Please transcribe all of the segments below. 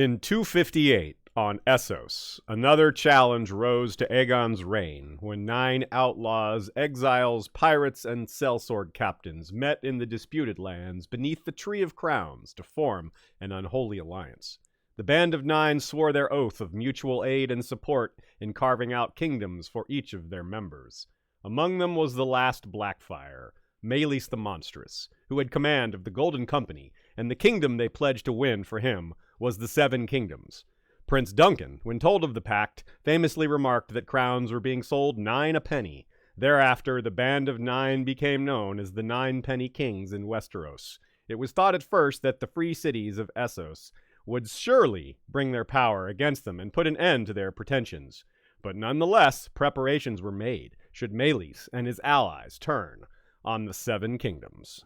In 258, on Essos, another challenge rose to Aegon's reign when 9 outlaws, exiles, pirates, and sellsword captains met in the disputed lands beneath the Tree of Crowns to form an unholy alliance. The Band of 9 swore their oath of mutual aid and support in carving out kingdoms for each of their members. Among them was the last Blackfyre, Maelys the Monstrous, who had command of the Golden Company, and the kingdom they pledged to win for him was the Seven Kingdoms. Prince Duncan, when told of the pact, famously remarked that crowns were being sold 9 a penny. Thereafter, the Band of 9 became known as the Ninepenny Kings in Westeros. It was thought at first that the free cities of Essos would surely bring their power against them and put an end to their pretensions. But nonetheless, preparations were made, should Maelys and his allies turn on the Seven Kingdoms.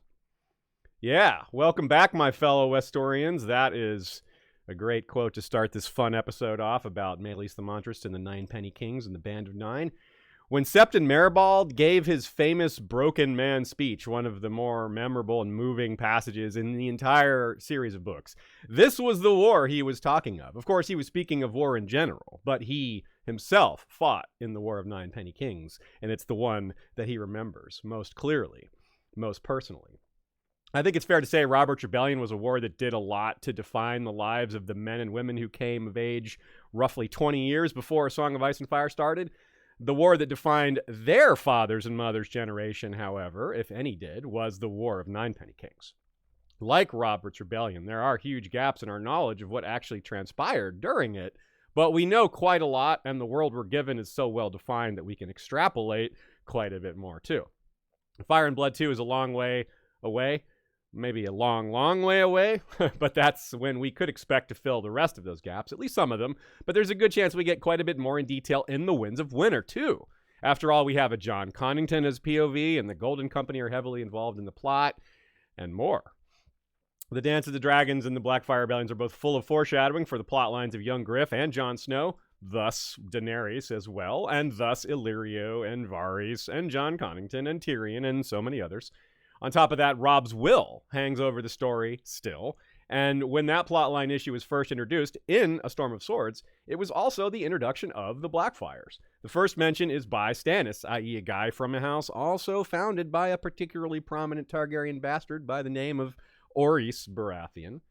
Yeah, welcome back, my fellow Westorians. That is a great quote to start this fun episode off about Maelys the Monstrous and the Ninepenny Kings and the Band of 9. When Septon Meribald gave his famous Broken Man speech, one of the more memorable and moving passages in the entire series of books, this was the war he was talking of. Of course, he was speaking of war in general, but he himself fought in the War of Ninepenny Kings, and it's the one that he remembers most clearly, most personally. I think it's fair to say Robert's Rebellion was a war that did a lot to define the lives of the men and women who came of age roughly 20 years before A Song of Ice and Fire started. The war that defined their fathers' and mothers' generation, however, if any did, was the War of Ninepenny Kings. Like Robert's Rebellion, there are huge gaps in our knowledge of what actually transpired during it, but we know quite a lot, and the world we're given is so well defined that we can extrapolate quite a bit more, too. Fire and Blood 2 is a long way away. Maybe a long, long way away, but that's when we could expect to fill the rest of those gaps, at least some of them. But there's a good chance we get quite a bit more in detail in The Winds of Winter, too. After all, we have a John Connington as POV, and the Golden Company are heavily involved in the plot, and more. The Dance of the Dragons and the Blackfyre Rebellions are both full of foreshadowing for the plot lines of young Griff and Jon Snow, thus Daenerys as well, and thus Illyrio and Varys and John Connington and Tyrion and so many others. On top of that, Robb's will hangs over the story still, and when that plotline issue was first introduced in A Storm of Swords, it was also the introduction of the Blackfyres. The first mention is by Stannis, i.e. a guy from a house also founded by a particularly prominent Targaryen bastard by the name of Aerys Baratheon.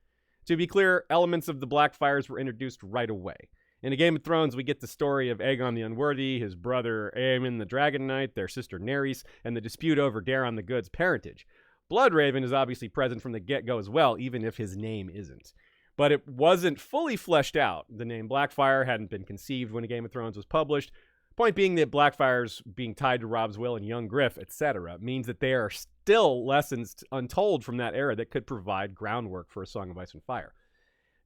To be clear, elements of the Blackfyres were introduced right away. In A Game of Thrones, we get the story of Aegon the Unworthy, his brother Aemon the Dragon Knight, their sister Nerys, and the dispute over Daeron the Good's parentage. Bloodraven is obviously present from the get-go as well, even if his name isn't. But it wasn't fully fleshed out. The name Blackfyre hadn't been conceived when A Game of Thrones was published. Point being that Blackfyres being tied to Robb's will and young Griff, etc., means that there are still lessons untold from that era that could provide groundwork for A Song of Ice and Fire.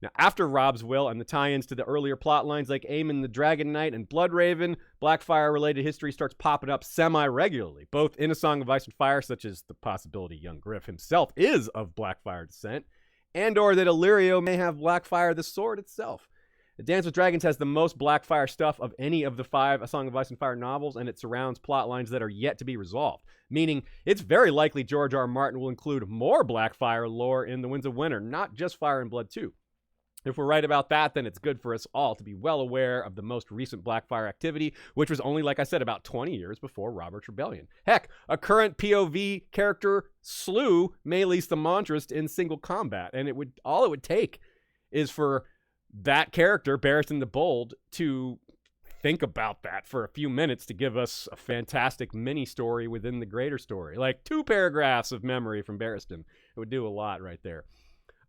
Now, after Robb's will and the tie-ins to the earlier plot lines like Aemon the Dragon Knight and Bloodraven, Blackfyre-related history starts popping up semi-regularly, both in A Song of Ice and Fire, such as the possibility young Griff himself is of Blackfyre descent, and or that Illyrio may have Blackfyre the sword itself. The Dance with Dragons has the most Blackfyre stuff of any of the 5 A Song of Ice and Fire novels, and it surrounds plot lines that are yet to be resolved, meaning it's very likely George R. R. Martin will include more Blackfyre lore in The Winds of Winter, not just Fire and Blood 2. If we're right about that, then it's good for us all to be well aware of the most recent Blackfyre activity, which was only, like I said, about 20 years before Robert's Rebellion. Heck, a current POV character slew Maelys the Monstrous in single combat, and all it would take is for that character, Barristan the Bold, to think about that for a few minutes to give us a fantastic mini-story within the greater story. Like 2 paragraphs of memory from Barristan. It would do a lot right there.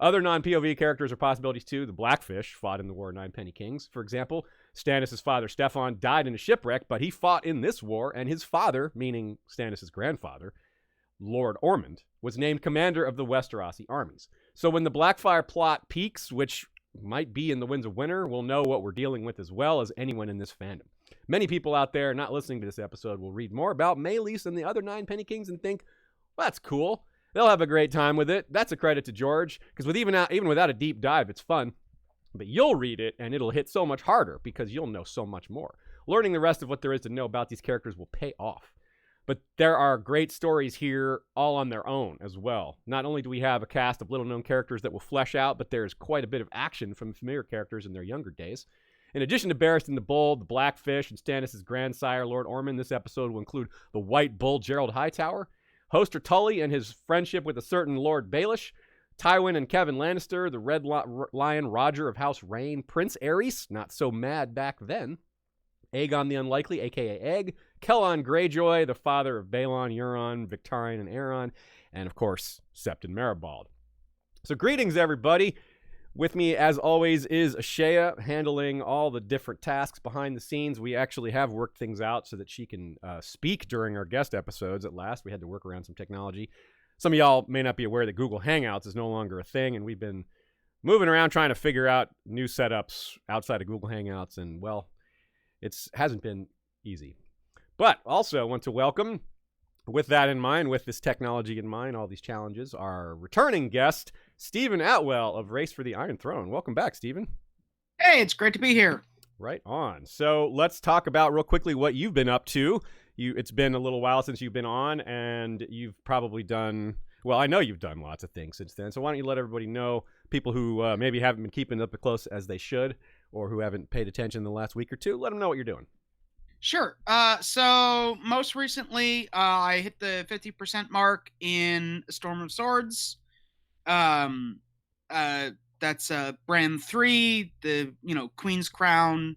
Other non-POV characters are possibilities too. The Blackfish fought in the War of Ninepenny Kings. For example, Stannis' father, Steffon, died in a shipwreck, but he fought in this war, and his father, meaning Stannis' grandfather, Lord Ormond, was named commander of the Westerosi armies. So when the Blackfyre plot peaks, which might be in The Winds of Winter, we'll know what we're dealing with as well as anyone in this fandom. Many people out there not listening to this episode will read more about Maelys and the other Ninepenny Kings and think, well, that's cool. They'll have a great time with it. That's a credit to George, because even without a deep dive, it's fun. But you'll read it, and it'll hit so much harder, because you'll know so much more. Learning the rest of what there is to know about these characters will pay off. But there are great stories here all on their own as well. Not only do we have a cast of little-known characters that will flesh out, but there's quite a bit of action from familiar characters in their younger days. In addition to Barristan the Bold, the Blackfish, and Stannis' grandsire, Lord Ormond, this episode will include the White Bull, Gerald Hightower, Hoster Tully and his friendship with a certain Lord Baelish, Tywin and Kevin Lannister, the Red Lion Roger of House Rain, Prince Aerys, not so mad back then, Aegon the Unlikely, a.k.a. Egg, Kellon Greyjoy, the father of Balon, Euron, Victarion, and Aeron, and, of course, Septon Maribald. So greetings, everybody. With me, as always, is Ashea, handling all the different tasks behind the scenes. We actually have worked things out so that she can speak during our guest episodes at last. We had to work around some technology. Some of y'all may not be aware that Google Hangouts is no longer a thing, and we've been moving around trying to figure out new setups outside of Google Hangouts, and, well, it hasn't been easy. But also want to welcome, with that in mind, with this technology in mind, all these challenges, our returning guest, Stephen Attewell of Race for the Iron Throne. Welcome back, Stephen. Hey, it's great to be here. Right on. So let's talk about real quickly what you've been up to. It's been a little while since you've been on, and you've probably done, well, I know you've done lots of things since then. So why don't you let everybody know, people who maybe haven't been keeping up as close as they should, or who haven't paid attention in the last week or two, let them know what you're doing. Sure. So most recently, I hit the 50% mark in Storm of Swords. That's Brand 3, the Queen's Crown,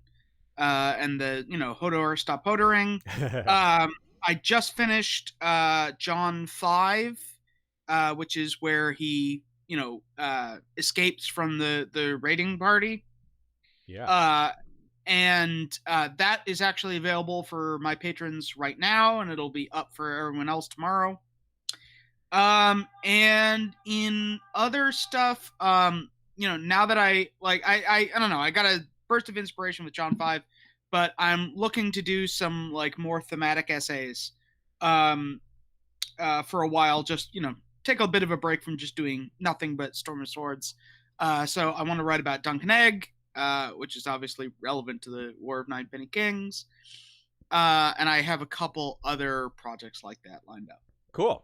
and the Hodor Stop Hodoring. I just finished John 5, which is where he escapes from the raiding party. Yeah. And that is actually available for my patrons right now, and it'll be up for everyone else tomorrow. And in other stuff, now that I don't know, I got a burst of inspiration with John 5, but I'm looking to do some more thematic essays, for a while, just, take a bit of a break from just doing nothing but Storm of Swords. So I want to write about Duncan Egg, which is obviously relevant to the War of Ninepenny Kings. And I have a couple other projects like that lined up. Cool.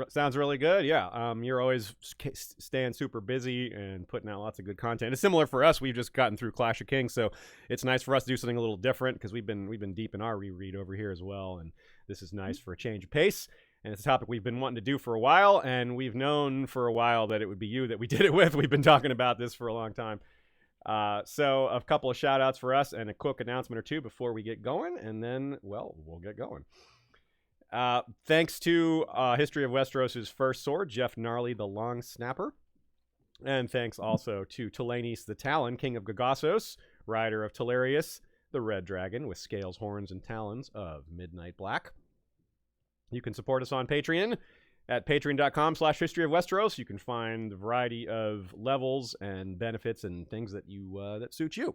Sounds really good. Yeah. You're always staying super busy and putting out lots of good content. It's similar for us. We've just gotten through Clash of Kings, so it's nice for us to do something a little different because we've been deep in our reread over here as well, and this is nice for a change of pace. And it's a topic we've been wanting to do for a while, and we've known for a while that it would be you that we did it with. We've been talking about this for a long time. So a couple of shout outs for us and a quick announcement or two before we get going, and then, well, we'll get going. Thanks to History of Westeros' first sword, Jeff Gnarly the Long Snapper. And thanks also to Talanis the Talon, King of Gagossos, rider of Talarius, the Red Dragon with scales, horns, and talons of Midnight Black. You can support us on Patreon at patreon.com/History of Westeros. You can find a variety of levels and benefits and things that that suit you.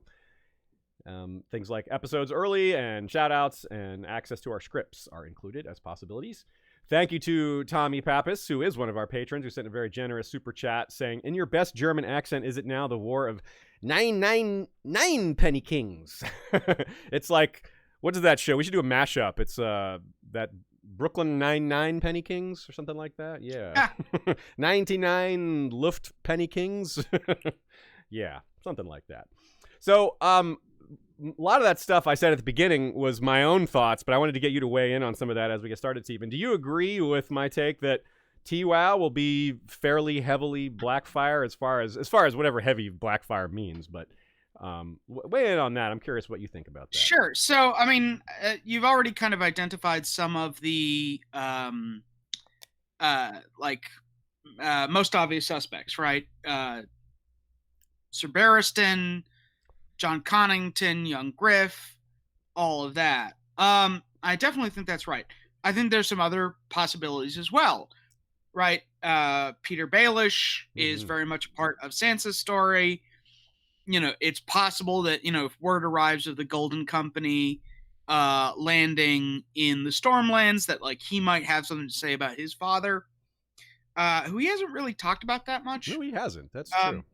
Things like episodes early and shout-outs and access to our scripts are included as possibilities. Thank you to Tommy Pappas, who is one of our patrons, who sent a very generous super chat saying, "In your best German accent, is it now the War of Ninepenny Kings?" It's like, what is that show? We should do a mashup. It's that Brooklyn 99 Penny Kings or something like that. Yeah. 99 Luft Penny Kings. Yeah, something like that. So, a lot of that stuff I said at the beginning was my own thoughts, but I wanted to get you to weigh in on some of that as we get started, Stephen. Do you agree with my take that TWOW will be fairly heavily Blackfyre as far as whatever heavy Blackfyre means? But weigh in on that. I'm curious what you think about that. Sure. So, I mean, you've already kind of identified some of the most obvious suspects, right? Sir Barristan, John Connington, young Griff, all of that. I definitely think that's right. I think there's some other possibilities as well, right? Peter Baelish is very much a part of Sansa's story. It's possible that, if word arrives of the Golden Company landing in the Stormlands, that, he might have something to say about his father, who he hasn't really talked about that much. No, he hasn't. That's true.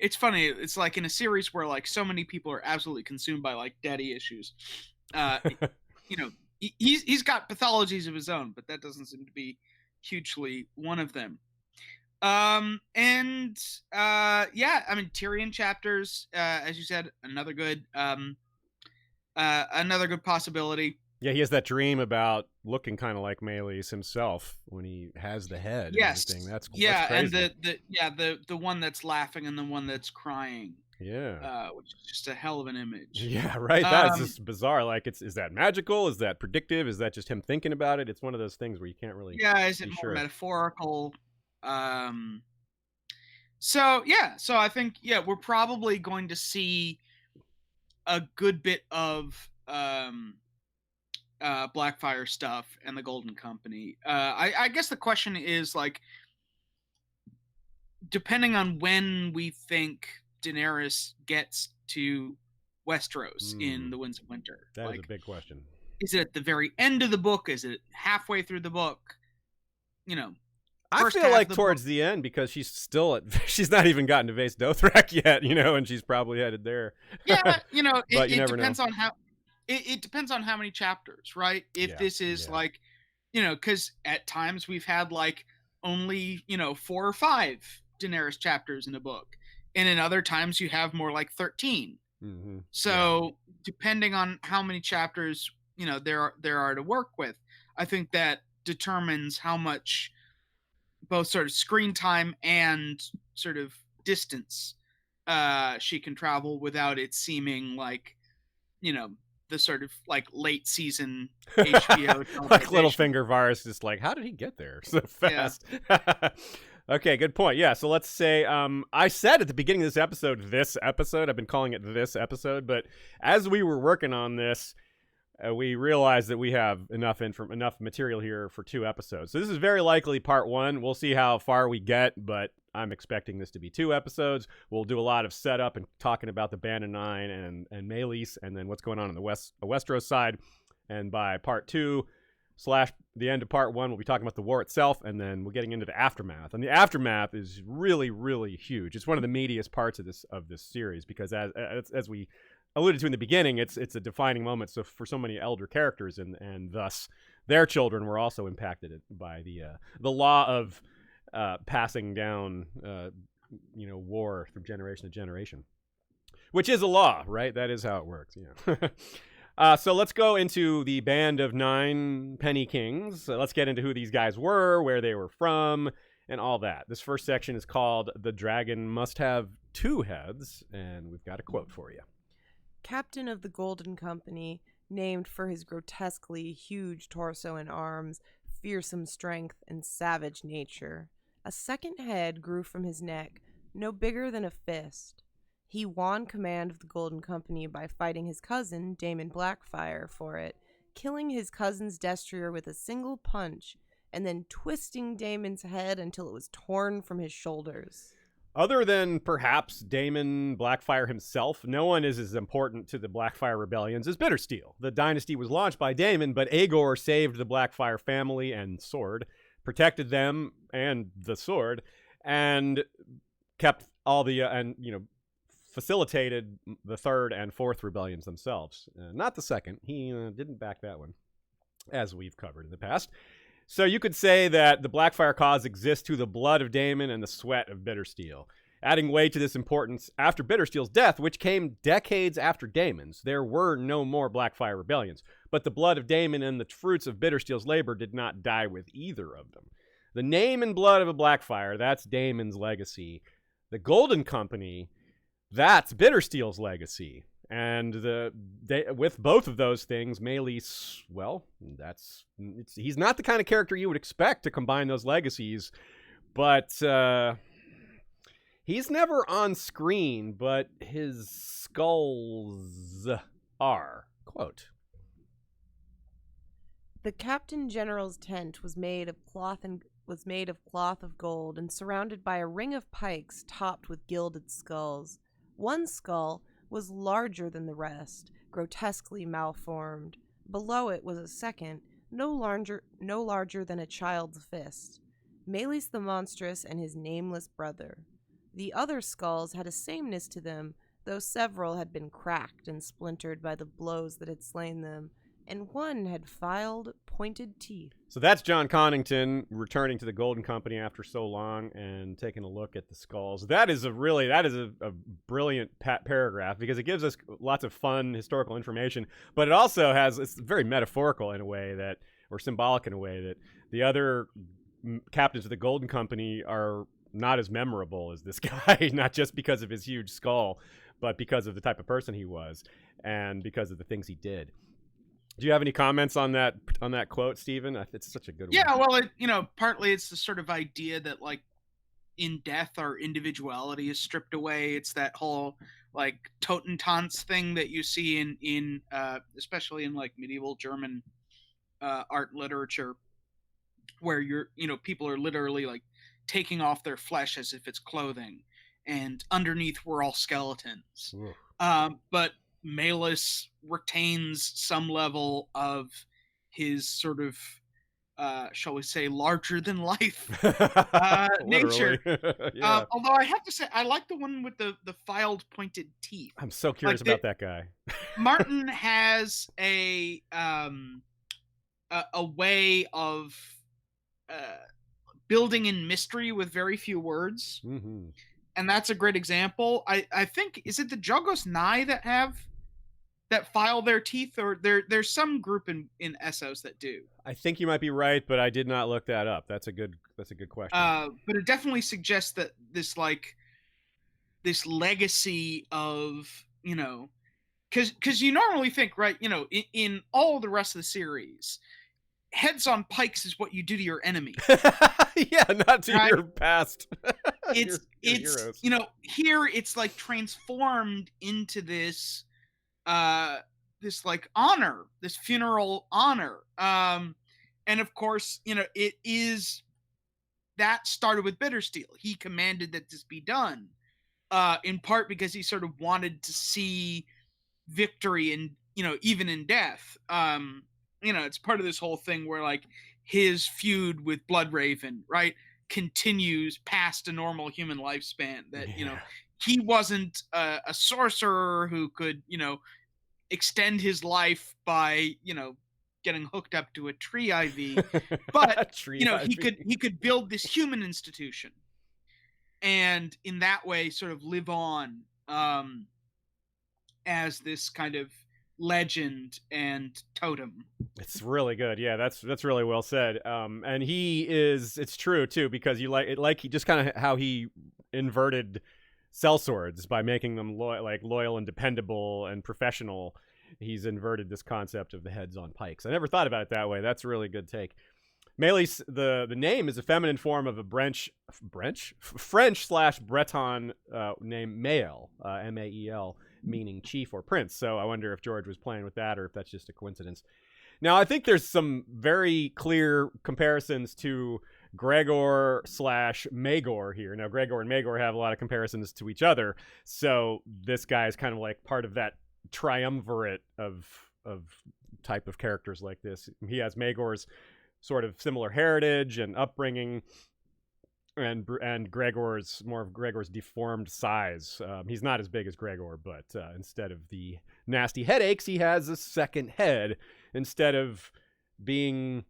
It's funny. It's like in a series where so many people are absolutely consumed by daddy issues. he's got pathologies of his own, but that doesn't seem to be hugely one of them. Yeah, I mean, Tyrion chapters, as you said, another good possibility. Yeah, he has that dream about looking kind of like Maelys himself when he has the head. Yes, and everything. That's and crazy. the one that's laughing and the one that's crying. Yeah, Which is just a hell of an image. Yeah, right. That's just bizarre. Like, is that magical? Is that predictive? Is that just him thinking about it? It's one of those things where you can't really. Yeah, is it more metaphorical? So I think we're probably going to see a good bit of Blackfyre stuff and the Golden Company. I guess the question is, like, depending on when we think Daenerys gets to Westeros in the Winds of Winter. That is a big question. Is it at the very end of the book? Is it halfway through the book? I feel like towards the end, because she's not even gotten to Vace Dothrak yet, and she's probably headed there. Yeah, but it depends on how. It depends on how many chapters, right? If this is like, because at times we've had like only 4 or 5 Daenerys chapters in a book, and in other times you have more like 13. Mm-hmm. So depending on how many chapters there are to work with, I think that determines how much both sort of screen time and sort of distance she can travel without it seeming like the sort of like late season HBO like Littlefinger Varys, just like, how did he get there so fast? Yeah. Okay, good point. Yeah, so let's say I said at the beginning of this episode, I've been calling it this episode, but as we were working on this, we realized that we have enough material here for 2 episodes. So this is very likely part 1. We'll see how far we get, but I'm expecting this to be 2 episodes. We'll do a lot of setup and talking about the Band of Nine and Maelys, and then what's going on the Westeros side. And by part 2 / the end of part 1, we'll be talking about the war itself, and then we're getting into the aftermath. And the aftermath is really, really huge. It's one of the meatiest parts of this series, because as we alluded to in the beginning, it's a defining moment. So for so many elder characters, and thus their children were also impacted by the law of passing down war from generation to generation, which is a law, right? That is how it works. So let's go into the Band of Ninepenny Kings. Let's get into who these guys were, where they were from, and all that. This first section is called "The Dragon Must Have 2 Heads," and we've got a quote for you. Captain of the Golden Company, named for his grotesquely huge torso and arms, fearsome strength, and savage nature. A second head grew from his neck, no bigger than a fist. He won command of the Golden Company by fighting his cousin, Daemon Blackfyre, for it, killing his cousin's destrier with a single punch, and then twisting Daemon's head until it was torn from his shoulders. Other than perhaps Daemon Blackfyre himself, no one is as important to the Blackfyre Rebellions as Bittersteel. The dynasty was launched by Daemon, but Aegor saved the Blackfyre family and sword, protected them and the sword, and kept all the facilitated the 3rd and 4th rebellions themselves. Not the 2nd. He didn't back that one, as we've covered in the past. So you could say that the Blackfyre cause exists through the blood of Daemon and the sweat of Bittersteel. Adding weight to this importance, after Bittersteel's death, which came decades after Daemon's, there were no more Blackfyre rebellions. But the blood of Daemon and the fruits of Bittersteel's labor did not die with either of them. The name and blood of a Blackfyre, that's Daemon's legacy. The Golden Company, that's Bittersteel's legacy. And with both of those things, Maelys, well, he's not the kind of character you would expect to combine those legacies, but he's never on screen, but his skulls are. Quote. The Captain General's tent was made of cloth of gold and surrounded by a ring of pikes topped with gilded skulls. One skull was larger than the rest, grotesquely malformed. Below it was a second, no larger than a child's fist. Maelys the Monstrous and his nameless brother. The other skulls had a sameness to them, though several had been cracked and splintered by the blows that had slain them, and one had filed, pointed teeth. So that's John Connington returning to the Golden Company after so long and taking a look at the skulls. That is a brilliant paragraph because it gives us lots of fun historical information, but it also it's very metaphorical in a way or symbolic in a way that the other captains of the Golden Company are not as memorable as this guy, not just because of his huge skull, but because of the type of person he was and because of the things he did. Do you have any comments on that quote, Stephen? It's such a good one. Yeah, well, partly it's the sort of idea that, like, in death our individuality is stripped away. It's that whole, like, Totentanz thing that you see in especially in, like, medieval German art literature, where people are literally, like, taking off their flesh as if it's clothing, and underneath we're all skeletons. But Maelys retains some level of his sort of, shall we say, larger than life nature. Yeah. Although I have to say, I like the one with the filed, pointed teeth. I'm so curious about that guy. Martin has a way of building in mystery with very few words. Mm-hmm. And that's a great example. I think, is it the Jogos Nye that file their teeth, or there's some group in Essos that do? I think you might be right, but I did not look that up. That's a good question. But it definitely suggests that this legacy of, because you normally think, right, in all the rest of the series, heads on pikes is what you do to your enemy. Yeah, not to your past. It's heroes. Here it's like transformed into this like honor, this funeral honor. And of course, it is that started with Bittersteel. He commanded that this be done, in part because he sort of wanted to see victory in, even in death. It's part of this whole thing where, like, his feud with Bloodraven, right, continues past a normal human lifespan. That, he wasn't a sorcerer who could, extend his life by, getting hooked up to a tree IV, but he could build this human institution, and in that way sort of live on as this kind of legend and totem. It's really good. Yeah, that's really well said. And it's true too, because he just kind of how he inverted sellswords by making them loyal and dependable and professional. He's inverted this concept of the heads on pikes. I never thought about it that way. That's a really good take. Maelys, the name is a feminine form of a French/Breton name Mael, Mael, meaning chief or prince. So I wonder if George was playing with that or if that's just a coincidence. Now, I think there's some very clear comparisons to Gregor/Maegor here. Now, Gregor and Maegor have a lot of comparisons to each other. So this guy is kind of like part of that triumvirate of type of characters like this. He has Maegor's sort of similar heritage and upbringing, and Gregor's more of Gregor's deformed size. He's not as big as Gregor, but instead of the nasty headaches, he has a second head. Instead of being,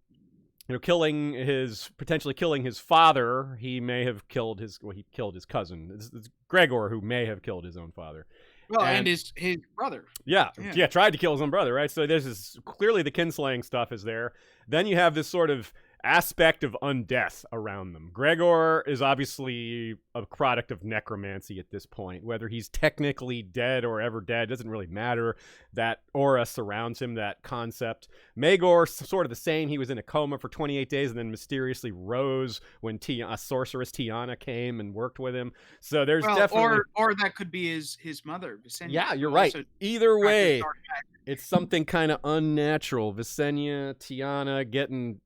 potentially killing his father, he may have killed he killed his cousin. It's Gregor who may have killed his own father. Well, and his brother. Yeah, tried to kill his own brother, right? So this is clearly the kinslaying stuff is there. Then you have this sort of aspect of undeath around them. Gregor is obviously a product of necromancy at this point. Whether he's technically dead or ever dead doesn't really matter. That aura surrounds him, that concept. Maegor, sort of the same. He was in a coma for 28 days and then mysteriously rose when a sorceress Tiana came and worked with him. So there's definitely... Or that could be his mother, Visenya. Yeah, you're right. Either way, it's something kind of unnatural. Visenya, Tiana getting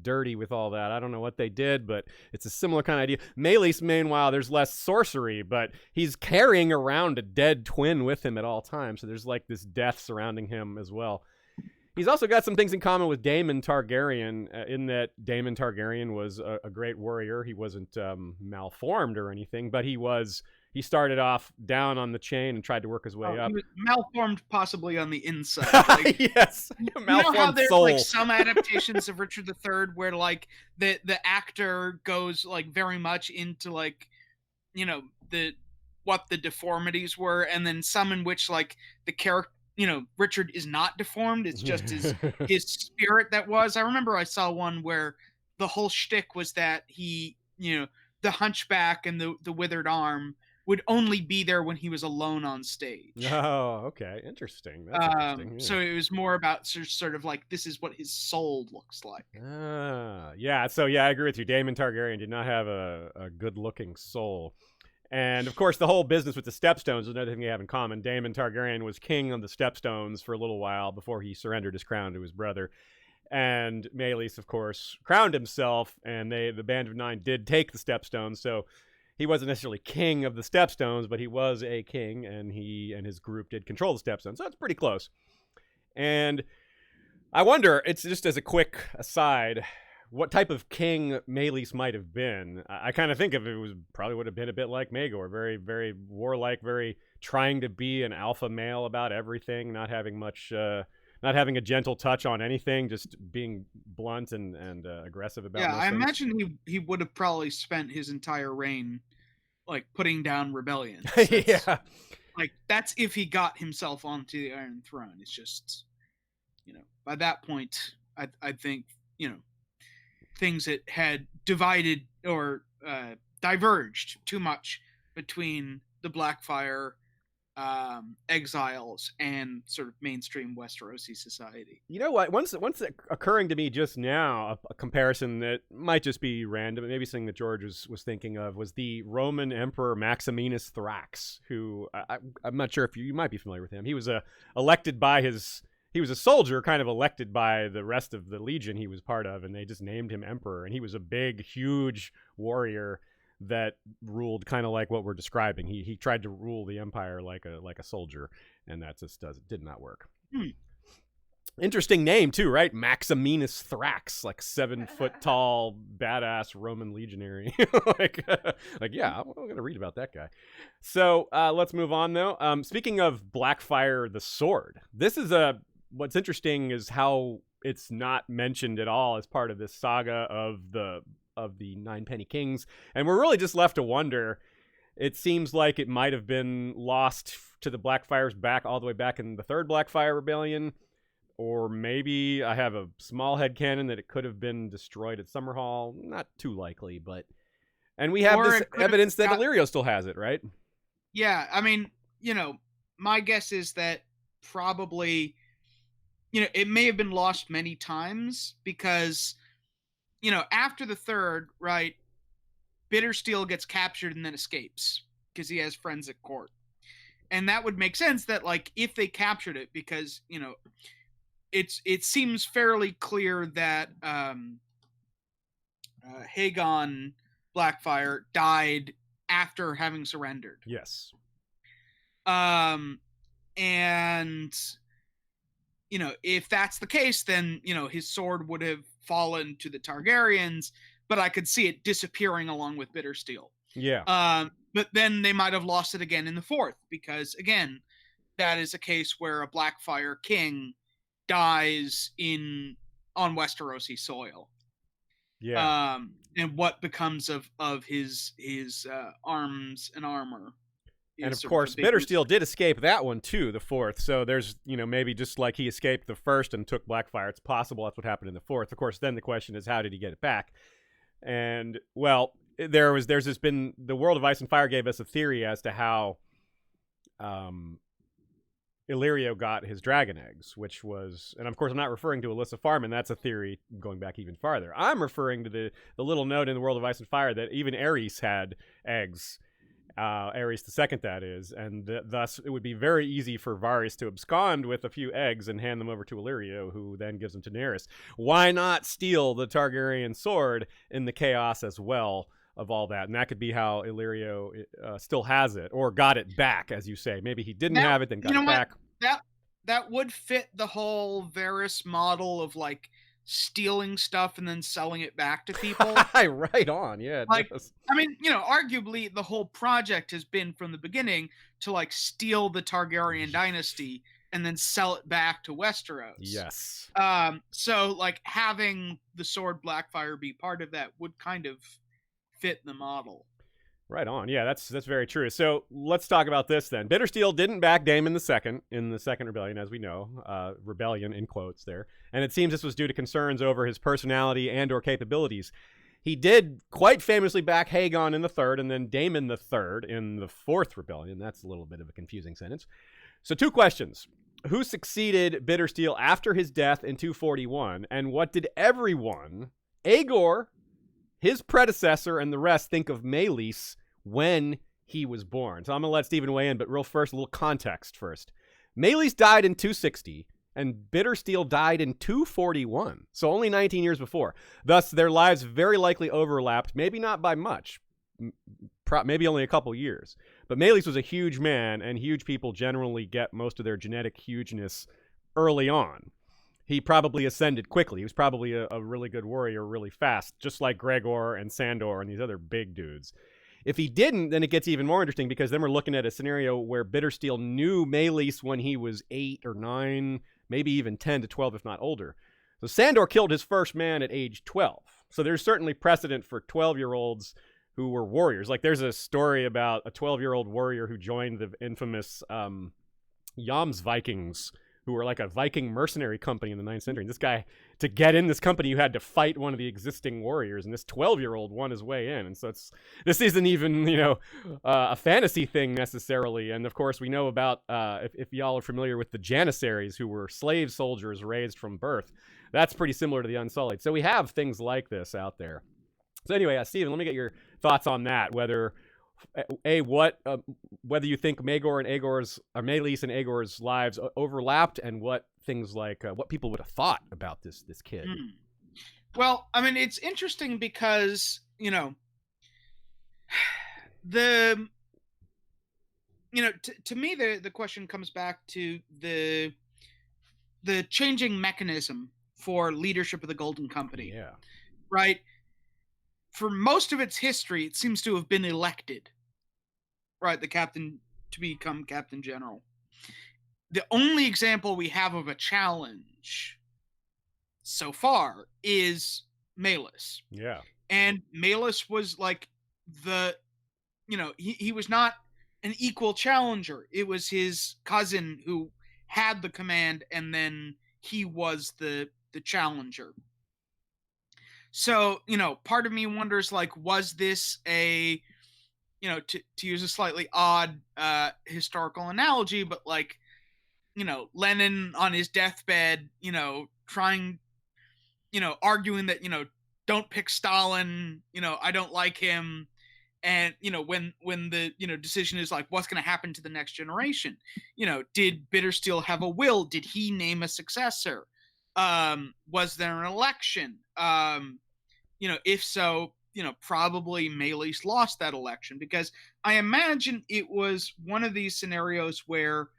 dirty with all that. I don't know what they did, but it's a similar kind of idea. Maelys, meanwhile, there's less sorcery, but he's carrying around a dead twin with him at all times. So there's like this death surrounding him as well. He's also got some things in common with Daemon Targaryen, in that Daemon Targaryen was a great warrior. He wasn't malformed or anything, but he was he started off down on the chain and tried to work his way up. He was malformed possibly on the inside. Like, Yes, you know malformed how there's soul. like some adaptations of Richard III where like the actor goes like very much into like, you know, what the deformities were, and then some in which like the character, you know, Richard is not deformed, it's just his spirit that was. I remember I saw one where the whole shtick was that he, you know, the hunchback and the withered arm would only be there when he was alone on stage. Oh, okay, interesting. That's interesting. Yeah. So it was more about sort of like, this is what his soul looks like. Yeah. So yeah, I agree with you. Daemon Targaryen did not have a good-looking soul. And of course, the whole business with the Stepstones is another thing they have in common. Daemon Targaryen was king of the Stepstones for a little while before he surrendered his crown to his brother. And Maelys, of course, crowned himself, and the Band of Nine did take the Stepstones. So he wasn't necessarily king of the Stepstones, but he was a king, and he and his group did control the Stepstones. So it's pretty close. And I wonder, it's just as a quick aside, what type of king Maelys might have been. I kind of think of it was probably would have been a bit like Maegor, very, very warlike, very trying to be an alpha male about everything, not having much, not having a gentle touch on anything, just being blunt and aggressive about. Yeah, I things. imagine he would have probably spent his entire reign like putting down rebellion. Yeah, like that's if he got himself onto the Iron Throne. It's just, you know, by that point, I think, you know, things that had divided or diverged too much between the Blackfyre exiles and sort of mainstream Westerosi society. You know what? Once occurring to me just now, a comparison that might just be random, maybe something that George was thinking of, was the Roman Emperor Maximinus Thrax, who I'm not sure if you might be familiar with him. He was elected by his. He was a soldier, kind of elected by the rest of the legion he was part of, and they just named him emperor. And he was a big, huge warrior that ruled kind of like what we're describing. He tried to rule the empire like a soldier, and that just did not work. Interesting name too, right? Maximinus Thrax, like 7 foot tall, badass Roman legionary. like yeah, I'm gonna read about that guy. So let's move on though. Speaking of Blackfyre the sword, this is what's interesting is how it's not mentioned at all as part of this saga of the Ninepenny Kings, and we're really just left to wonder. It seems like it might have been lost to the Blackfyres back all the way back in the third Blackfyre Rebellion, or maybe I have a small headcanon that it could have been destroyed at Summerhall. Not too likely, but and we have this evidence that Illyrio still has it, right? Yeah, I mean, you know, my guess is that probably, you know, it may have been lost many times because, you know, after the third, right, Bittersteel gets captured and then escapes because he has friends at court. And that would make sense that, like, if they captured it, because, you know, it seems fairly clear that Haegon Blackfyre died after having surrendered. Yes. And, you know, if that's the case, then, you know, his sword would have fallen to the Targaryens, but I could see it disappearing along with Bittersteel. Yeah. But then they might have lost it again in the fourth, because, again, that is a case where a Blackfyre king dies on Westerosi soil. Yeah. And what becomes of his arms and armor. And of course, Bittersteel did escape that one too, the fourth. So there's, you know, maybe just like he escaped the first and took Blackfyre, it's possible that's what happened in the fourth. Of course, then the question is, how did he get it back? And well, there's been the World of Ice and Fire gave us a theory as to how Illyrio got his dragon eggs, which was, and of course I'm not referring to Alyssa Farman, that's a theory going back even farther. I'm referring to the little note in the World of Ice and Fire that even Aerys had eggs. Aerys the second, that is, and thus it would be very easy for Varys to abscond with a few eggs and hand them over to Illyrio, who then gives them to Daenerys. Why not steal the Targaryen sword in the chaos as well of all that? And that could be how Illyrio still has it, or got it back, as you say. Maybe he didn't have it, then got it back. That would fit the whole Varys model of, like, stealing stuff and then selling it back to people. Right on. Yeah. It Like, does. I mean, arguably the whole project has been from the beginning to like steal the Targaryen dynasty and then sell it back to Westeros. Yes. So like having the sword Blackfyre be part of that would kind of fit the model. Right on. Yeah, that's very true. So let's talk about this then. Bittersteel didn't back Daemon in the second rebellion, as we know. Rebellion in quotes there. And it seems this was due to concerns over his personality and or capabilities. He did quite famously back Haegon in the third, and then Daemon the third in the fourth rebellion. That's a little bit of a confusing sentence. So 2 questions. Who succeeded Bittersteel after his death in 241? And what did everyone, Aegor, his predecessor, and the rest think of Maelys when he was born? So I'm going to let Stephen weigh in, but real first, a little context first. Maelys died in 260, and Bittersteel died in 241, so only 19 years before. Thus, their lives very likely overlapped, maybe not by much, maybe only a couple years. But Maelys was a huge man, and huge people generally get most of their genetic hugeness early on. He probably ascended quickly. He was probably a really good warrior really fast, just like Gregor and Sandor and these other big dudes. If he didn't, then it gets even more interesting, because then we're looking at a scenario where Bittersteel knew Maelys when he was 8 or 9, maybe even 10 to 12, if not older. So Sandor killed his first man at age 12. So there's certainly precedent for 12-year-olds who were warriors. Like there's a story about a 12-year-old warrior who joined the infamous Yams Vikings, who were like a Viking mercenary company in the 9th century. And this guy, to get in this company, you had to fight one of the existing warriors, and this 12-year-old won his way in. And so this isn't even, a fantasy thing necessarily. And of course, we know about, if y'all are familiar with the Janissaries, who were slave soldiers raised from birth. That's pretty similar to the Unsullied. So we have things like this out there. So anyway, Stephen, let me get your thoughts on that. Whether you think Maelys and Aegor's lives overlapped, and what things like what people would have thought about this kid. Well, I mean, it's interesting because to me the question comes back to the changing mechanism for leadership of the Golden Company. Yeah. Right. For most of its history, it seems to have been elected, right, the captain to become captain general. The only example we have of a challenge so far is Maelys. Yeah. And Maelys was like he was not an equal challenger. It was his cousin who had the command, and then he was the challenger. So, part of me wonders, like, was this to use a slightly odd historical analogy, but like, Lenin on his deathbed, trying, arguing that, don't pick Stalin, I don't like him. And, when the, decision is like, what's going to happen to the next generation? Did Bittersteel have a will? Did he name a successor? Was there an election? If so, probably Maelys lost that election, because I imagine it was one of these scenarios where,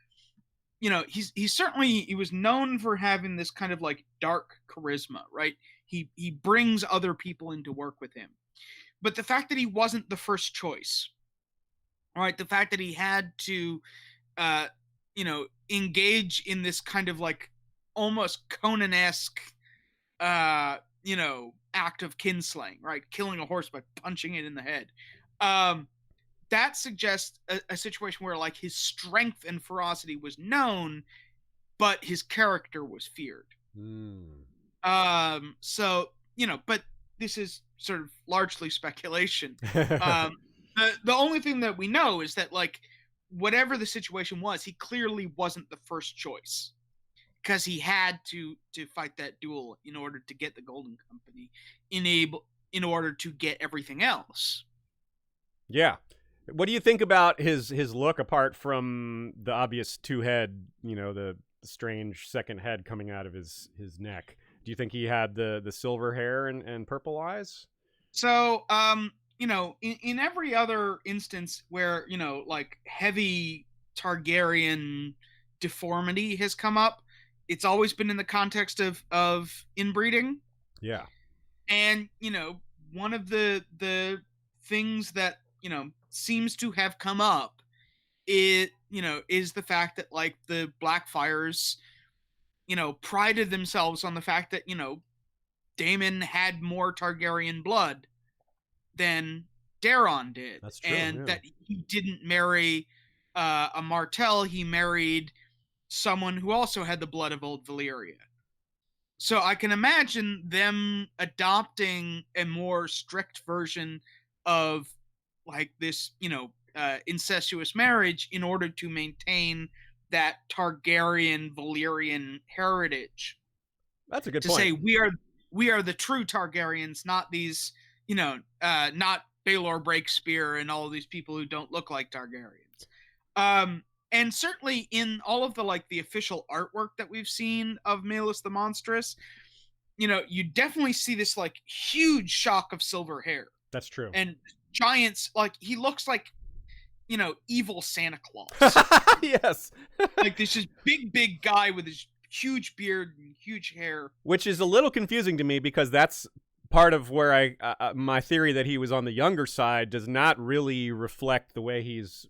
he was known for having this kind of like dark charisma, right? He brings other people in to work with him. But the fact that he wasn't the first choice, right? The fact that he had to, engage in this kind of like almost Conan-esque, act of kinslaying, right? Killing a horse by punching it in the head. That suggests a situation where like his strength and ferocity was known, but his character was feared. So, but this is sort of largely speculation. The only thing that we know is that like whatever the situation was, he clearly wasn't the first choice, because he had to fight that duel in order to get the Golden Company, in order to get everything else. Yeah. What do you think about his look, apart from the obvious 2-head, the strange second head coming out of his neck? Do you think he had the silver hair and purple eyes? So, in every other instance where, like heavy Targaryen deformity has come up, it's always been in the context of inbreeding. Yeah. And, one of the things that, seems to have come up is the fact that, like, the Blackfyres, prided themselves on the fact that, Daemon had more Targaryen blood than Daeron did. That's true, and yeah. that he didn't marry a Martell, he married someone who also had the blood of Old Valyria. So I can imagine them adopting a more strict version of, like, this, incestuous marriage in order to maintain that Targaryen Valyrian heritage. That's a good to point. say we are the true Targaryens, not these, not Baelor Breakspear and all of these people who don't look like Targaryens. And certainly in all of the, like, the official artwork that we've seen of Maelys the Monstrous, you definitely see this, like, huge shock of silver hair. That's true. And giants, like, he looks like, evil Santa Claus. Yes. Like, this just big guy with his huge beard and huge hair. Which is a little confusing to me, because that's part of where my theory that he was on the younger side does not really reflect the way he's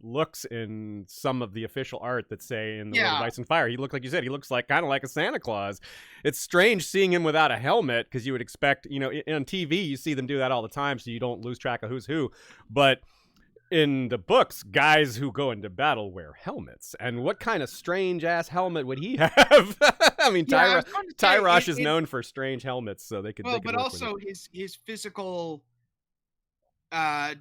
looks in some of the official art that say in the World of Ice and Fire. He looked, like you said, he looks like kind of like a Santa Claus. It's strange seeing him without a helmet, because you would expect, on TV you see them do that all the time, so you don't lose track of who's who. But in the books, guys who go into battle wear helmets. And what kind of strange ass helmet would he have? I mean, Tyrosh is known for strange helmets, so they could. Well, they could but also his physical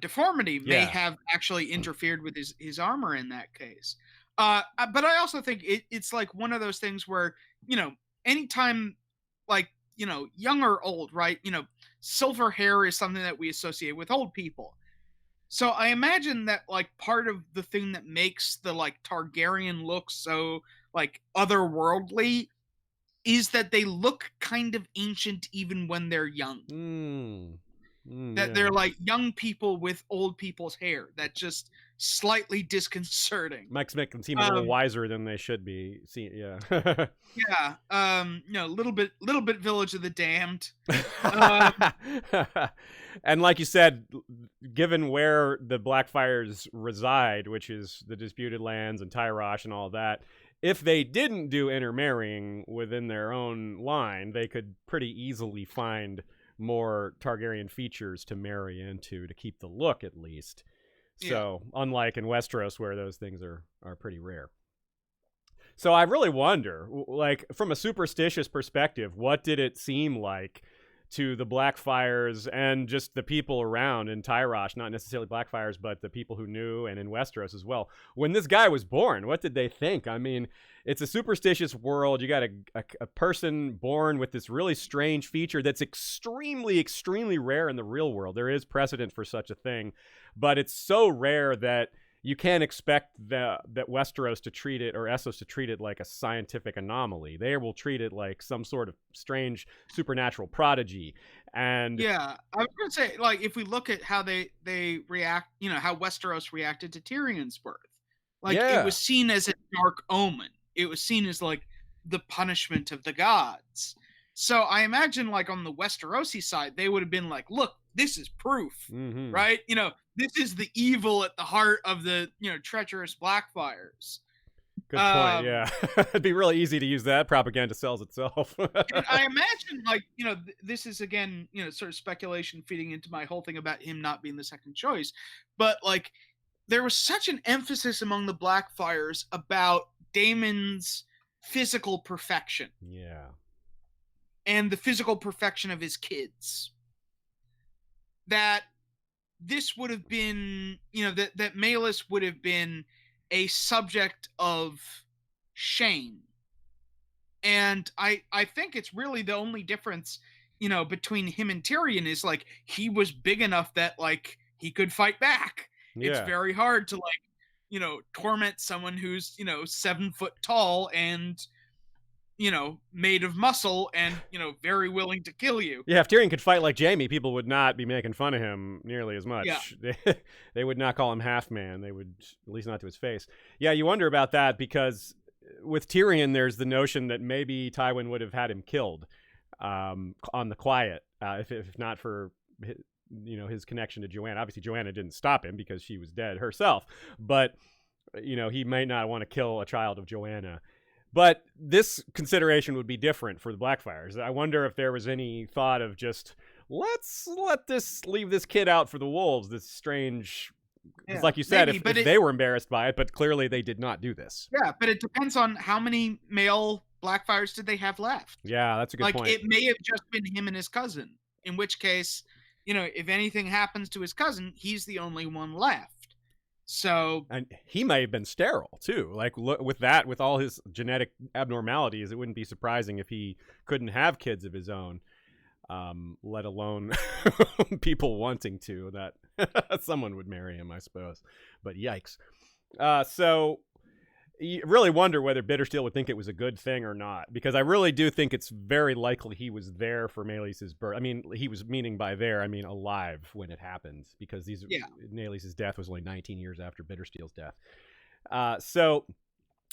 deformity may have actually interfered with his armor in that case. But I also think it's like one of those things where, anytime, like, young or old, right? Silver hair is something that we associate with old people. So I imagine that, like, part of the thing that makes the, like, Targaryen look so, like, otherworldly is that they look kind of ancient even when they're young. They're like young people with old people's hair. That's just slightly disconcerting. Makes them seem a little wiser than they should be. Yeah. Little bit Village of the Damned. And like you said, given where the Blackfyres reside, which is the disputed lands and Tyrosh and all that, if they didn't do intermarrying within their own line, they could pretty easily find more Targaryen features to marry into to keep the look, at least. So, unlike in Westeros, where those things are pretty rare. So I really wonder, like, from a superstitious perspective, what did it seem like to the Blackfyres and just the people around in Tyrosh, not necessarily Blackfyres, but the people who knew, and in Westeros as well, when this guy was born? What did they think? I mean, it's a superstitious world. You got a person born with this really strange feature that's extremely, extremely rare in the real world. There is precedent for such a thing, but it's so rare that you can't expect that Westeros to treat it, or Essos to treat it, like a scientific anomaly. They will treat it like some sort of strange supernatural prodigy. And I was going to say, like, if we look at how they react, how Westeros reacted to Tyrion's birth, like, it was seen as a dark omen. It was seen as, like, the punishment of the gods. So I imagine, like, on the Westerosi side, they would have been like, look, this is proof, right? This is the evil at the heart of the, treacherous Blackfyres. Good point, yeah. It'd be really easy to use that. Propaganda sells itself. And I imagine, like, this is, again, sort of speculation feeding into my whole thing about him not being the second choice. But, like, there was such an emphasis among the Blackfyres about Daemon's physical perfection. Yeah. And the physical perfection of his kids. That this would have been, that Maelys would have been a subject of shame. And I think it's really the only difference, between him and Tyrion is, like, he was big enough that, like, he could fight back. Yeah. It's very hard to, like, torment someone who's, 7 foot tall and, made of muscle and, very willing to kill you. Yeah, if Tyrion could fight like Jaime, people would not be making fun of him nearly as much. Yeah. They would not call him half-man. They would, at least not to his face. Yeah, you wonder about that, because with Tyrion, there's the notion that maybe Tywin would have had him killed on the quiet, if not for his connection to Joanna. Obviously, Joanna didn't stop him because she was dead herself, but he might not want to kill a child of Joanna. But this consideration would be different for the Blackfyres. I wonder if there was any thought of just, let's leave this kid out for the wolves, this strange... It's like you said, maybe, if they were embarrassed by it, but clearly they did not do this. Yeah, but it depends on how many male Blackfyres did they have left. Yeah, that's a good point. It may have just been him and his cousin, in which case, if anything happens to his cousin, he's the only one left. So, and he may have been sterile too. Like, with all his genetic abnormalities, it wouldn't be surprising if he couldn't have kids of his own, let alone people wanting to. That someone would marry him, I suppose. But yikes! So you really wonder whether Bittersteel would think it was a good thing or not, because I really do think it's very likely he was there for Maelys's birth. I mean, he was, meaning by there, I mean alive when it happened, because Maelys's death was only 19 years after Bittersteel's death. So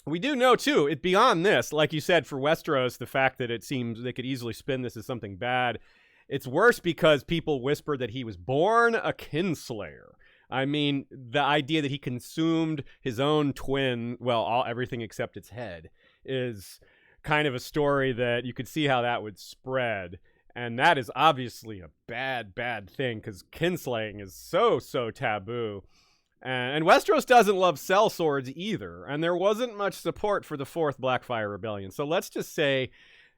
we do know, too, beyond this, like you said, for Westeros, the fact that it seems they could easily spin this as something bad, it's worse because people whisper that he was born a kinslayer. I mean, the idea that he consumed his own twin, everything except its head, is kind of a story that you could see how that would spread. And that is obviously a bad, bad thing, because kinslaying is so, so taboo. And Westeros doesn't love sellswords either. And there wasn't much support for the Fourth Blackfyre Rebellion. So let's just say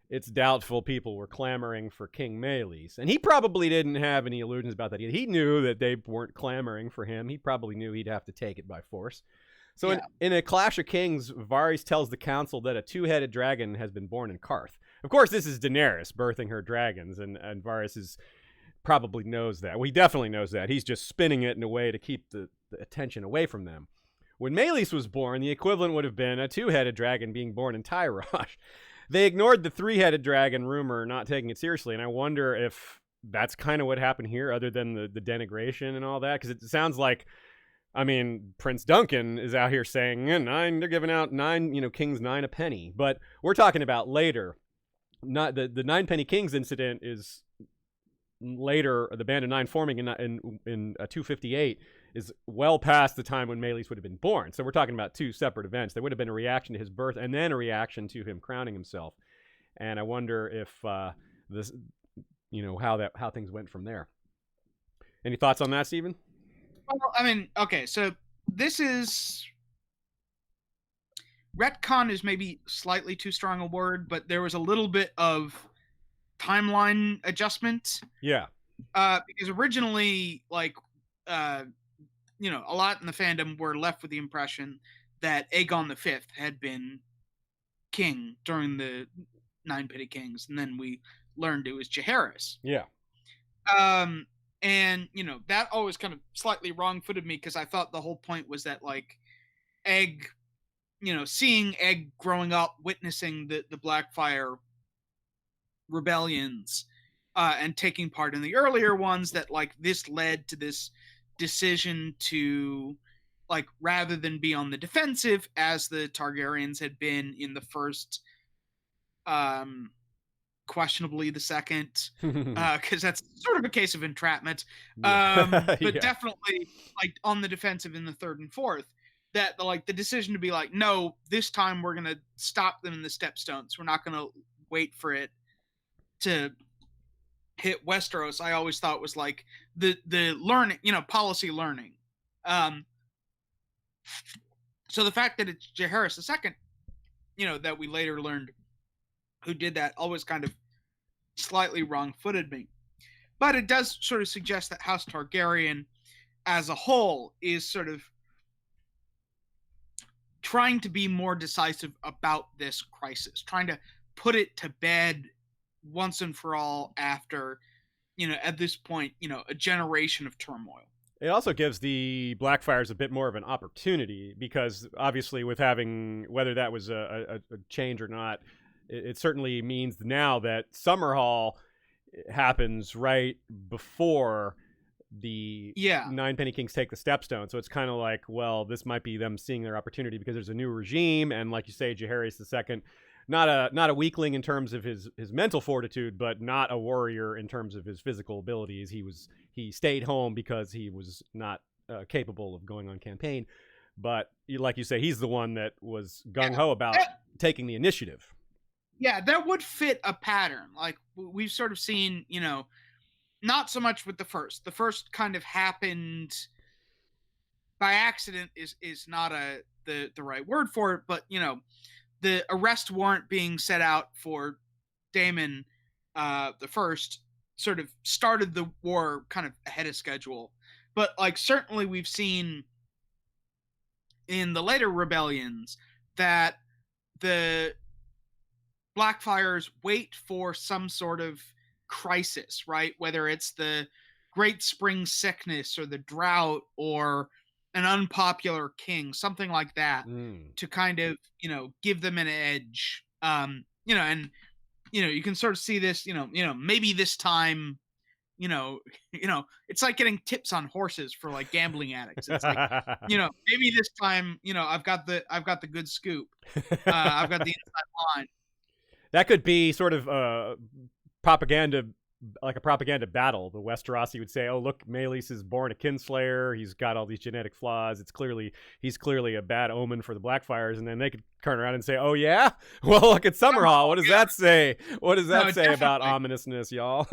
it's doubtful people were clamoring for King Maelys. And he probably didn't have any illusions about that either. He knew that they weren't clamoring for him. He probably knew he'd have to take it by force. So in A Clash of Kings, Varys tells the council that a two-headed dragon has been born in Qarth. Of course, this is Daenerys birthing her dragons, and Varys probably knows that. Well, he definitely knows that. He's just spinning it in a way to keep the attention away from them. When Maelys was born, the equivalent would have been a two-headed dragon being born in Tyrosh. They ignored the three-headed dragon rumor, not taking it seriously, and I wonder if that's kind of what happened here, other than the denigration and all that, because it sounds like, I mean, Prince Duncan is out here saying, they're giving out Kings 9 a penny, but we're talking about later. Not the Ninepenny Kings incident is later. The Band of Nine forming in 258 is well past the time when Maelys would have been born. So we're talking about two separate events. There would have been a reaction to his birth and then a reaction to him crowning himself. And I wonder if this, how things went from there. Any thoughts on that, Stephen? Well, I mean, okay, so this is... retcon is maybe slightly too strong a word, but there was a little bit of timeline adjustment. Yeah. Because originally, a lot in the fandom were left with the impression that Aegon V had been king during the Ninepenny Kings, and then we learned it was Jaehaerys. Yeah. And, that always kind of slightly wrong-footed me, because I thought the whole point was that, Egg, seeing Egg growing up, witnessing the Blackfyre rebellions, and taking part in the earlier ones, that, this led to this decision to, rather than be on the defensive, as the Targaryens had been in the first, questionably the second, because that's sort of a case of entrapment, but definitely on the defensive in the third and fourth, that the decision to be no, this time we're gonna stop them in the stepstones, we're not gonna wait for it to hit Westeros, I always thought was the learning, policy learning. So the fact that it's Jaehaerys II, that we later learned who did that, always kind of slightly wrong-footed me. But it does sort of suggest that House Targaryen as a whole is sort of trying to be more decisive about this crisis, trying to put it to bed once and for all after, at this point, a generation of turmoil. It also gives the Blackfyres a bit more of an opportunity, because obviously with having, whether that was a change or not, it certainly means now that Summerhall happens right before the Yeah. Ninepenny Kings take the Stepstone. So it's kind of like, well, this might be them seeing their opportunity because there's a new regime, and like you say, Jaehaerys II, not a weakling in terms of his mental fortitude, but not a warrior in terms of his physical abilities. He stayed home because he was not capable of going on campaign. But like you say, he's the one that was gung-ho about taking the initiative. Yeah, that would fit a pattern. Like we've sort of seen, not so much with the first. The first kind of happened by accident is not the right word for it, but the arrest warrant being set out for Daemon the first sort of started the war kind of ahead of schedule. But like certainly we've seen in the later rebellions that the Blackfyres wait for some sort of crisis, right? Whether it's the Great Spring Sickness or the drought or an unpopular king, something like that, to kind of, give them an edge. And you can sort of see this, maybe this time, it's like getting tips on horses for like gambling addicts. It's like, maybe this time, I've got the good scoop. I've got the inside line. That could be sort of propaganda, like a propaganda battle. The Westerosi would say, "Oh, look, Maelys is born a kinslayer. He's got all these genetic flaws. He's clearly a bad omen for the Blackfyres." And then they could turn around and say, "Oh yeah, well look at Summerhall. What does that say? What does that say about ominousness, y'all?"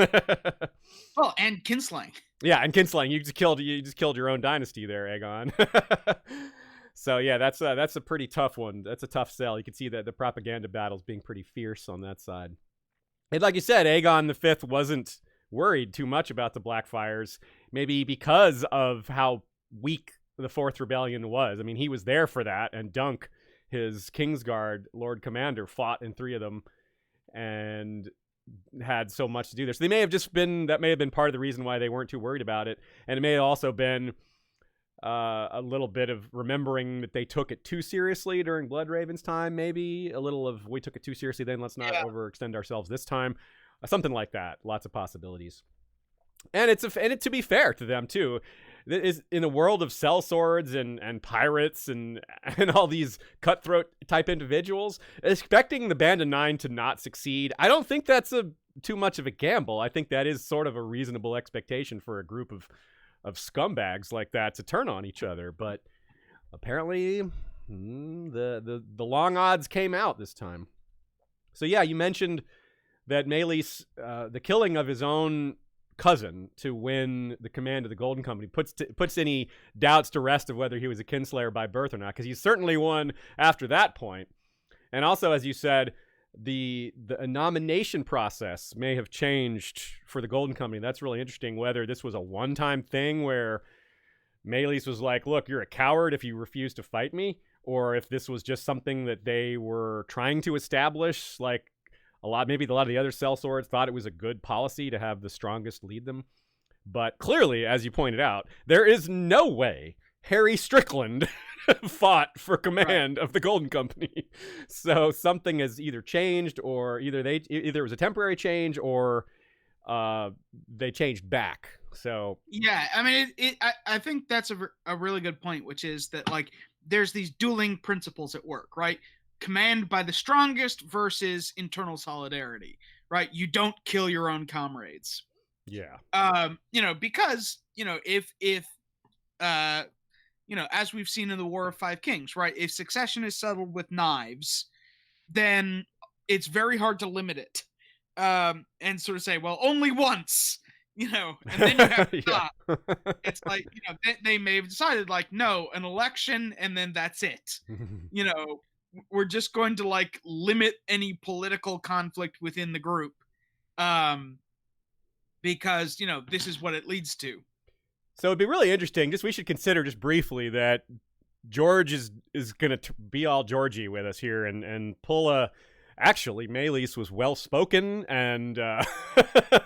Well, and kinslaying. Yeah, and kinslaying. You just killed your own dynasty there, Aegon. So yeah, that's a pretty tough one. That's a tough sell. You can see that the propaganda battles being pretty fierce on that side. And like you said, Aegon V wasn't worried too much about the Blackfyres, maybe because of how weak the Fourth Rebellion was. I mean, he was there for that, and Dunk, his Kingsguard Lord Commander, fought in 3 of them and had so much to do there. So that may have been part of the reason why they weren't too worried about it. And it may have also been a little bit of remembering that they took it too seriously during Bloodraven's time, maybe a little of we took it too seriously, then let's not overextend ourselves this time, something like that. Lots of possibilities. And to be fair to them too, is in a world of sellswords and pirates and all these cutthroat type individuals, expecting the Band of Nine to not succeed, I don't think that's too much of a gamble. I think that is sort of a reasonable expectation for a group of scumbags like that to turn on each other. But apparently the long odds came out this time. So yeah, you mentioned that Maelys, the killing of his own cousin to win the command of the Golden Company, puts any doubts to rest of whether he was a kinslayer by birth or not, because he's certainly one after that point. And also, as you said, the nomination process may have changed for the Golden Company. That's really interesting, whether this was a one-time thing where Maelys was like, look, you're a coward if you refuse to fight me, or if this was just something that they were trying to establish, like maybe a lot of the other sellswords thought it was a good policy to have the strongest lead them. But clearly, as you pointed out, there is no way Harry Strickland fought for command of the Golden Company. So something has either changed, or either it was a temporary change, or they changed back. So yeah, I mean, I think that's a really good point, which is that like there's these dueling principles at work, right? Command by the strongest versus internal solidarity, right? You don't kill your own comrades. Yeah. Because if as we've seen in the War of Five Kings, right? If succession is settled with knives, then it's very hard to limit it. And sort of say, well, only once, and then you have to stop. It's like, they may have decided like, no, an election, and then that's it. We're just going to like limit any political conflict within the group. Because, this is what it leads to. So it'd be really interesting. We should consider just briefly that George is going to be all Georgie with us here and pull actually, Maelys was well-spoken and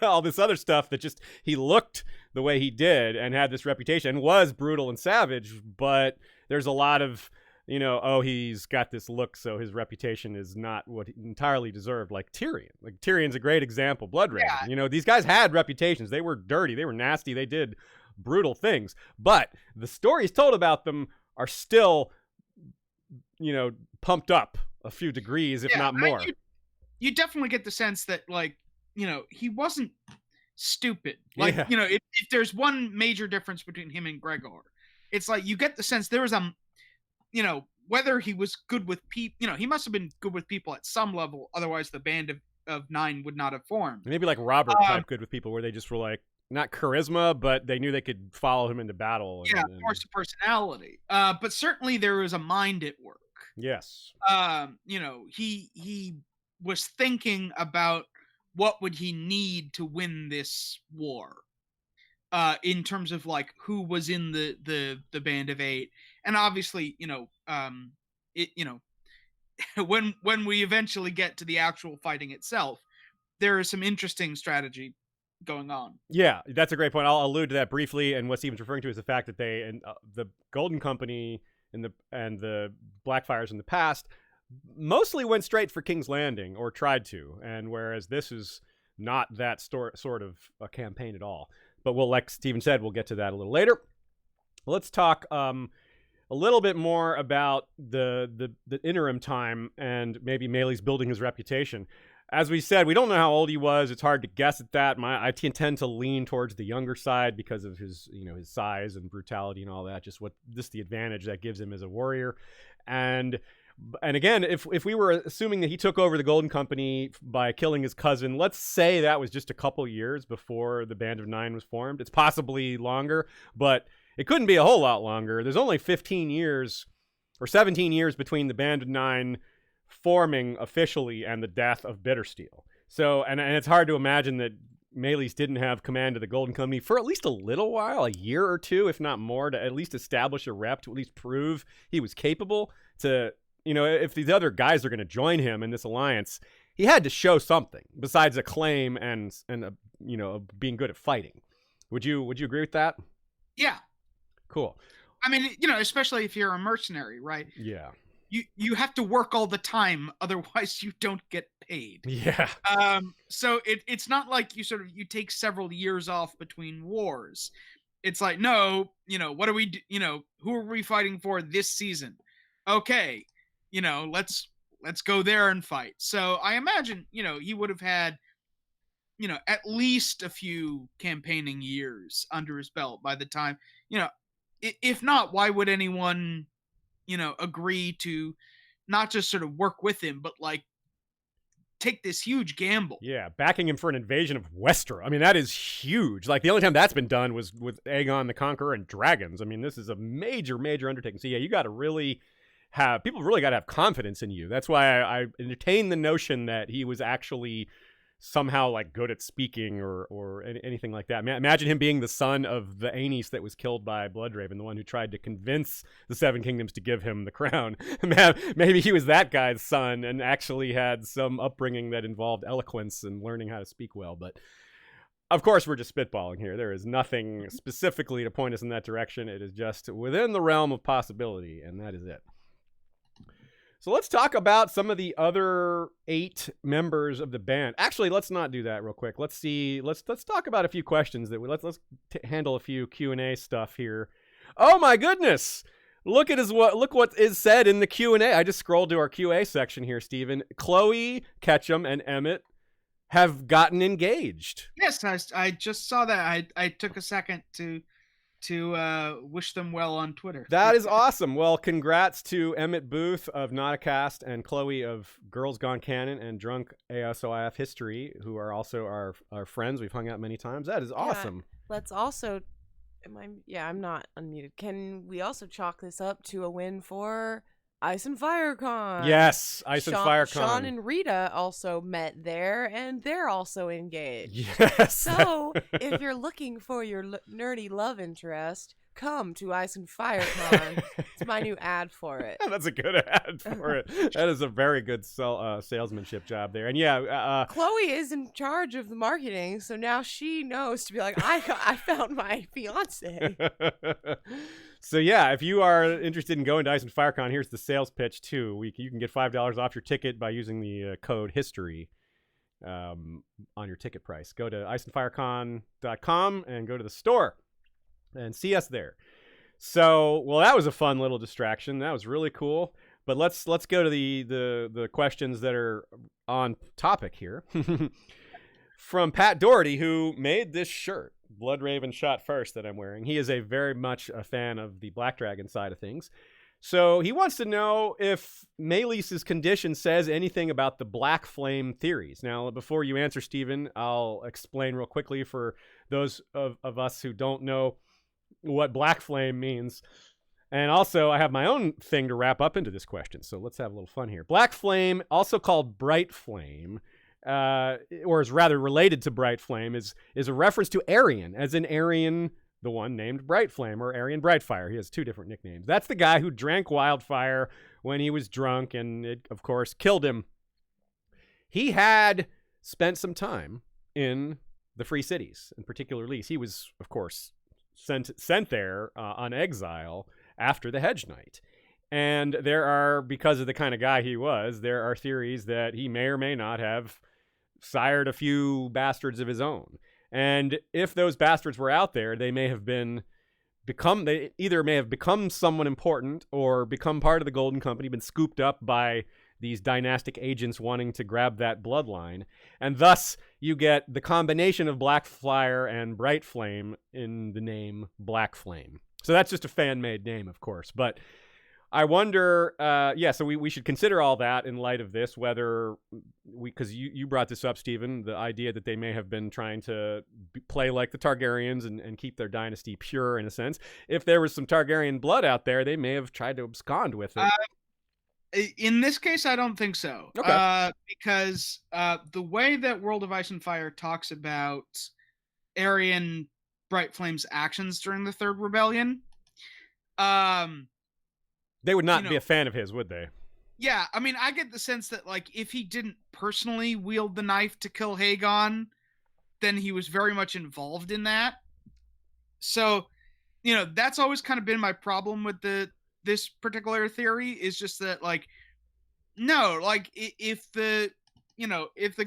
all this other stuff that just he looked the way he did and had this reputation and was brutal and savage, but there's a lot of, he's got this look, so his reputation is not what he entirely deserved, like Tyrion. Like Tyrion's a great example, Bloodraven. Yeah. These guys had reputations. They were dirty. They were nasty. They did brutal things. But the stories told about them are still, pumped up a few degrees, if not more. You definitely get the sense that, like, he wasn't stupid. Like, Yeah. If there's one major difference between him and Gregor, it's like you get the sense there was whether he was good with people, he must have been good with people at some level. Otherwise, the band of 9 would not have formed. Maybe like Robert type good with people, where they just were like, not charisma, but they knew they could follow him into battle. Force of personality. But certainly there was a mind at work. Yes. He was thinking about what would he need to win this war. In terms of like who was in the band of 8, and obviously, when we eventually get to the actual fighting itself, there is some interesting strategy going on. Yeah, that's a great point. I'll allude to that briefly. And what Steven's referring to is the fact that they and the Golden Company and the Blackfyres in the past mostly went straight for King's Landing, or tried to, and whereas this is not that sort of a campaign at all. But like Steven said, we'll get to that a little later. Let's talk a little bit more about the interim time and maybe Maelys building his reputation. As we said, we don't know how old he was. It's hard to guess at that. I tend to lean towards the younger side because of his his size and brutality and all that. Just the advantage that gives him as a warrior. And again, if we were assuming that he took over the Golden Company by killing his cousin, let's say that was just a couple years before the Band of 9 was formed. It's possibly longer, but it couldn't be a whole lot longer. There's only 15 years or 17 years between the Band of 9 forming officially and the death of Bittersteel. So, and it's hard to imagine that Maelys didn't have command of the Golden Company for at least a little while, a year or two, if not more, to at least establish a rep, to at least prove he was capable to... if these other guys are going to join him in this alliance, he had to show something besides acclaim and being good at fighting. Would you agree with that? Yeah. Cool. I mean, especially if you're a mercenary, right? Yeah. You have to work all the time, otherwise you don't get paid. Yeah. So it's not like you take several years off between wars. It's like, no, what do we do? Who are we fighting for this season? Okay. Let's go there and fight. So I imagine, he would have had, at least a few campaigning years under his belt by the time, if not, why would anyone, agree to not just sort of work with him, but like take this huge gamble? Yeah, backing him for an invasion of Westeros. I mean, that is huge. Like, the only time that's been done was with Aegon the Conqueror and dragons. I mean, this is a major, major undertaking. So yeah, you got to really people really got to have confidence in you. That's why I entertain the notion that he was actually somehow like good at speaking or anything like that. Imagine him being the son of the Aerys that was killed by Bloodraven, the one who tried to convince the Seven Kingdoms to give him the crown. Maybe he was that guy's son and actually had some upbringing that involved eloquence and learning how to speak well. But of course, we're just spitballing here. There is nothing specifically to point us in that direction. It is just within the realm of possibility, and that is it. So let's talk about some of the other 8 members of the band. Actually, let's not do that real quick. Let's talk about a few questions that let's handle a few Q&A stuff here. Oh my goodness. Look what is said in the Q&A. I just scrolled to our QA section here, Steven. Chloe, Ketchum, and Emmett have gotten engaged. Yes, I just saw that. I took a second to wish them well on Twitter. That is awesome. Well, congrats to Emmett Booth of Notacast and Chloe of Girls Gone Canon and Drunk ASOIF History, who are also our friends. We've hung out many times. That is awesome. Yeah, let's also... I'm not unmuted. Can we also chalk this up to a win for Ice and Fire Con? Yes, Ice and Fire Con. Sean and Rita also met there, and they're also engaged. Yes. So, if you're looking for your nerdy love interest, come to Ice and Fire Con. It's my new ad for it. That's a good ad for it. That is a very good salesmanship job there. And yeah, Chloe is in charge of the marketing, so now she knows to be like, I found my fiance. So yeah, if you are interested in going to Ice and Fire Con, here's the sales pitch too. You can get $5 off your ticket by using the code HISTORY on your ticket price. Go to iceandfirecon.com and go to the store. and see us there. So, well, that was a fun little distraction. That was really cool. But let's go to the questions that are on topic here. From Pat Doherty, who made this shirt, Bloodraven Shot First, that I'm wearing. He is very much a fan of the Black Dragon side of things. So he wants to know if Maelys's condition says anything about the Black Flame theories. Now, before you answer, Stephen, I'll explain real quickly for those of us who don't know what Black Flame means. And also, I have my own thing to wrap up into this question, so let's have a little fun here. Black Flame, also called Bright Flame, or is rather related to Bright Flame, is a reference to Aerion, as in Aerion, the one named Bright Flame, or Aerion Brightfire. He has two different nicknames. That's the guy who drank wildfire when he was drunk, and it, of course, killed him. He had spent some time in the Free Cities, in particular Lys. He was, of course, sent there on exile after the Hedge Knight. And there are, because of the kind of guy he was, there are theories that he may or may not have sired a few bastards of his own. And if those bastards were out there, they may have they either may have become someone important or become part of the Golden Company, been scooped up by these dynastic agents wanting to grab that bloodline. And thus, you get the combination of Blackfyre and Bright Flame in the name Black Flame. So that's just a fan-made name, of course. But I wonder, so we should consider all that in light of this, whether because you brought this up, Stephen, the idea that they may have been trying to play like the Targaryens and keep their dynasty pure, in a sense. If there was some Targaryen blood out there, they may have tried to abscond with it. In this case, I don't think so. Okay. Because the way that World of Ice and Fire talks about Aerion Bright Flame's actions during the Third Rebellion, they would not be a fan of his, would they? Yeah, I mean, I get the sense that, like, if he didn't personally wield the knife to kill Haegon, then he was very much involved in that. So, that's always kind of been my problem with this particular theory, is just that, like, no, like, if the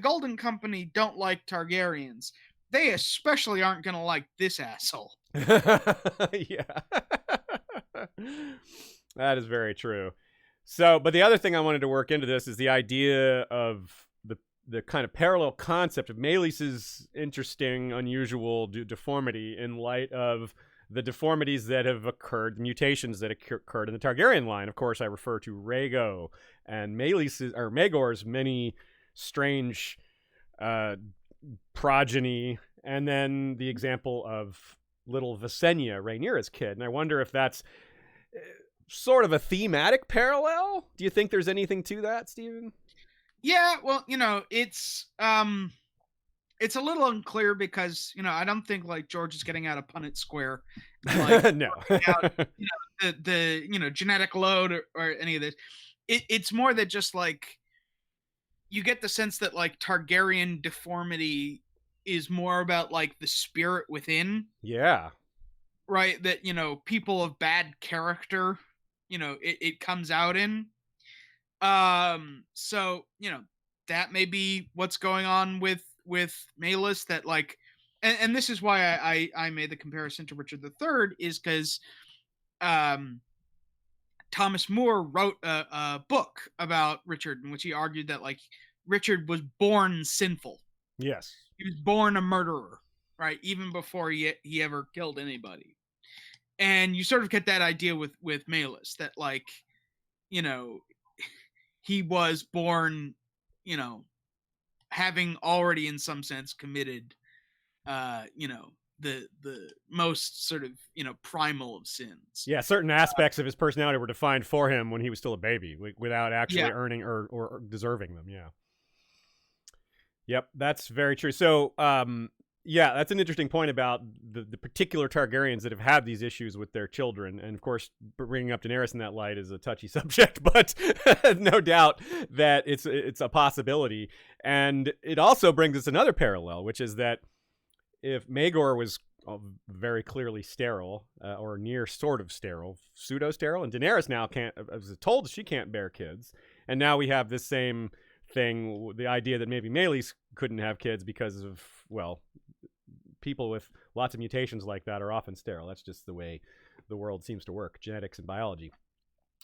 Golden Company don't like Targaryens, they especially aren't going to like this asshole. Yeah. That is very true. So, but the other thing I wanted to work into this is the idea of the kind of parallel concept of Maelys's interesting, unusual deformity in light of the deformities that have occurred, mutations that occurred in the Targaryen line. Of course, I refer to Rhaego and Maegor's many strange progeny, and then the example of little Visenya, Rhaenyra's kid. And I wonder if that's sort of a thematic parallel. Do you think there's anything to that, Stephen? Yeah, well, it's a little unclear because, I don't think, like, George is getting out of Punnett Square. Like, no. out, the genetic load or any of this. It's more that just, like, you get the sense that, like, Targaryen deformity is more about, like, the spirit within. Yeah. Right? That, people of bad character, it comes out in. So, that may be what's going on with Maelys, that, like, and this is why I made the comparison to Richard III, is because Thomas More wrote a book about Richard in which he argued that, like, Richard was born sinful. Yes. He was born a murderer, right? Even before he ever killed anybody. And you sort of get that idea with Maelys, that, like, he was born, having already in some sense committed, the most sort of, primal of sins. Yeah, certain aspects of his personality were defined for him when he was still a baby, without actually earning or deserving them. Yeah. Yep, that's very true. So, that's an interesting point about the particular Targaryens that have had these issues with their children. And, of course, bringing up Daenerys in that light is a touchy subject, but no doubt that it's a possibility. And it also brings us another parallel, which is that if Maegor was very clearly sterile, or near sort of sterile, pseudo-sterile, and Daenerys now is told she can't bear kids, and now we have this same thing, the idea that maybe Maelys couldn't have kids because of, well, people with lots of mutations like that are often sterile. That's just the way the world seems to work, genetics and biology.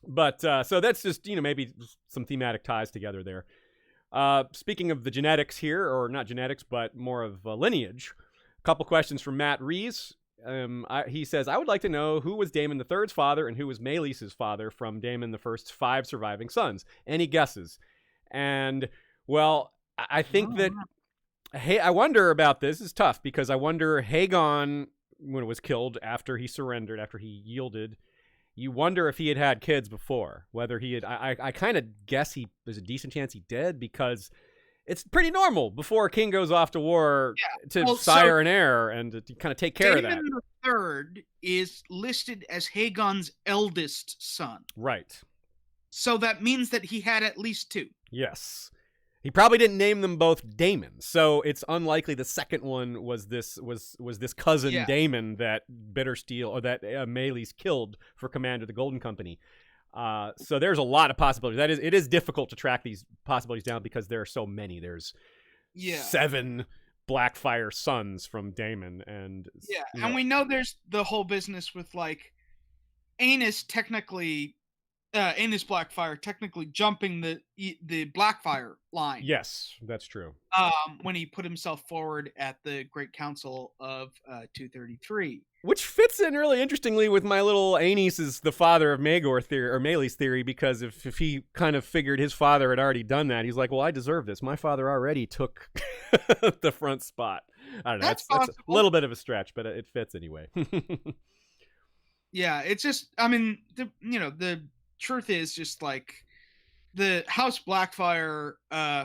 But so that's just, maybe some thematic ties together there. Speaking of the genetics here, or not genetics, but more of lineage, a couple questions from Matt Rees. He says, I would like to know who was Daemon III's father and who was Maelys's father from Daemon I's 5 surviving sons. Any guesses? And, well, I think that, hey, I wonder about this. It's tough because I wonder Haegon, when it was killed after he surrendered, after he yielded, you wonder if he had kids before, whether he had. I kind of guess there's a decent chance he did, because it's pretty normal before a king goes off to war to sire an heir and to kind of take care of that. Daemon III is listed as Haegon's eldest son. Right. So that means that he had at least 2. Yes. He probably didn't name them both Daemon, so it's unlikely the second one was this cousin Daemon that Bittersteel, or that Maelys killed for command of the Golden Company. So there's a lot of possibilities. It is difficult to track these possibilities down because there are so many. There's 7 Blackfyre sons from Daemon, and and we know there's the whole business with like Aerys Blackfyre technically jumping the Blackfyre line. Yes, that's true. When he put himself forward at the Great Council of 233. Which fits in really interestingly with my little Aenys is the father of Maegor theory, or Maelys theory, because if he kind of figured his father had already done that, he's like, well, I deserve this. My father already took the front spot. I don't know. That's a little bit of a stretch, but it fits anyway. Yeah, it's just, I mean, the truth is just like the House Blackfyre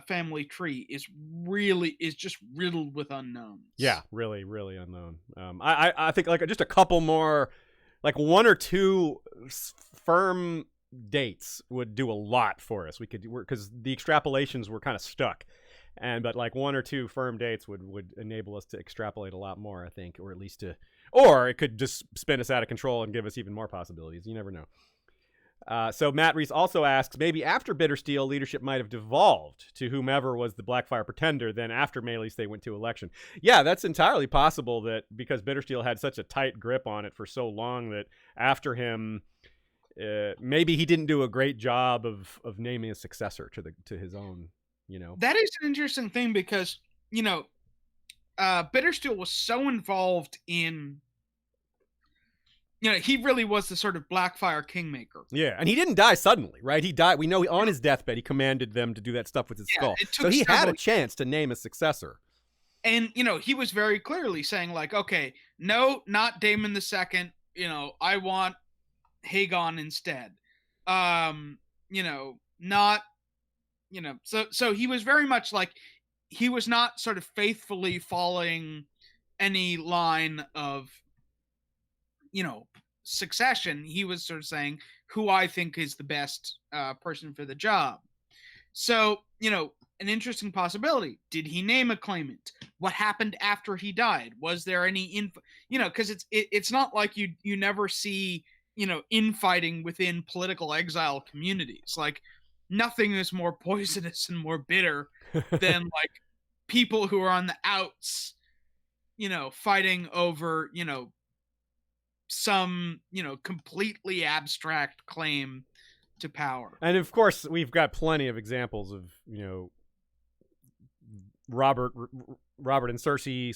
family tree is just riddled with unknowns. Yeah, really, really unknown. I think like just a couple more, like 1 or 2 firm dates would do a lot for us. Because the extrapolations were kind of stuck, but like 1 or 2 firm dates would enable us to extrapolate a lot more, I think, or at least or it could just spin us out of control and give us even more possibilities. You never know. So Matt Rees also asks, maybe after Bittersteel, leadership might have devolved to whomever was the Blackfyre pretender. Then after Maelys, they went to election. Yeah, that's entirely possible, that because Bittersteel had such a tight grip on it for so long that after him, maybe he didn't do a great job of naming a successor to his own. That is an interesting thing because Bittersteel was so involved in. He really was the sort of Blackfyre kingmaker. Yeah, and he didn't die suddenly, right? He died. We know on his deathbed, he commanded them to do that stuff with his skull. So he had a chance to name a successor. And, he was very clearly saying, like, okay, no, not Daemon II. I want Haegon instead. So he was very much like, he was not sort of faithfully following any line of, succession. He was sort of saying who I think is the best person for the job. So, an interesting possibility. Did he name a claimant? What happened after he died? Was there any info? Because it's not like you never see, infighting within political exile communities. Like, nothing is more poisonous and more bitter than like people who are on the outs, fighting over, some completely abstract claim to power. And of course we've got plenty of examples of Robert and Cersei /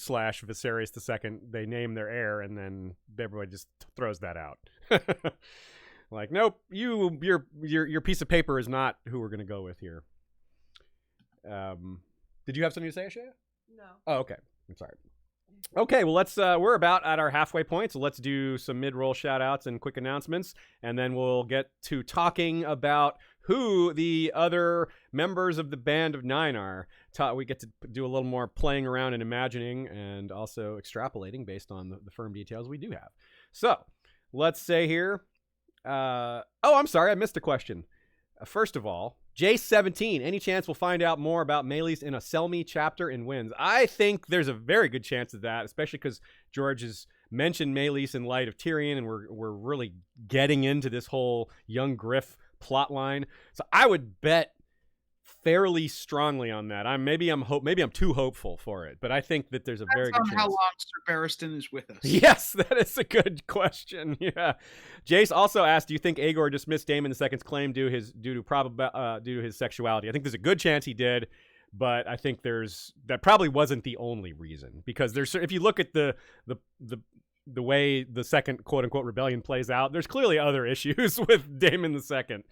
Viserys II. They name their heir and then everybody just throws that out. Like, nope, your piece of paper is not who we're gonna go with here. Did you have something to say, Ashaya? No. Oh, okay, I'm sorry. Okay, well, we're about at our halfway point, so let's do some mid-roll shout-outs and quick announcements, and then we'll get to talking about who the other members of the Band of Nine are. We get to do a little more playing around and imagining, and also extrapolating based on the firm details we do have. So, let's say here... I'm sorry, I missed a question. First of all, J17, any chance we'll find out more about Maelys in a Sell Me chapter in Winds? I think there's a very good chance of that, especially because George has mentioned Maelys in light of Tyrion, and we're really getting into this whole young Griff plot line. So I would bet fairly strongly on that. Maybe I'm too hopeful for it, but I think that there's a very good chance. How long Sir Barristan is with us? Yes, that is a good question. Yeah, Jace also asked, "Do you think Aegor dismissed Daemon II's claim due to his sexuality?" I think there's a good chance he did, but I think that probably wasn't the only reason, because if you look at the way the second quote unquote rebellion plays out, there's clearly other issues with Daemon II.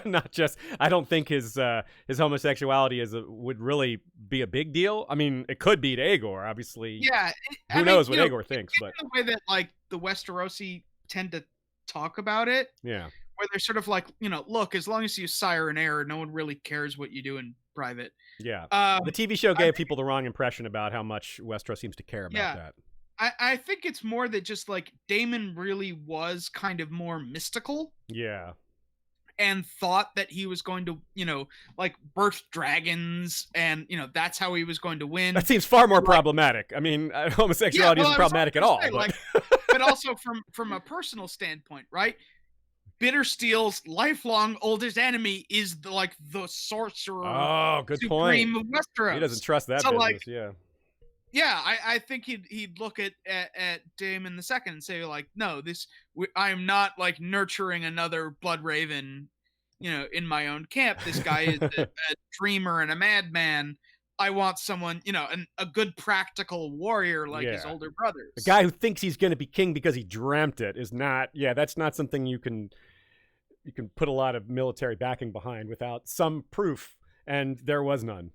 Not just, I don't think his homosexuality would really be a big deal. I mean, it could be to Aegor, obviously. Yeah. Who knows what Aegor thinks, but the way that like the Westerosi tend to talk about it. Yeah. Where they're sort of like, look, as long as you sire an heir, no one really cares what you do in private. Yeah. The TV show gave people the wrong impression about how much Westeros seems to care about that. I think it's more that just like Daemon really was kind of more mystical. Yeah. And thought that he was going to, like birth dragons and, that's how he was going to win. That seems far more problematic. I mean, homosexuality isn't problematic at all. But also from a personal standpoint, right? Bittersteel's lifelong oldest enemy is the sorcerer. Oh, good point. Supreme of Westeros. He doesn't trust that business, yeah. Yeah, I think he'd look at Daemon II and say like, no, I am not like nurturing another blood raven, in my own camp. This guy is a dreamer and a madman. I want someone, a good practical warrior like his older brothers. The guy who thinks he's going to be king because he dreamt it is not. Yeah, that's not something you can put a lot of military backing behind without some proof. And there was none.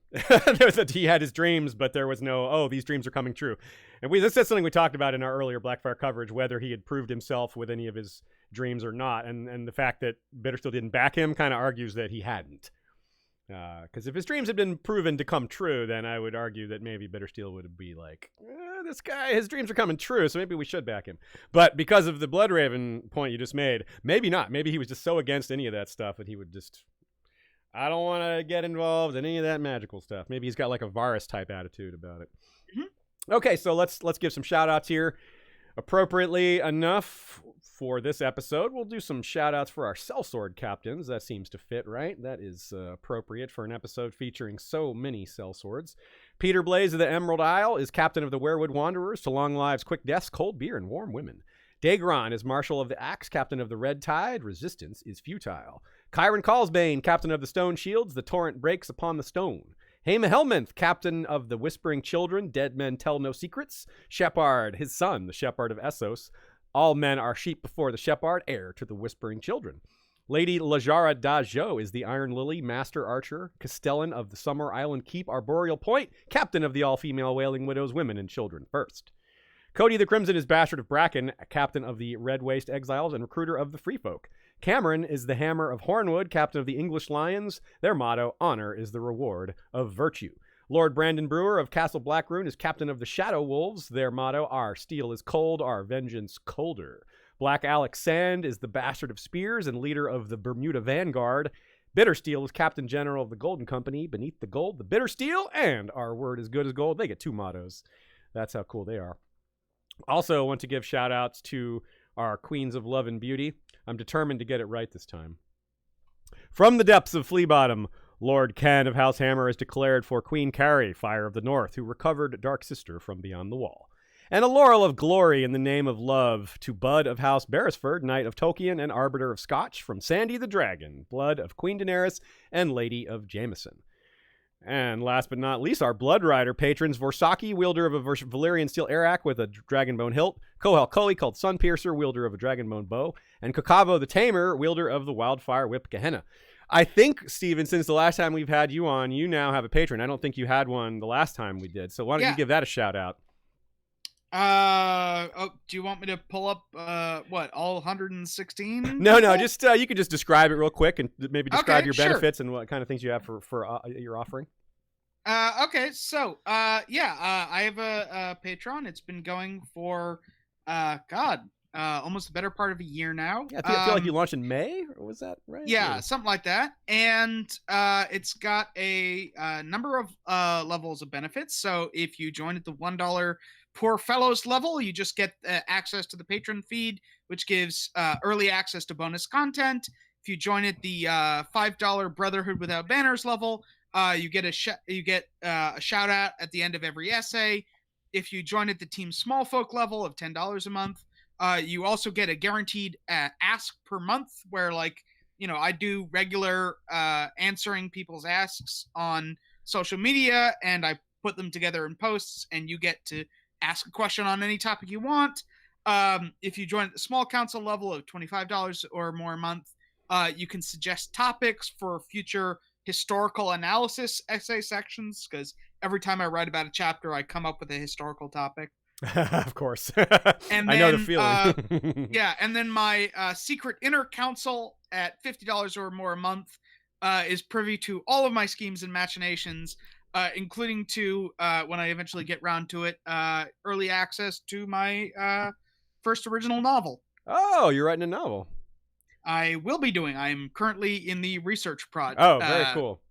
He had his dreams, but there was no, these dreams are coming true. And this is something we talked about in our earlier Blackfyre coverage, whether he had proved himself with any of his dreams or not. And the fact that Bittersteel didn't back him kind of argues that he hadn't. Because if his dreams had been proven to come true, then I would argue that maybe Bittersteel would be like, this guy, his dreams are coming true, so maybe we should back him. But because of the Bloodraven point you just made, maybe not. Maybe he was just so against any of that stuff that he would just... I don't want to get involved in any of that magical stuff. Maybe he's got like a Varys type attitude about it. Mm-hmm. Okay, so let's give some shout outs here. Appropriately enough for this episode, we'll do some shout outs for our sellsword captains. That seems to fit, right? That is appropriate for an episode featuring so many sellswords. Peter Blaze of the Emerald Isle is captain of the Werewood Wanderers. To long lives, quick deaths, cold beer, and warm women. Daegron is Marshal of the Axe, captain of the Red Tide. Resistance is futile. Kyron Callsbane, captain of the Stone Shields. The torrent breaks upon the stone. Haema Helminth, captain of the Whispering Children. Dead men tell no secrets. Shepard, his son, the Shepard of Essos. All men are sheep before the Shepard, heir to the Whispering Children. Lady Lajara Dajo is the Iron Lily, master archer. Castellan of the Summer Island Keep, Arboreal Point. Captain of the all-female Wailing Widows, women and children first. Cody the Crimson is Bastard of Bracken, captain of the Red Waste Exiles and recruiter of the Free Folk. Cameron is the Hammer of Hornwood, captain of the English Lions. Their motto, honor is the reward of virtue. Lord Brandon Brewer of Castle Blackroon is captain of the Shadow Wolves. Their motto, our steel is cold, our vengeance colder. Black Alex Sand is the Bastard of Spears and leader of the Bermuda Vanguard. Bittersteel is captain general of the Golden Company. Beneath the gold, the Bittersteel, and our word is good as gold. They get two mottos. That's how cool they are. Also want to give shout outs to our Queens of Love and Beauty. I'm determined to get it right this time. From the depths of Fleabottom, Lord Ken of House Hammer is declared for Queen Carrie, Fire of the North, who recovered Dark Sister from beyond the wall. And a laurel of glory in the name of love to Bud of House Beresford, Knight of Tolkien and Arbiter of Scotch, from Sandy the Dragon, blood of Queen Daenerys and Lady of Jameson. And last but not least, our Blood Rider patrons, Vorsaki, wielder of a Valyrian steel arak with a dragonbone hilt, Kohel Cully, called Sunpiercer, wielder of a dragonbone bow, and Kokavo the Tamer, wielder of the Wildfire Whip Gehenna. I think, Steven, since the last time we've had you on, you now have a patron. I don't think you had one the last time we did, so why don't you give that a shout out? Do you want me to pull up all 116? No, just you can just describe it real quick and maybe describe your benefits and what kind of things you have for your offering. Okay, so I have a Patreon. It's been going for almost the better part of a year now. Yeah, I feel like you launched in May, or was that right? Yeah, something like that. And it's got a number of levels of benefits. So if you join at the $1 Poor Fellows level, you just get access to the patron feed, which gives early access to bonus content. If you join at the $5 Brotherhood Without Banners level, You get a shout out at the end of every essay. If you join at the Team Small Folk level of $10 a month, you also get a guaranteed ask per month, where I do regular answering people's asks on social media, and I put them together in posts, and you get to ask a question on any topic you want. If you join at the small council level of $25 or more a month, you can suggest topics for future historical analysis essay sections, because every time I write about a chapter, I come up with a historical topic. Of course. And I know the feeling. Yeah, and then my secret inner council at $50 or more a month is privy to all of my schemes and machinations, including to, when I eventually get round to it, early access to my first original novel. Oh, you're writing a novel. I will be doing. I'm currently in the research project. Oh, very cool.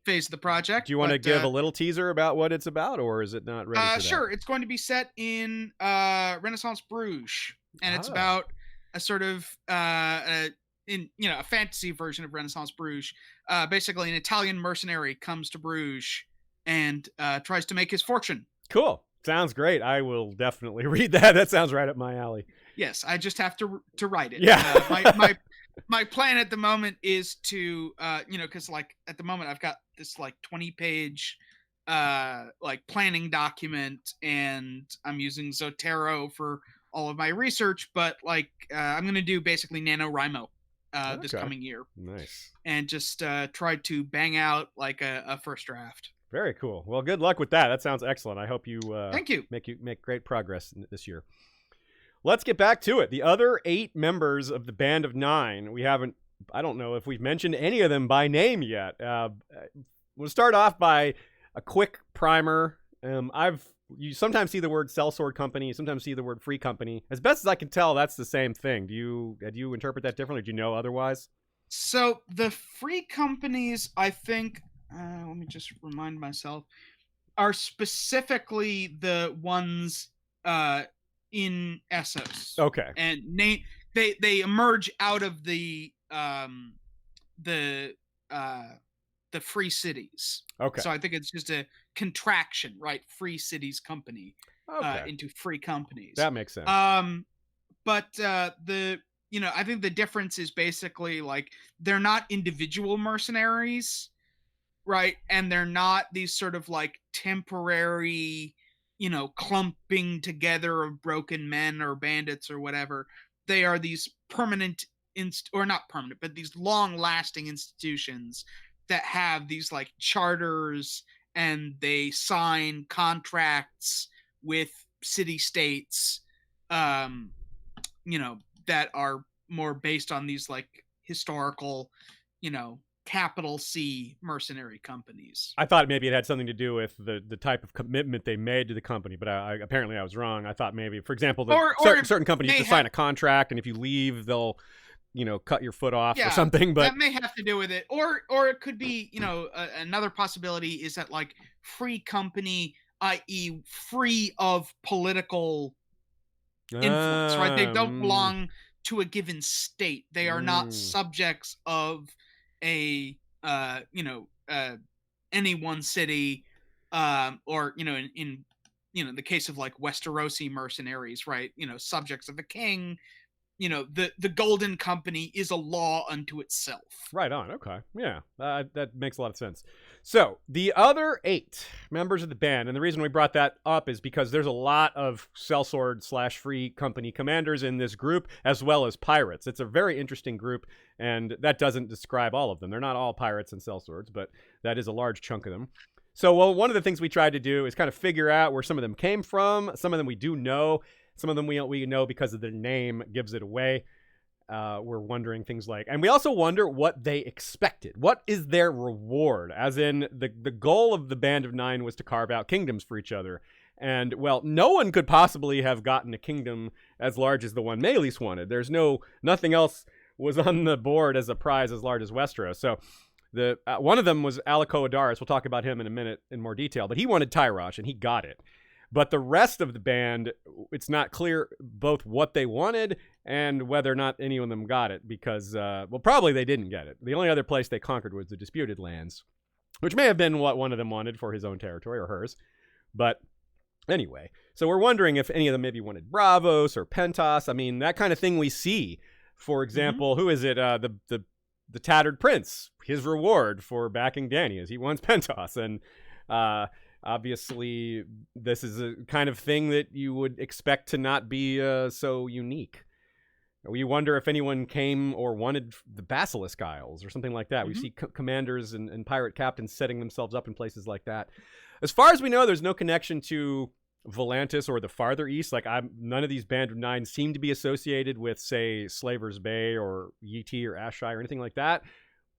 Phase of the project. Do you want to give a little teaser about what it's about, or is it not ready for that? Sure. It's going to be set in Renaissance Bruges, and it's about a sort of a fantasy version of Renaissance Bruges. Basically, an Italian mercenary comes to Bruges and tries to make his fortune. Cool. Sounds great. I will definitely read that. That sounds right up my alley. Yes, I just have to write it. Yeah. My plan at the moment is to, because at the moment I've got this 20-page planning document, and I'm using Zotero for all of my research, but I'm going to do basically NaNoWriMo this coming year. Nice. And just try to bang out a first draft. Very cool. Well, good luck with that. That sounds excellent. I hope you thank you make great progress this year. Let's get back to it. The other 8 members of the Band of 9, I don't know if we've mentioned any of them by name yet. We'll start off by a quick primer. You sometimes see the word sellsword company, you sometimes see the word free company. As best as I can tell, that's the same thing. Do you interpret that differently? Do you know otherwise? So the free companies, I think, let me just remind myself, are specifically the ones in Essos. Okay. And they emerge out of the free cities. Okay. So I think it's just a contraction, right? Free cities company into free companies. That makes sense. But I think the difference is basically they're not individual mercenaries, right? And they're not these sort of temporary, clumping together of broken men or bandits or whatever. They are these permanent or not permanent, but these long-lasting institutions that have these charters, and they sign contracts with city-states, that are more based on these historical, capital C mercenary companies. I thought maybe it had something to do with the type of commitment they made to the company, but apparently I was wrong. I thought maybe, for example, certain companies just sign a contract, and if you leave, they'll cut your foot off or something. But that may have to do with it, or it could be another possibility is that free company, i.e., free of political influence, right? They don't belong to a given state. They are not subjects of any one city, or in the case of Westerosi mercenaries, right? Subjects of a king. The Golden Company is a law unto itself. Right on. Okay. Yeah, that makes a lot of sense. So the other 8 members of the band, and the reason we brought that up is because there's a lot of sellsword/free company commanders in this group, as well as pirates. It's a very interesting group, and that doesn't describe all of them. They're not all pirates and sellswords, but that is a large chunk of them. So, one of the things we tried to do is kind of figure out where some of them came from. Some of them we do know. Some of them we know because of their name gives it away. We're wondering things and we also wonder what they expected. What is their reward? As in, the goal of the Band of 9 was to carve out kingdoms for each other. And, no one could possibly have gotten a kingdom as large as the one Maelys wanted. Nothing else was on the board as a prize as large as Westeros. So, one of them was Alico Adaris. We'll talk about him in a minute in more detail. But he wanted Tyrosh, and he got it. But the rest of the band, it's not clear both what they wanted and whether or not any of them got it, because, probably they didn't get it. The only other place they conquered was the Disputed Lands. which may have been what one of them wanted for his own territory or hers. But anyway, so we're wondering if any of them maybe wanted Bravos or Pentos. I mean, that kind of thing we see. For example, who is it? The Tattered Prince. His reward for backing Dany is he wants Pentos. And obviously, this is a kind of thing that you would expect to not be so unique. We wonder if anyone came or wanted the Basilisk Isles or something like that. We see commanders and pirate captains setting themselves up in places like that. As far as we know, there's no connection to Volantis or the farther east. Like, none of these Band of Nine seem to be associated with, say, Slaver's Bay or Yee or Ashshire or anything like that.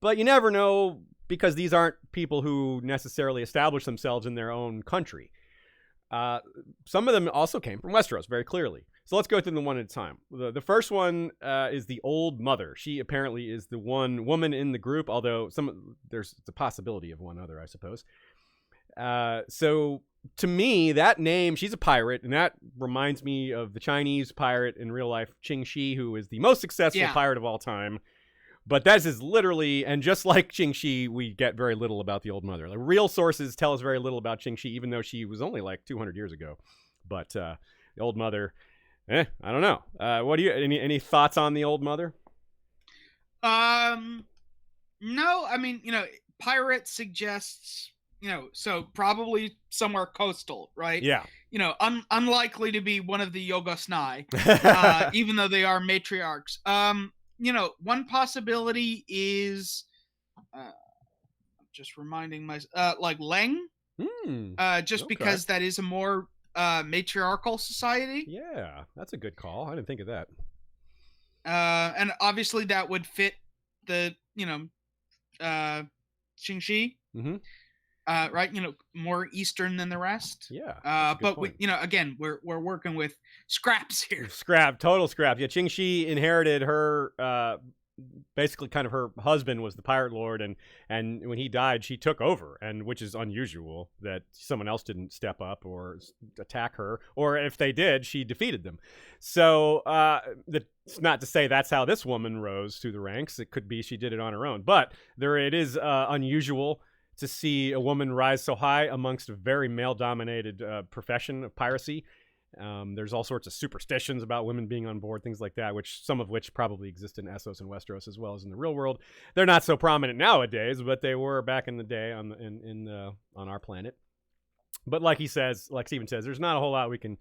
But you never know, because these aren't people who necessarily establish themselves in their own country. Some of them also came from Westeros, very clearly. So let's go through them one at a time. The first one is the Old Mother. She apparently is the one woman in the group, although there's the possibility of one other, I suppose. So to me, that name, she's a pirate, and that reminds me of the Chinese pirate in real life, Qing Shi, who is the most successful pirate of all time. But that is literally, and just like Qing Shi, we get very little about the Old Mother. Like, real sources tell us very little about Qing Shi, even though she was only like 200 years ago. But the Old Mother, I don't know. What do you, any thoughts on the Old Mother? No, I mean, pirate suggests, so probably somewhere coastal, right? Yeah. Unlikely to be one of the Yogosnai, even though they are matriarchs. One possibility is, just reminding myself, like Leng, because that is a more matriarchal society. Yeah, that's a good call. I didn't think of that. And obviously that would fit the, Qing Shi. Mm-hmm. Right, more eastern than the rest. Yeah. But we, again, we're working with scraps here. Total scrap. Yeah, Qing Shi inherited her. Basically, kind of her husband was the pirate lord, and when he died, she took over, and which is unusual that someone else didn't step up or attack her, or if they did, she defeated them. So it's not to say that's how this woman rose through the ranks. It could be she did it on her own, but it is unusual to see a woman rise so high amongst a very male-dominated profession of piracy. There's all sorts of superstitions about women being on board, things like that, some of which probably exist in Essos and Westeros as well as in the real world. They're not so prominent nowadays, but they were back in the day on our planet. But like Steven says, there's not a whole lot we can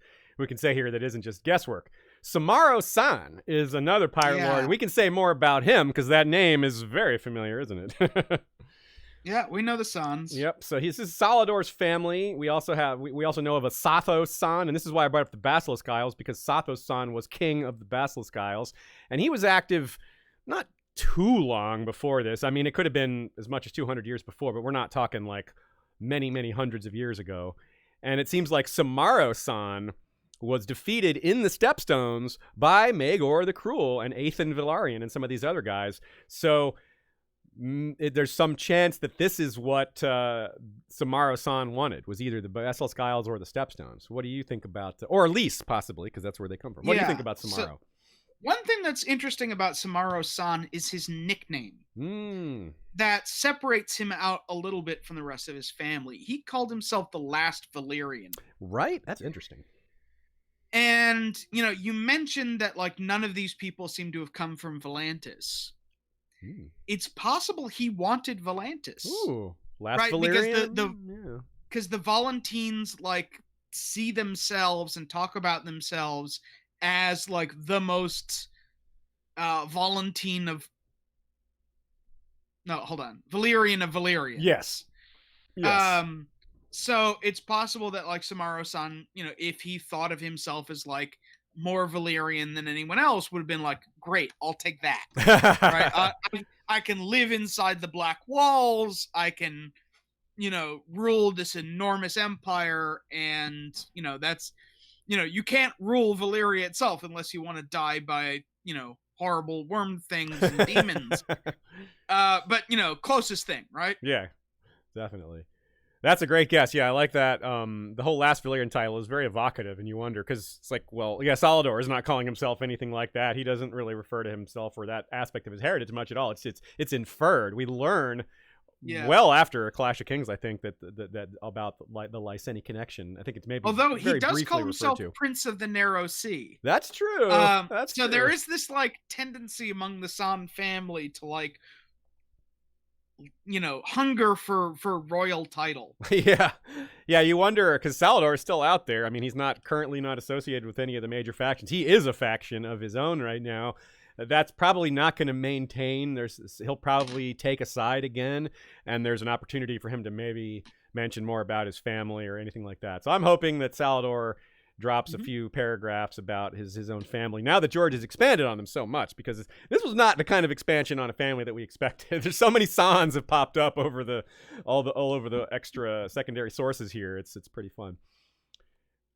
say here that isn't just guesswork. Samaro-san is another pirate lord. We can say more about him because that name is very familiar, isn't it? Yeah, we know the Sons. Yep. So this is Salador's family. We also know of a Sathos-san, and this is why I brought up the Basilisk Isles, because Sathos-san was king of the Basilisk Isles, and he was active not too long before this. I mean, it could have been as much as 200 years before, but we're not talking like many, many hundreds of years ago. And it seems like Samaro-san was defeated in the Stepstones by Maegor the Cruel and Aethan Velaryon and some of these other guys. So there's some chance that this is what Samaro-san wanted, was either the Basilisk Isles or the Stepstones. What do you think about, or Lys possibly, because that's where they come from. What do you think about Samaro? So, one thing that's interesting about Samaro-san is his nickname. That separates him out a little bit from the rest of his family. He called himself the Last Valyrian. Right? That's interesting. And, you mentioned that like none of these people seem to have come from Volantis. It's possible he wanted Volantis. Ooh, Last Valyrian? Because the Volantines like see themselves and talk about themselves as like the most Volantine of Valyrian of Valyrians. Yes. So it's possible that like Samaro-san, if he thought of himself as like more Valyrian than anyone else, would have been like, great, I'll take that. Right? I can live inside the Black Walls. I can, rule this enormous empire. And, that's, you can't rule Valyria itself unless you want to die by, horrible worm things and demons. But, closest thing, right? Yeah, definitely. That's a great guess. Yeah, I like that. The whole Last Valyrian title is very evocative, and you wonder, because it's like, well, yeah, Salador is not calling himself anything like that. He doesn't really refer to himself or that aspect of his heritage much at all. It's inferred. We learn well after A Clash of Kings, I think, that about the Lyseni connection. I think it's maybe although he very does briefly call referred himself to. Prince of the Narrow Sea. That's true. That's so true. there is this like tendency among the San family to like, hunger for royal title. Yeah. You wonder, because Salador is still out there. I mean, he's currently not associated with any of the major factions. He is a faction of his own right now. That's probably not going to maintain. He'll probably take a side again, and there's an opportunity for him to maybe mention more about his family or anything like that. So I'm hoping that Salador drops a few paragraphs about his own family now that George has expanded on them so much, because this was not the kind of expansion on a family that we expected. There's so many Sans have popped up over all over the extra secondary sources here. It's pretty fun.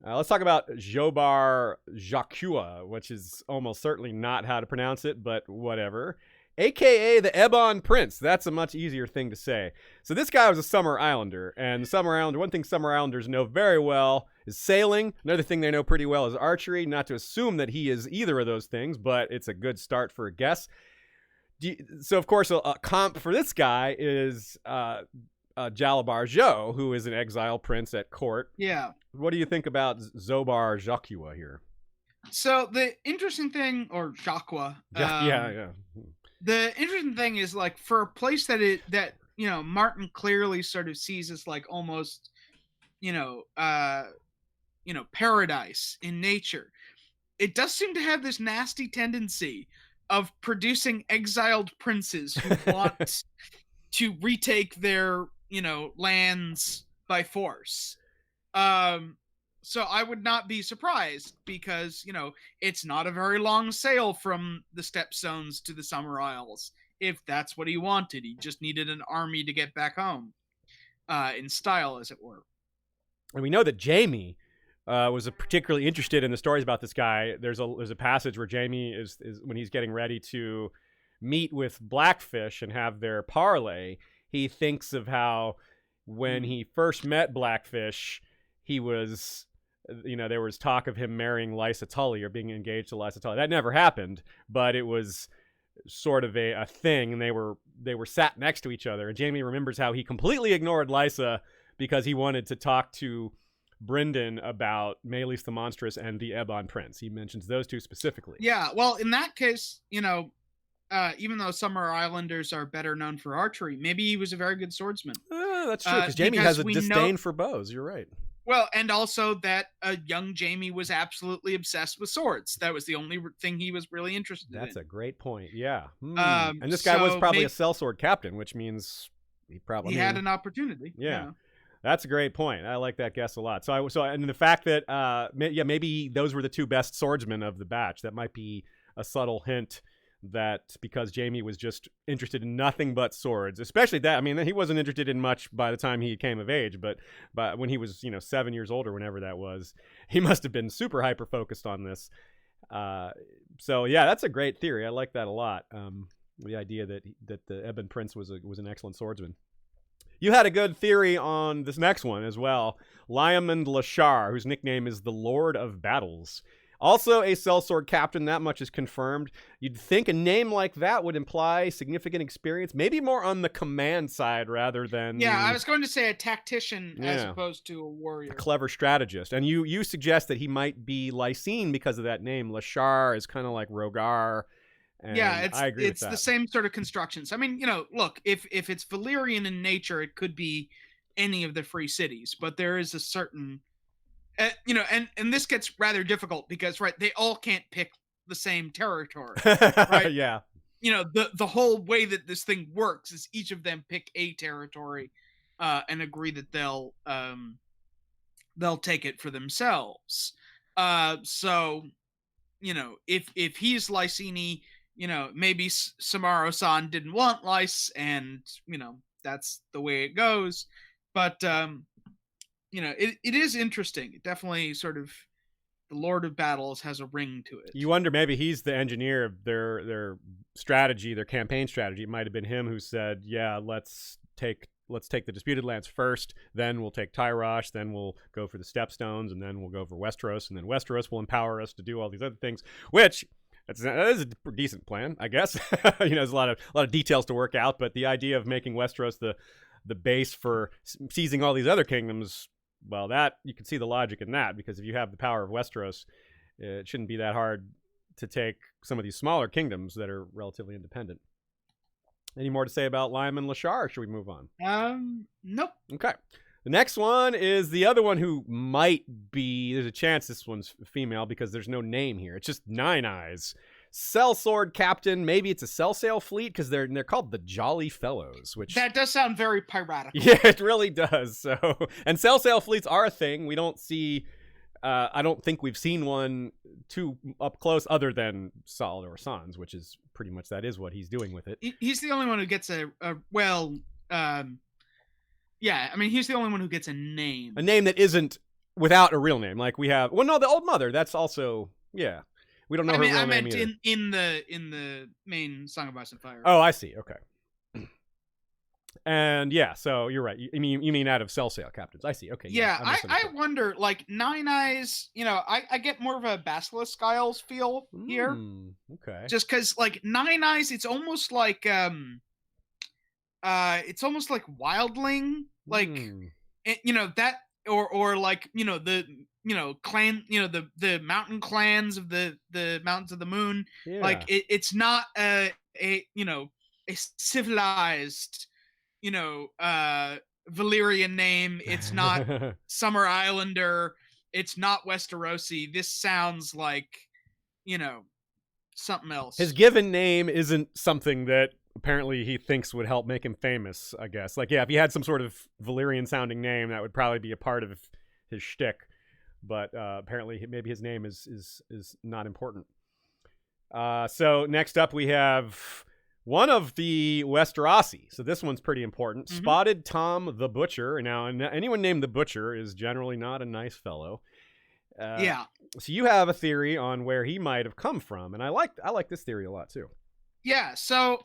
Let's talk about Jobar Jacqua, which is almost certainly not how to pronounce it, but whatever. AKA the Ebon Prince. That's a much easier thing to say. So this guy was a Summer Islander, and the Summer Islander, one thing Summer Islanders know very well is sailing. Another thing they know pretty well is archery. Not to assume that he is either of those things, but it's a good start for a guess. So, of course, a comp for this guy is Jalabar Jo, who is an exile prince at court. Yeah. What do you think about Zobar Jacqua here? So the interesting thing, or Jacqua. Yeah. The interesting thing is, like, for a place that Martin clearly sort of sees as like almost, paradise in nature. It does seem to have this nasty tendency of producing exiled princes who want to retake their, lands by force. So I would not be surprised, because, it's not a very long sail from the Stepstones to the Summer Isles. If that's what he wanted, he just needed an army to get back home, in style, as it were. And we know that Jaime was particularly interested in the stories about this guy. There's a passage where Jaime is when he's getting ready to meet with Blackfish and have their parley. He thinks of how when he first met Blackfish, he was, there was talk of him marrying Lysa Tully or being engaged to Lysa Tully. That never happened, but it was sort of a thing, and they were sat next to each other. And Jaime remembers how he completely ignored Lysa because he wanted to talk to Brynden about Maelys the Monstrous and the Ebon Prince. He mentions those two specifically. Yeah, well, in that case, even though Summer Islanders are better known for archery, maybe he was a very good swordsman. That's true, because Jaime has a disdain for bows. You're right. Well, and also that young Jaime was absolutely obsessed with swords. That was the only thing he was really interested in. That's a great point, yeah. And this guy was probably a sellsword captain, which means he had an opportunity. Yeah. That's a great point. I like that guess a lot. So and the fact that, maybe those were the two best swordsmen of the batch. That might be a subtle hint that because Jaime was just interested in nothing but swords, especially that. I mean, he wasn't interested in much by the time he came of age, but when he was, 7 years old or whenever that was, he must have been super hyper focused on this. So yeah, that's a great theory. I like that a lot. The idea that the Ebon Prince was an excellent swordsman. You had a good theory on this next one as well. Lyamond Lashar, whose nickname is the Lord of Battles. Also a sellsword captain, that much is confirmed. You'd think a name like that would imply significant experience, maybe more on the command side rather than... Yeah, I was going to say a tactician as opposed to a warrior. A clever strategist. And you suggest that he might be Lysene because of that name. Lashar is kind of like Rogar. And yeah, I agree with that. It's the same sort of constructions. I mean, look, if it's Valyrian in nature, it could be any of the free cities, but there is a certain... and this gets rather difficult because, right, they all can't pick the same territory, right? Yeah. The whole way that this thing works is each of them pick a territory, and agree that they'll take it for themselves. So, if he's Lyseni, maybe Samaro-san didn't want Lys, and that's the way it goes. But it is interesting. It definitely sort of, the Lord of Battles has a ring to it. You wonder, maybe he's the engineer of their strategy, their campaign strategy. It might have been him who said, yeah, let's take the disputed lands first, then we'll take Tyrosh, then we'll go for the Stepstones, and then we'll go for Westeros, and then Westeros will empower us to do all these other things, which That is a decent plan, I guess. There's a lot of details to work out, but the idea of making Westeros the base for seizing all these other kingdoms, well, that you can see the logic in that, because if you have the power of Westeros, it shouldn't be that hard to take some of these smaller kingdoms that are relatively independent. Any more to say about Lyman Lashar, or should we move on? Nope. Okay. The next one is the other one who might be, there's a chance this one's female because there's no name here. It's just Nine Eyes. Sellsword captain, maybe it's a Sellsail fleet because they're called the Jolly Fellows, which... That does sound very piratical. Yeah, it really does. So, and Sellsail fleets are a thing. We don't see... I don't think we've seen one too up close other than Salladhor Sons, which is pretty much that is what he's doing with it. He's the only one who gets he's the only one who gets a name. A name that isn't without a real name. Like we have, well, no, the Old Mother, that's also, yeah. We don't know her real name either. I meant in the main Song of Ice and Fire. Oh, I see. Okay. And yeah, so you're right. You mean out of Sellsail captains? I see. Okay. Yeah, I wonder, like Nine Eyes. I get more of a Basilisk Isles feel here. Okay. Just because, like Nine Eyes, it's almost like Wildling, like that, or like the clan, the mountain clans of the Mountains of the Moon. Yeah. Like it's not a civilized. Valyrian name. It's not Summer Islander. It's not Westerosi. This sounds like, something else. His given name isn't something that apparently he thinks would help make him famous, I guess. Like, yeah, if he had some sort of Valyrian sounding name, that would probably be a part of his shtick. But apparently maybe his name is not important. So next up we have... one of the Westerosi. So this one's pretty important. Mm-hmm. Spotted Tom the Butcher. Now, anyone named the Butcher is generally not a nice fellow. Yeah. So you have a theory on where he might have come from, and I like this theory a lot too. Yeah. So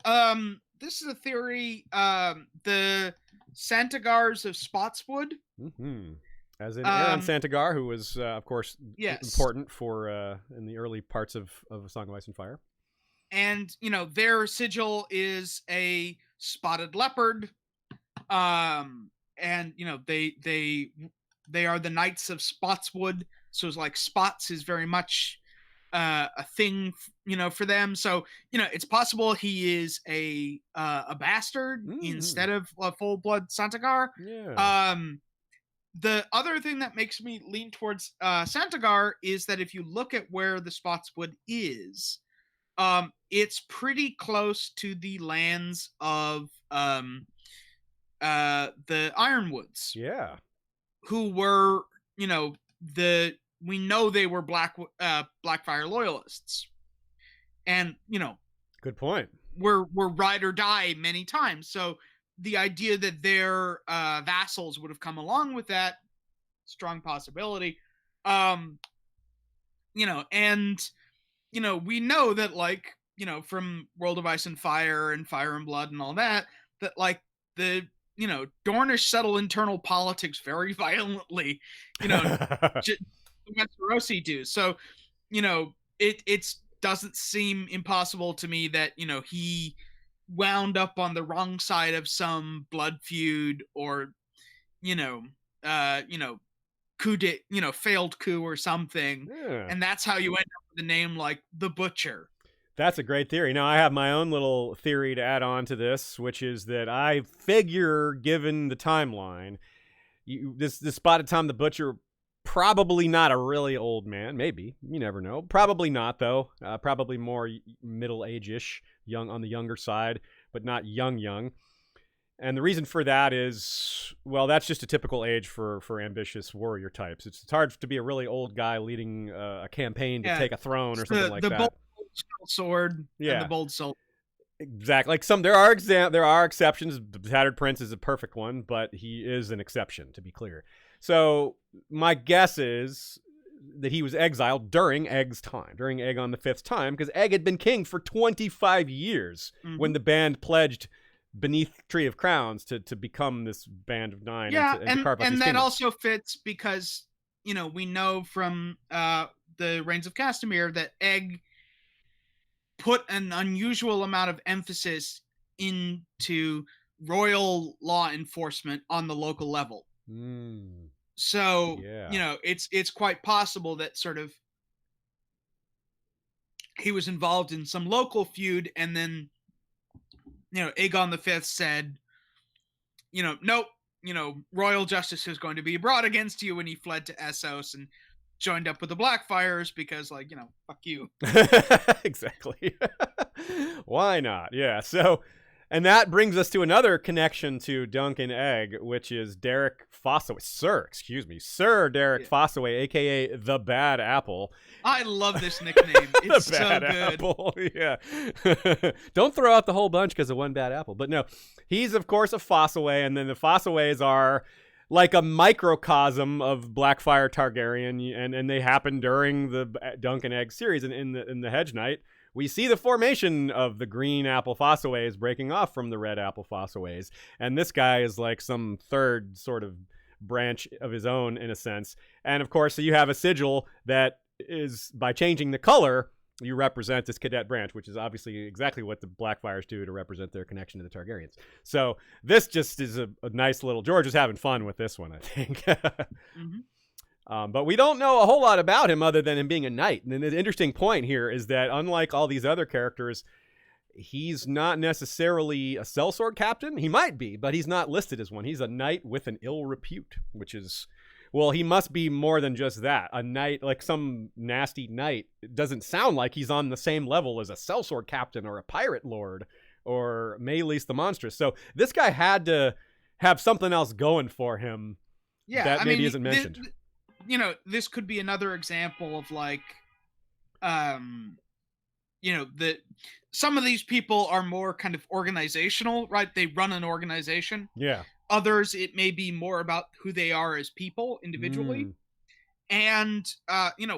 this is a theory. The Santagars of Spotswood. Mm-hmm. As in Aeron Santagar, who was, of course, important for in the early parts of Song of Ice and Fire. And, their sigil is a spotted leopard. And, they are the Knights of Spotswood. So it's like spots is very much a thing, for them. So, it's possible he is a bastard instead of a full-blood Santagar. Yeah. The other thing that makes me lean towards Santagar is that if you look at where the Spotswood is, it's pretty close to the lands of the Ironwoods. Yeah. Who were, we know they were Blackfyre loyalists. And, good point. Were ride or die many times. So the idea that their vassals would have come along with that, strong possibility. And we know that, like, from World of Ice and Fire and Fire and Blood and all that, like, the, Dornish settle internal politics very violently, Westerosi do. So, it doesn't seem impossible to me that, he wound up on the wrong side of some blood feud or, failed coup or something. Yeah. And that's how you end up with a name like the Butcher. That's a great theory. Now, I have my own little theory to add on to this, which is that I figure, given the timeline, this Spotted Tom the Butcher, probably not a really old man. Maybe. You never know. Probably not, though. Probably more middle-age-ish, young on the younger side, but not young. And the reason for that is, well, that's just a typical age for ambitious warrior types. It's hard to be a really old guy leading a campaign to take a throne or something like that. Bold sword and the bold soul. Exactly. Like there are exceptions. The Tattered Prince is a perfect one, but he is an exception, to be clear. So my guess is that he was exiled during Egg's time, during Aegon V's time, because Egg had been king for 25 years when the band pledged beneath Tree of Crowns to become this band of nine. Yeah, and that kingdom. Also fits because, we know from the Reigns of Castamere that Egg put an unusual amount of emphasis into royal law enforcement on the local level. So, it's quite possible that sort of he was involved in some local feud, and then, Aegon V said, nope, royal justice is going to be brought against you, and he fled to Essos and joined up with the Blackfyres because, fuck you. Exactly. Why not? Yeah. So, and that brings us to another connection to Dunk and Egg, which is Derek Fossaway. Sir Derek Fossaway, a.k.a. the Bad Apple. I love this nickname. It's the Bad so good. Apple. Yeah. Don't throw out the whole bunch because of one bad apple. But no, he's, of course, a Fossaway, and then the Fossaways are like a microcosm of Blackfyre Targaryen, and they happen during the Dunk and Egg series. And in the Hedge Knight, we see the formation of the green apple Fossaways breaking off from the red apple Fossaways. And this guy is like some third sort of branch of his own, in a sense. And of course, so you have a sigil that is, by changing the color, you represent this cadet branch, which is obviously exactly what the Blackfyres do to represent their connection to the Targaryens. So this just is a nice little... George is having fun with this one, I think. But we don't know a whole lot about him other than him being a knight. And the interesting point here is that unlike all these other characters, he's not necessarily a sellsword captain. He might be, but he's not listed as one. He's a knight with an ill repute, which is... Well, he must be more than just that. A knight, like some nasty knight, doesn't sound like he's on the same level as a sellsword captain or a pirate lord or Maelys the Monstrous. So this guy had to have something else going for him that maybe isn't mentioned. This could be another example of some of these people are more kind of organizational, right? They run an organization. Yeah. Others, it may be more about who they are as people individually. And,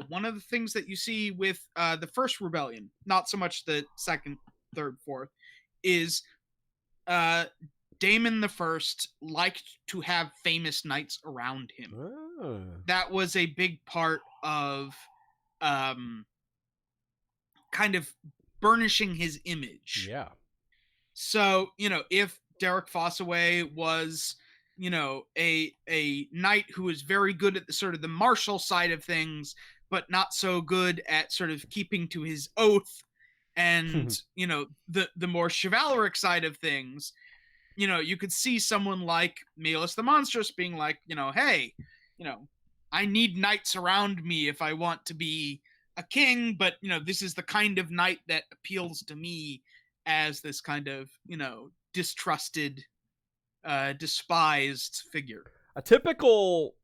one of the things that you see with the first rebellion, not so much the second, third, fourth, is Daemon the First liked to have famous knights around him. That was a big part of kind of burnishing his image. Yeah. So, if Derek Fossaway was, a knight who was very good at the sort of the martial side of things, but not so good at sort of keeping to his oath and, the more chivalric side of things, you could see someone like Maelys the Monstrous being like, hey, I need knights around me if I want to be a king, but, this is the kind of knight that appeals to me as this kind of, distrusted, despised figure. A typical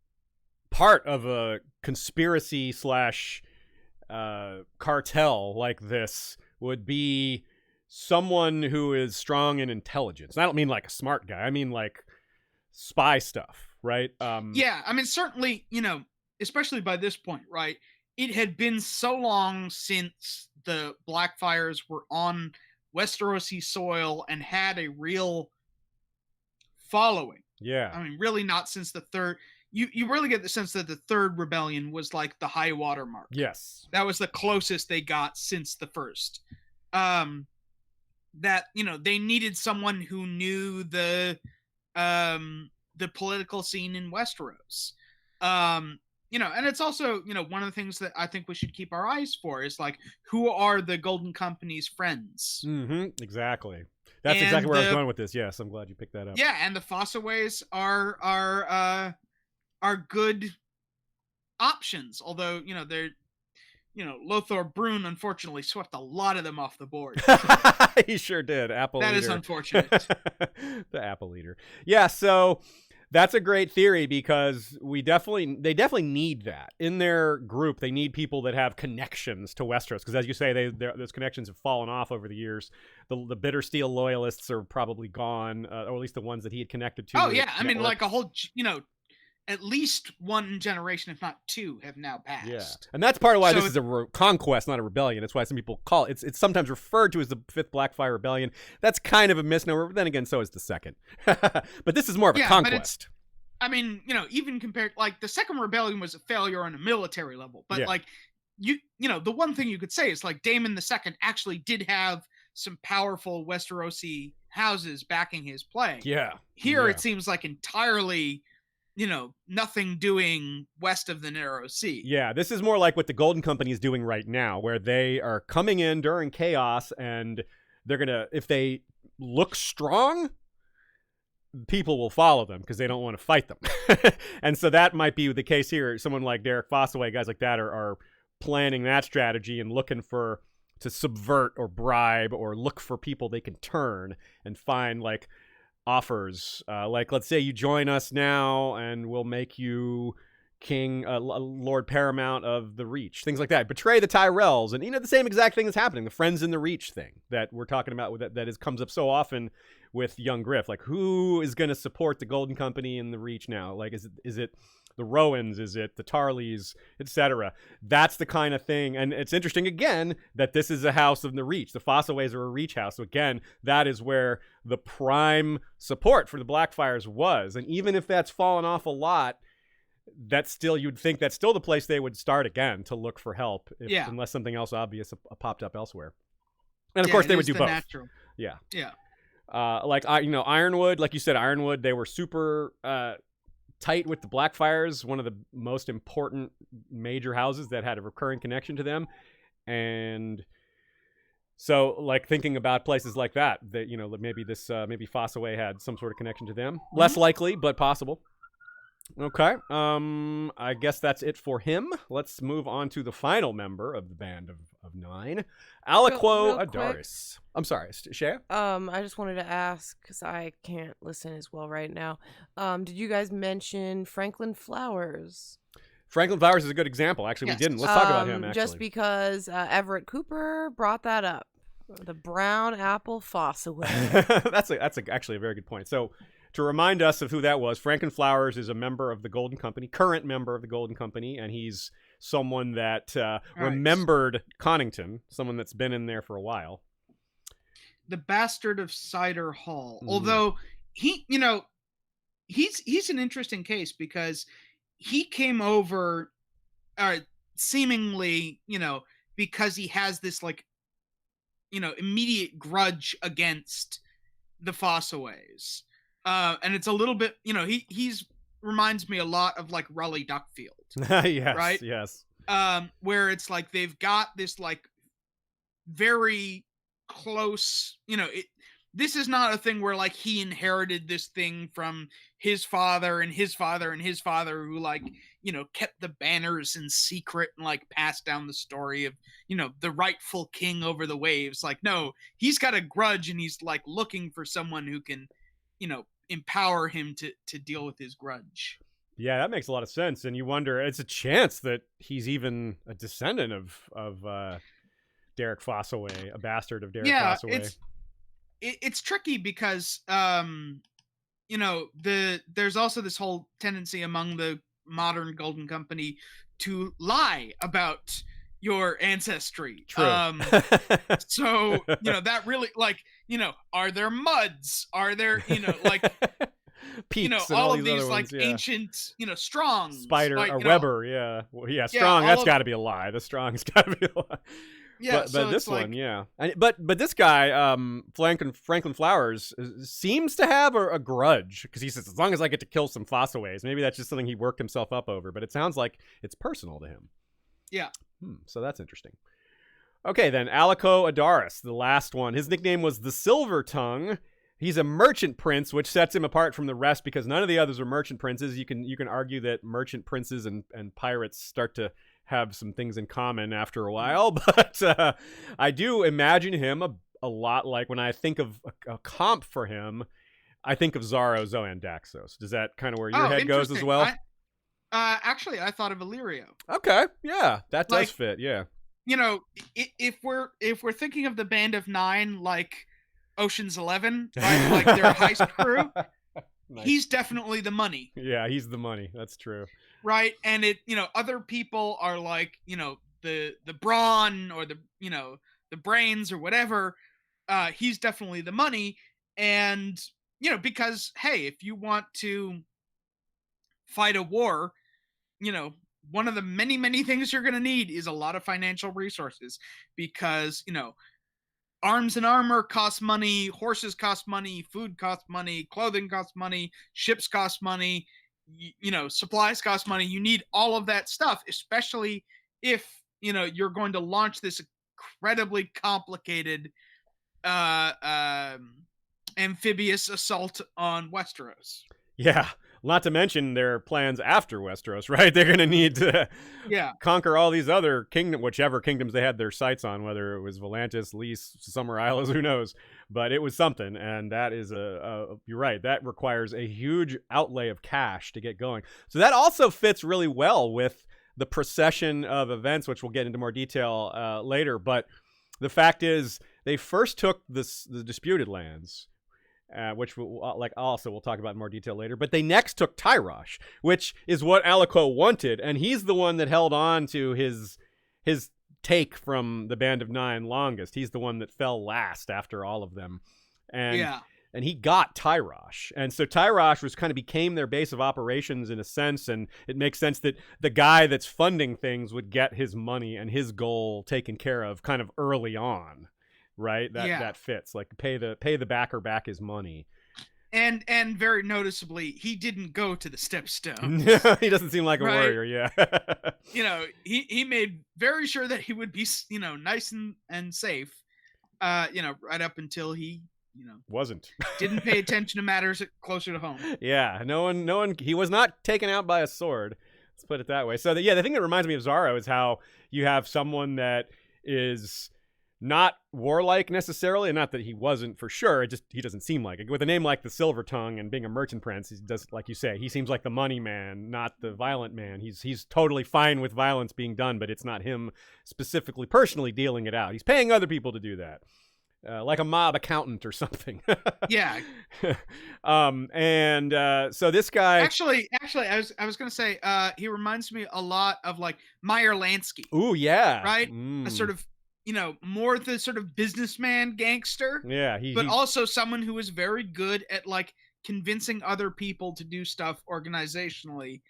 part of a conspiracy / cartel like this would be someone who is strong in intelligence. And I don't mean like a smart guy. I mean like spy stuff, right? Yeah, I mean, certainly, especially by this point, right? It had been so long since the Blackfyres were on Westerosi soil and had a real following. Yeah. I mean, really not since the third... You really get the sense that the third rebellion was like the high water mark. Yes. That was the closest they got since the first. That, they needed someone who knew the political scene in Westeros. And it's also, one of the things that I think we should keep our eyes for is like, who are the Golden Company's friends? Exactly. That's exactly where I was going with this. Yes, I'm glad you picked that up. Yeah, and the Fossaways are good options. Although, they're, Lothar Brune unfortunately swept a lot of them off the board. He sure did. Apple that leader. Is unfortunate. The Apple leader. Yeah, so that's a great theory because they definitely need that in their group. They need people that have connections to Westeros because, as you say, those connections have fallen off over the years. The Bittersteel loyalists are probably gone, or at least the ones that he had connected to. Oh yeah, I mean, like a whole, at least one generation, if not two, have now passed. Yeah, and that's part of why this is a conquest, not a rebellion. That's why some people call it. It's sometimes referred to as the Fifth Blackfyre Rebellion. That's kind of a misnomer, but then again, so is the second. But this is more of a conquest. I mean, even compared, like, the Second Rebellion was a failure on a military level, but, like, the one thing you could say is like Daemon II actually did have some powerful Westerosi houses backing his play. Yeah. Here it seems like entirely, nothing doing west of the Narrow Sea. Yeah, this is more like what the Golden Company is doing right now, where they are coming in during chaos, and they're gonna, if they look strong, people will follow them because they don't want to fight them. And so that might be the case here. Someone like Derek Fossaway, guys like that are planning that strategy and looking to subvert or bribe or look for people they can turn and find like offers. Like, let's say you join us now and we'll make you king, Lord Paramount of the Reach, things like that. Betray the Tyrells, and the same exact thing is happening. The Friends in the Reach thing that we're talking about comes up so often with young Griff. Like, who is going to support the Golden Company in the Reach now? Like, is it the Rowans? Is it the Tarleys, etc.? That's the kind of thing. And it's interesting, again, that this is a house of the Reach. The Fossaways are a Reach house. So again, that is where the prime support for the Blackfyres was. And even if that's fallen off a lot, that's still, you'd think that's still the place they would start again to look for help, unless something else obvious popped up elsewhere. And of course, they would do both. Natural. Yeah. Yeah. Like, Ironwood, like you said, Ironwood, they were super tight with the Blackfyres, one of the most important major houses that had a recurring connection to them. And so, like, thinking about places like that maybe maybe Fossaway had some sort of connection to them. Mm-hmm. Less likely, but possible. Okay. I guess that's it for him. Let's move on to the final member of the Band of Nine, Aliquo Aerys. I'm sorry, Shay? I just wanted to ask, because I can't listen as well right now. Did you guys mention Franklin Flowers? Franklin Flowers is a good example. Actually, yes. We didn't. Let's talk about him, actually. Just because Everett Cooper brought that up. The brown apple Fossaway. That's actually a very good point. So, to remind us of who that was, Franklin Flowers is a member of the Golden Company, current member of the Golden Company, and he's someone that remembered Connington, someone that's been in there for a while. The bastard of Cider Hall. Mm. Although he's an interesting case because he came over seemingly, because he has this immediate grudge against the Fossaways. And it's a little bit, he's reminds me a lot of like Raleigh Duckfield. Yes, right? Yes. Where it's like they've got this like very close, this is not a thing where like he inherited this thing from his father and his father and his father who like, kept the banners in secret and like passed down the story of, the rightful king over the waves. Like, no, he's got a grudge and he's like looking for someone who can, empower him to deal with his grudge. Yeah, that makes a lot of sense. And you wonder, it's a chance that he's even a descendant of Derek Fossaway, a bastard of Derek Fossaway. It's tricky because there's also this whole tendency among the modern Golden Company to lie about your ancestry. True. So, that really, like, are there muds? Are there, Peaks all of these like ones, ancient, Strong. Spider, Weber, yeah. Well, yeah, Strong, that's got to be a lie. The Strong's got to be a lie. Yeah, but this one, yeah. But this guy, Franklin Flowers, seems to have a grudge because he says, as long as I get to kill some Fossaways, maybe that's just something he worked himself up over. But it sounds like it's personal to him. Yeah. So that's interesting. Okay, then Aliquo Aerys, the last one. His nickname was the Silver Tongue. He's a merchant prince, which sets him apart from the rest because none of the others are merchant princes. You can argue that merchant princes and pirates start to have some things in common after a while, but I do imagine him a lot like when I think of a comp for him, I think of Xaro Zoan Daxos. Does that kind of where your head goes as well? Actually, I thought of Illyrio. Okay, yeah, that does fit. Yeah, if we're thinking of the Band of Nine, like Ocean's 11, right? Like their heist crew. Nice. He's definitely the money. Yeah, he's the money. That's true. Right, and other people are like, the brawn or the brains or whatever. He's definitely the money, and because hey, if you want to fight a war, one of the many things you're going to need is a lot of financial resources, because, arms and armor cost money, horses cost money, food costs money, clothing costs money, ships cost money, supplies cost money. You need all of that stuff, especially if, you're going to launch this incredibly complicated amphibious assault on Westeros. Yeah, not to mention their plans after Westeros, right? They're going to need to conquer all these other whichever kingdoms they had their sights on, whether it was Volantis, Lys, Summer Isles, who knows. But it was something, and that is you're right, that requires a huge outlay of cash to get going. So that also fits really well with the procession of events, which we'll get into more detail later. But the fact is, they first took the disputed lands, which we'll talk about in more detail later. But they next took Tyrosh, which is what Aliquo wanted, and he's the one that held on to his take from the Band of Nine longest. He's the one that fell last after all of them, and he got Tyrosh, and so Tyrosh became their base of operations in a sense, and it makes sense that the guy that's funding things would get his money and his goal taken care of kind of early on. Right, that fits. Like pay the backer back his money, and very noticeably, he didn't go to the Stepstone. He doesn't seem like a warrior. Yeah, he made very sure that he would be nice and safe. Right up until he wasn't didn't pay attention to matters closer to home. Yeah, no one. He was not taken out by a sword. Let's put it that way. So the thing that reminds me of Xaro is how you have someone that is not warlike necessarily, and not that he wasn't for sure, he doesn't seem like it. With a name like the Silver Tongue and being a merchant prince, he does, like you say, he seems like the money man, not the violent man. He's totally fine with violence being done, but it's not him specifically personally dealing it out. He's paying other people to do that. Like a mob accountant or something. Yeah. So this guy actually I was gonna say he reminds me a lot of like Meyer Lansky. Ooh, yeah. Right? A sort of more the sort of businessman gangster. Yeah, but also someone who is very good at like convincing other people to do stuff organizationally,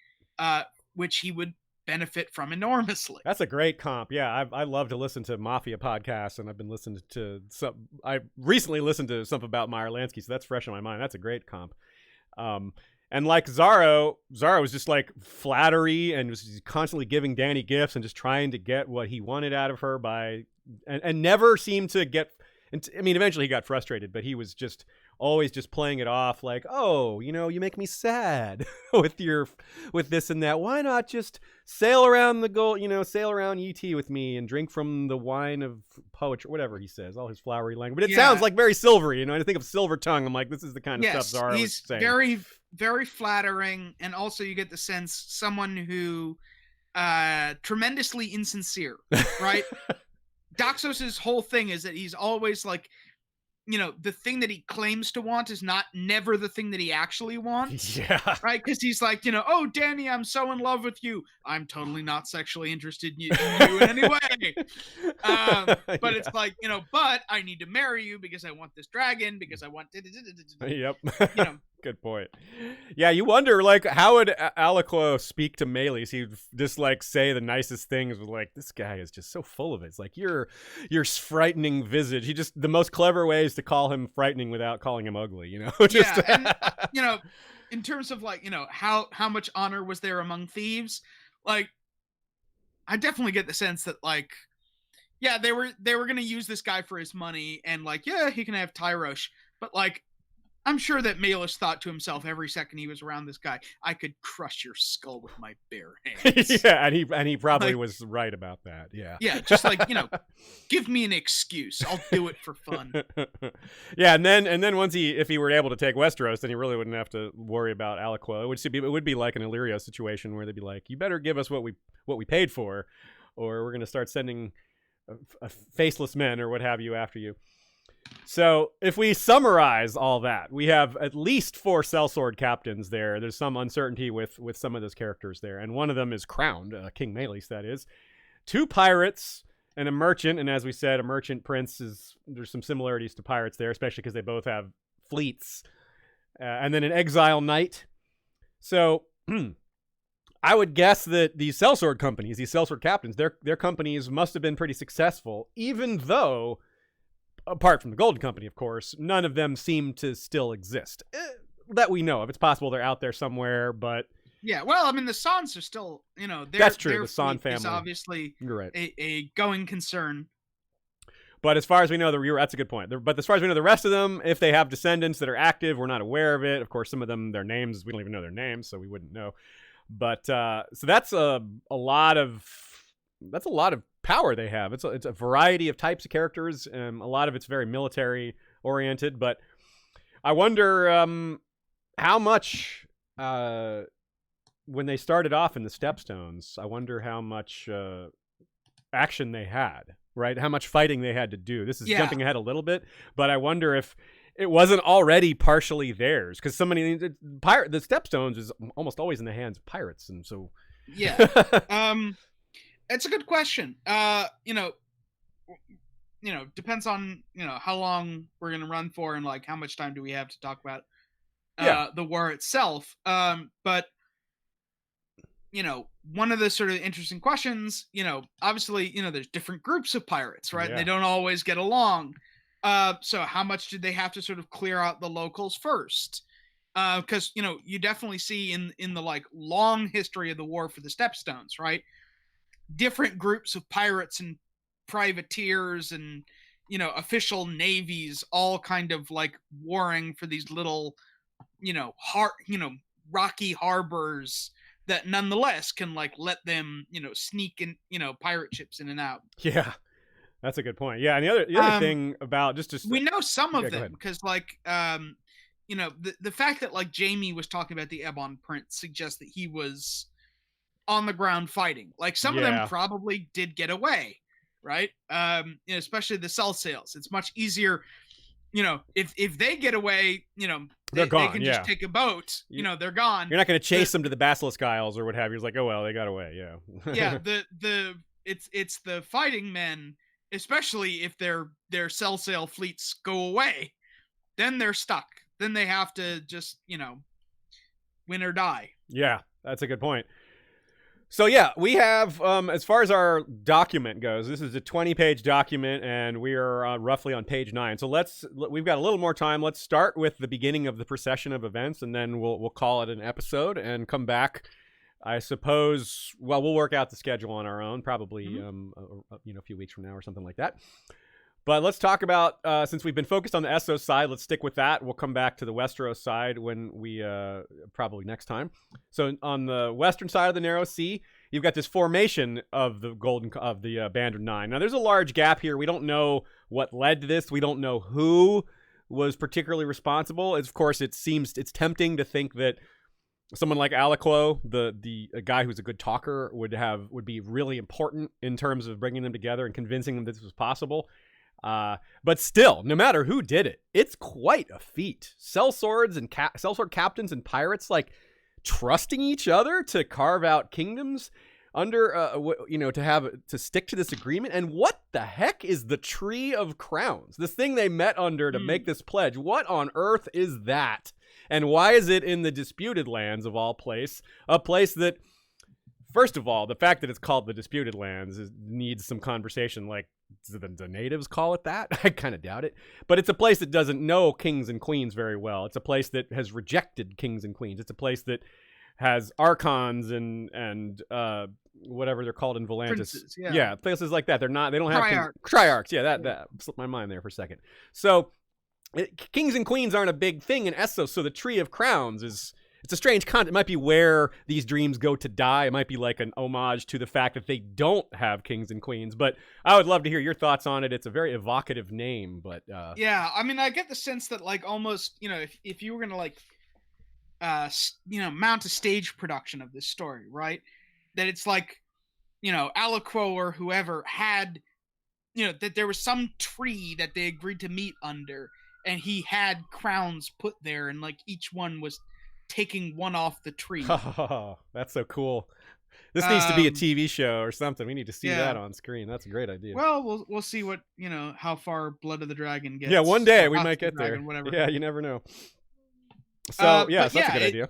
which he would benefit from enormously. That's a great comp. Yeah, I love to listen to Mafia podcasts, and I've been listening to some. I recently listened to something about Meyer Lansky, so that's fresh in my mind. That's a great comp. And like Xaro was just like flattery and was constantly giving Dany gifts and just trying to get what he wanted out of her and never seemed to get. I mean, eventually he got frustrated, but he was just always just playing it off like, oh, you make me sad with this and that. Why not just sail around sail around ET with me and drink from the wine of poetry, whatever he says, all his flowery language. But it sounds like very silvery, I think of Silver Tongue. I'm like, this is the kind of stuff Xaro was saying. He's very, very flattering. And also you get the sense someone who, tremendously insincere, right? Daxos's whole thing is that he's always like, the thing that he claims to want is never the thing that he actually wants. Yeah. Right? Because he's like, oh, Dany, I'm so in love with you. I'm totally not sexually interested in you in any way. But it's like, but I need to marry you because I want this dragon, because I want... Yep. Good point. Yeah, you wonder, like, how would Aliquo speak to Maelys? He'd just, like, say the nicest things with, like, this guy is just so full of it. It's like, your frightening visage. The most clever ways to call him frightening without calling him ugly, Just... Yeah, and, in terms of, like, how much honor was there among thieves, like, I definitely get the sense that, like, yeah, they were going to use this guy for his money, and, like, yeah, he can have Tyrosh, but, like, I'm sure that Maelys thought to himself every second he was around this guy, I could crush your skull with my bare hands. Yeah, and he probably was right about that. Yeah. Yeah, just like, give me an excuse. I'll do it for fun. Yeah, and then once if he were able to take Westeros, then he really wouldn't have to worry about Aliquo. It would be like an Illyrio situation where they'd be like, you better give us what we paid for, or we're going to start sending faceless men or what have you after you. So if we summarize all that, we have at least 4 sellsword captains there. There's some uncertainty with some of those characters there, and one of them is crowned, King Maelys, that is. 2 pirates and a merchant, and as we said, a merchant prince there's some similarities to pirates there, especially because they both have fleets. And then an exile knight. So I would guess that these sellsword companies, these sellsword captains, their companies must have been pretty successful, even though, apart from the Golden Company, of course, none of them seem to still exist. That we know of. It's possible they're out there somewhere, but... Yeah, well, I mean, the Sons are still, that's true. Their the Son fleet is family. obviously You're right. a going concern. But as far as we know, that's a good point. But as far as we know, the rest of them, if they have descendants that are active, we're not aware of it. Of course, some of them, their names, we don't even know their names, so we wouldn't know. But so that's a lot of power they have. It's a variety of types of characters, and a lot of it's very military oriented. But I wonder how much. When they started off in the Stepstones, I wonder how much action they had, right? How much fighting they had to do. This is jumping ahead a little bit, but I wonder if it wasn't already partially theirs, because the Stepstones is almost always in the hands of pirates, and so yeah, it's a good question. Depends on how long we're gonna run for, and like how much time do we have to talk about the war itself. But one of the sort of interesting questions, obviously, there's different groups of pirates, right? Yeah. And they don't always get along. So how much did they have to sort of clear out the locals first? Because, you definitely see in the like long history of the war for the Stepstones, right? Different groups of pirates and privateers and, official navies all kind of like warring for these little, rocky harbors that nonetheless can like let them, sneak in, pirate ships in and out. Yeah, that's a good point. Yeah, and the other thing about just we know some of them ahead. because like the fact that like Jamie was talking about the Ebon Prince suggests that he was on the ground fighting. Like some of them probably did get away, right? Especially the Cell Sails. It's much easier. If they get away, they're gone. They can just take a boat. They're gone. You're not going to chase them to the Basilisk Isles or what have you. It's like, oh well, they got away. Yeah. Yeah. It's the fighting men, especially if their Cell Sail fleets go away, then they're stuck. Then they have to just win or die. Yeah, that's a good point. So yeah, we have, as far as our document goes, this is a 20-page document, and we are roughly on page 9. So we've got a little more time. Let's start with the beginning of the procession of events, and then we'll call it an episode and come back. I suppose, well, we'll work out the schedule on our own, probably, a few weeks from now or something like that. But let's talk about, since we've been focused on the Essos side, let's stick with that. We'll come back to the Westeros side when we, probably next time. So on the western side of the Narrow Sea, you've got this formation of the Banded Nine. Now there's a large gap here. We don't know what led to this. We don't know who was particularly responsible. Of course, it's tempting to think that someone like Aliquo, the guy who's a good talker, would be really important in terms of bringing them together and convincing them that this was possible. But still, no matter who did it, it's quite a feat. Sellsword captains and pirates like trusting each other to carve out kingdoms under to stick to this agreement. And what the heck is the Tree of Crowns? This thing they met under to make this pledge. What on earth is that? And why is it in the Disputed Lands of all place? A place that, first of all, the fact that it's called the Disputed Lands needs some conversation. Like, do the natives call it that? I kind of doubt it. But it's a place that doesn't know kings and queens very well. It's a place that has rejected kings and queens. It's a place that has archons and whatever they're called in Volantis. Princes, yeah, places like that. They don't have Triarchs. Triarchs. Yeah, that slipped my mind there for a second. So kings and queens aren't a big thing in Essos. So the Tree of Crowns it's a strange concept. It might be where these dreams go to die. It might be like an homage to the fact that they don't have kings and queens. But I would love to hear your thoughts on it. It's a very evocative name, but yeah, I mean, I get the sense that like almost, if you were gonna like mount a stage production of this story, right? That it's like, Aliquo or whoever had, that there was some tree that they agreed to meet under, and he had crowns put there, and like each one was taking one off the tree. Oh, that's so cool. This needs to be a TV show or something. We need to see that on screen. That's a great idea. Well, we'll see what, how far Blood of the Dragon gets. Yeah, one day we might get there. Whatever. Yeah, you never know. So, so that's a good idea.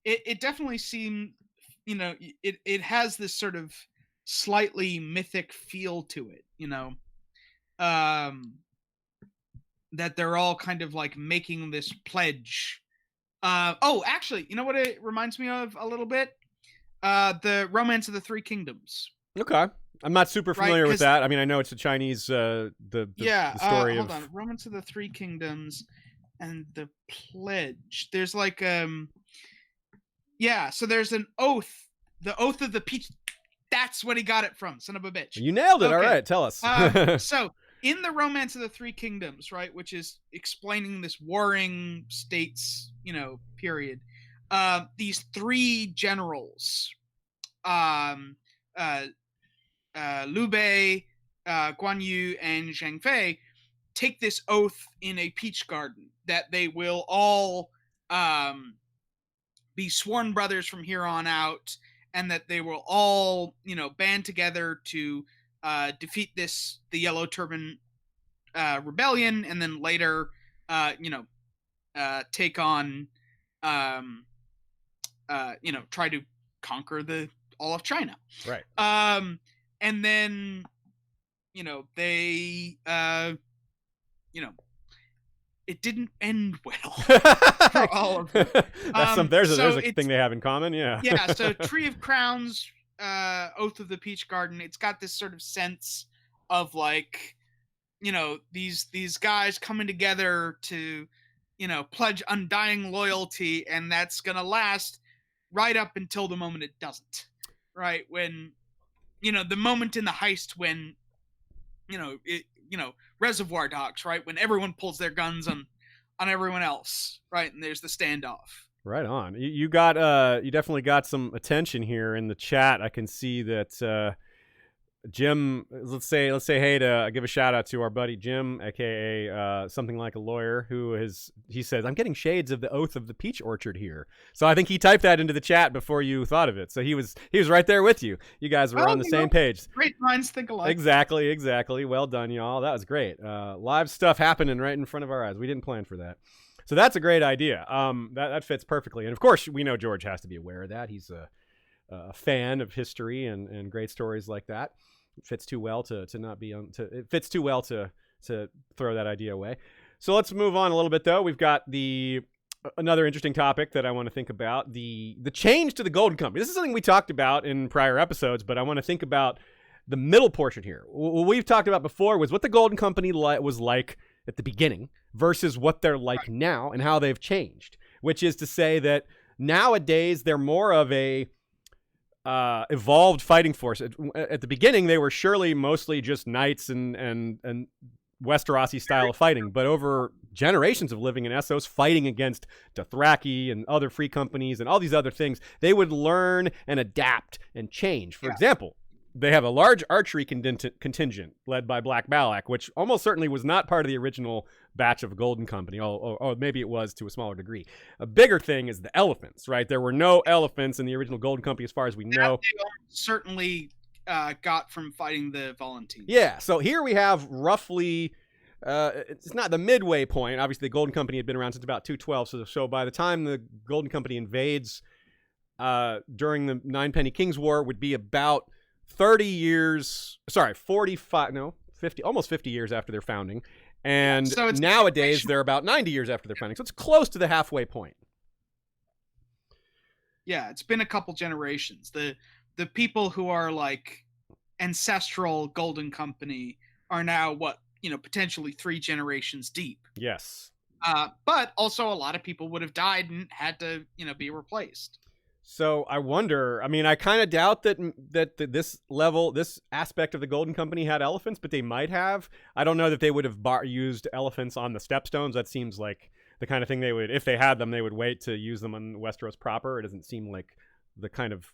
It definitely seemed, you know, it has this sort of slightly mythic feel to it, you know, that they're all kind of like making this pledge. Oh, actually, you know what it reminds me of a little bit? The Romance of the Three Kingdoms. Okay. I'm not super familiar with 'cause- that. I mean, I know it's a Chinese, the story hold of... on. Romance of the Three Kingdoms and the pledge. There's like, so there's an oath. The Oath of the Peach. That's what he got it from, son of a bitch. You nailed it. Okay. All right, tell us. So, in the Romance of the Three Kingdoms, right, which is explaining this warring states, you know, period, these three generals, Liu Bei, Guan Yu, and Zhang Fei, take this oath in a peach garden that they will all be sworn brothers from here on out, and that they will all, you know, band together to defeat the Yellow Turban Rebellion, and then later, take on, try to conquer all of China. Right. And then, you know, they, it didn't end well for all of them. There's a thing they have in common, yeah. Yeah, so Tree of Crowns, Oath of the Peach Garden, it's got this sort of sense of like, you know, these guys coming together to, you know, pledge undying loyalty, and that's gonna last right up until the moment it doesn't. Right? When, you know, the moment in the heist when, Reservoir Dogs, right? When everyone pulls their guns on everyone else, right? And there's the standoff. Right on. You definitely got some attention here in the chat. I can see that Jim, let's say hey to give a shout out to our buddy Jim, aka something like a lawyer, he says, I'm getting shades of the Oath of the Peach Orchard here. So I think he typed that into the chat before you thought of it. So he was right there with you. You guys were on the same page. Great minds think alike. Exactly. Well done, y'all. That was great. Live stuff happening right in front of our eyes. We didn't plan for that. So that's a great idea. That fits perfectly. And of course, we know George has to be aware of that. He's a fan of history and great stories like that. It fits too well to not be on. It fits too well to throw that idea away. So let's move on a little bit, though. We've got another interesting topic that I want to think about: the change to the Golden Company. This is something we talked about in prior episodes, but I want to think about the middle portion here. What we've talked about before was what the Golden Company was like at the beginning versus what they're like now and how they've changed. Which is to say that nowadays they're more of a evolved fighting force. At the beginning, they were surely mostly just knights and Westerosi style of fighting, but over generations of living in Essos, fighting against Dothraki and other free companies and all these other things, they would learn and adapt and change. For example, they have a large archery contingent led by Black Balak, which almost certainly was not part of the original batch of Golden Company, or maybe it was to a smaller degree. A bigger thing is the elephants, right? There were no elephants in the original Golden Company as far as we know. They certainly got from fighting the Volantines. Yeah, so here we have roughly... it's not the midway point. Obviously, the Golden Company had been around since about 212, so by the time the Golden Company invades during the Ninepenny Kings War would be about 50, almost 50 years after their founding. And so nowadays, they're about 90 years after their founding. So it's close to the halfway point. Yeah, it's been a couple generations. The people who are like ancestral Golden Company are now potentially 3 generations deep. Yes. But also a lot of people would have died and had to, be replaced. So I wonder, I kind of doubt that this aspect of the Golden Company had elephants, but they might have. I don't know that they would have used elephants on the Stepstones. That seems like the kind of thing they would, if they had them, they would wait to use them on Westeros proper. It doesn't seem like the kind of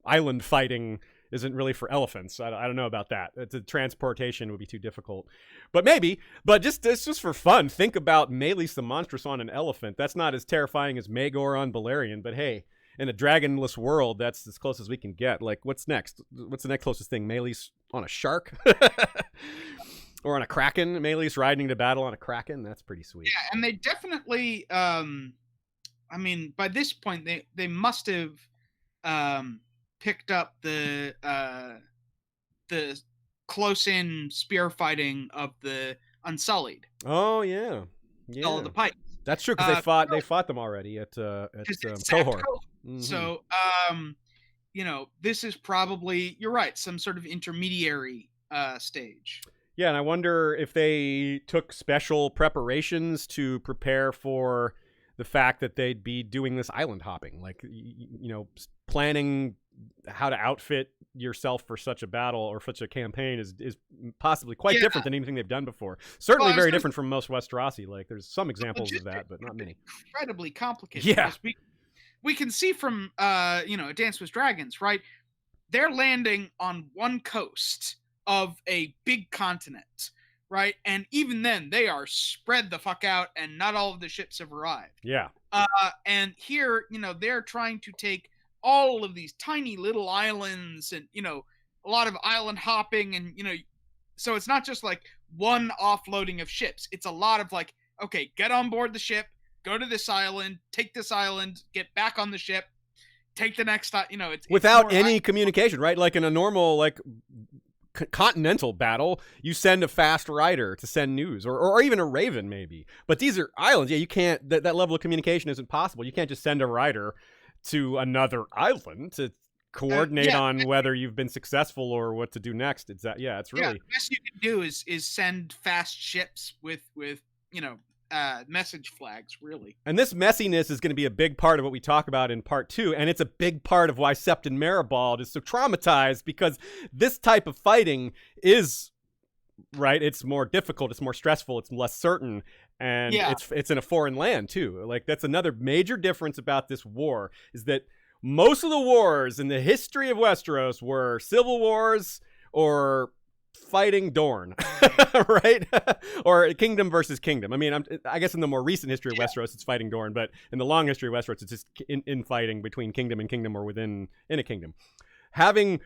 island fighting isn't really for elephants. I don't know about that. The transportation would be too difficult. But maybe. But it's just for fun. Think about Maelys the Monstrous on an elephant. That's not as terrifying as Maegor on Balerion, but hey, in a dragonless world, that's as close as we can get. Like, what's next? What's the next closest thing? Maelys on a shark? Or on a kraken? Maelys riding to battle on a kraken? That's pretty sweet. Yeah, and they definitely, by this point, they must have picked up the close-in spear fighting of the Unsullied. Oh yeah, All of the Pikes. That's true, because they fought them already at Cohort. Mm-hmm. So this is probably, you're right, some sort of intermediary stage. Yeah, and I wonder if they took special preparations to prepare for the fact that they'd be doing this island hopping, like planning how to outfit yourself for such a battle or such a campaign is possibly quite different than anything they've done before. Certainly very different from most Westerosi. Like, there's some examples of that, but not many. Incredibly complicated. Yeah. We can see from A Dance with Dragons, right? They're landing on one coast of a big continent, right? And even then, they are spread the fuck out, and not all of the ships have arrived. Yeah. And here, they're trying to take all of these tiny little islands and, a lot of island hopping and, so it's not just like one offloading of ships. It's a lot of like, okay, get on board the ship, go to this island, take this island, get back on the ship, take the next, it's without any communication, right? Like in a normal, continental battle, you send a fast rider to send news, or even a raven maybe. But these are islands. Yeah, you can't, that level of communication isn't possible. You can't just send a rider to another island to coordinate on whether you've been successful or what to do next. It's really the best you can do is send fast ships with message flags, really. And this messiness is going to be a big part of what we talk about in part 2, and it's a big part of why Septon Maribald is so traumatized, because this type of fighting is right. It's more difficult. It's more stressful. It's less certain. And it's in a foreign land too. Like, that's another major difference about this war, is that most of the wars in the history of Westeros were civil wars or fighting Dorne, right? Or kingdom versus kingdom. I mean, I guess in the more recent history of Westeros, it's fighting Dorne, but in the long history of Westeros, it's just in fighting between kingdom and kingdom, or in a kingdom. Having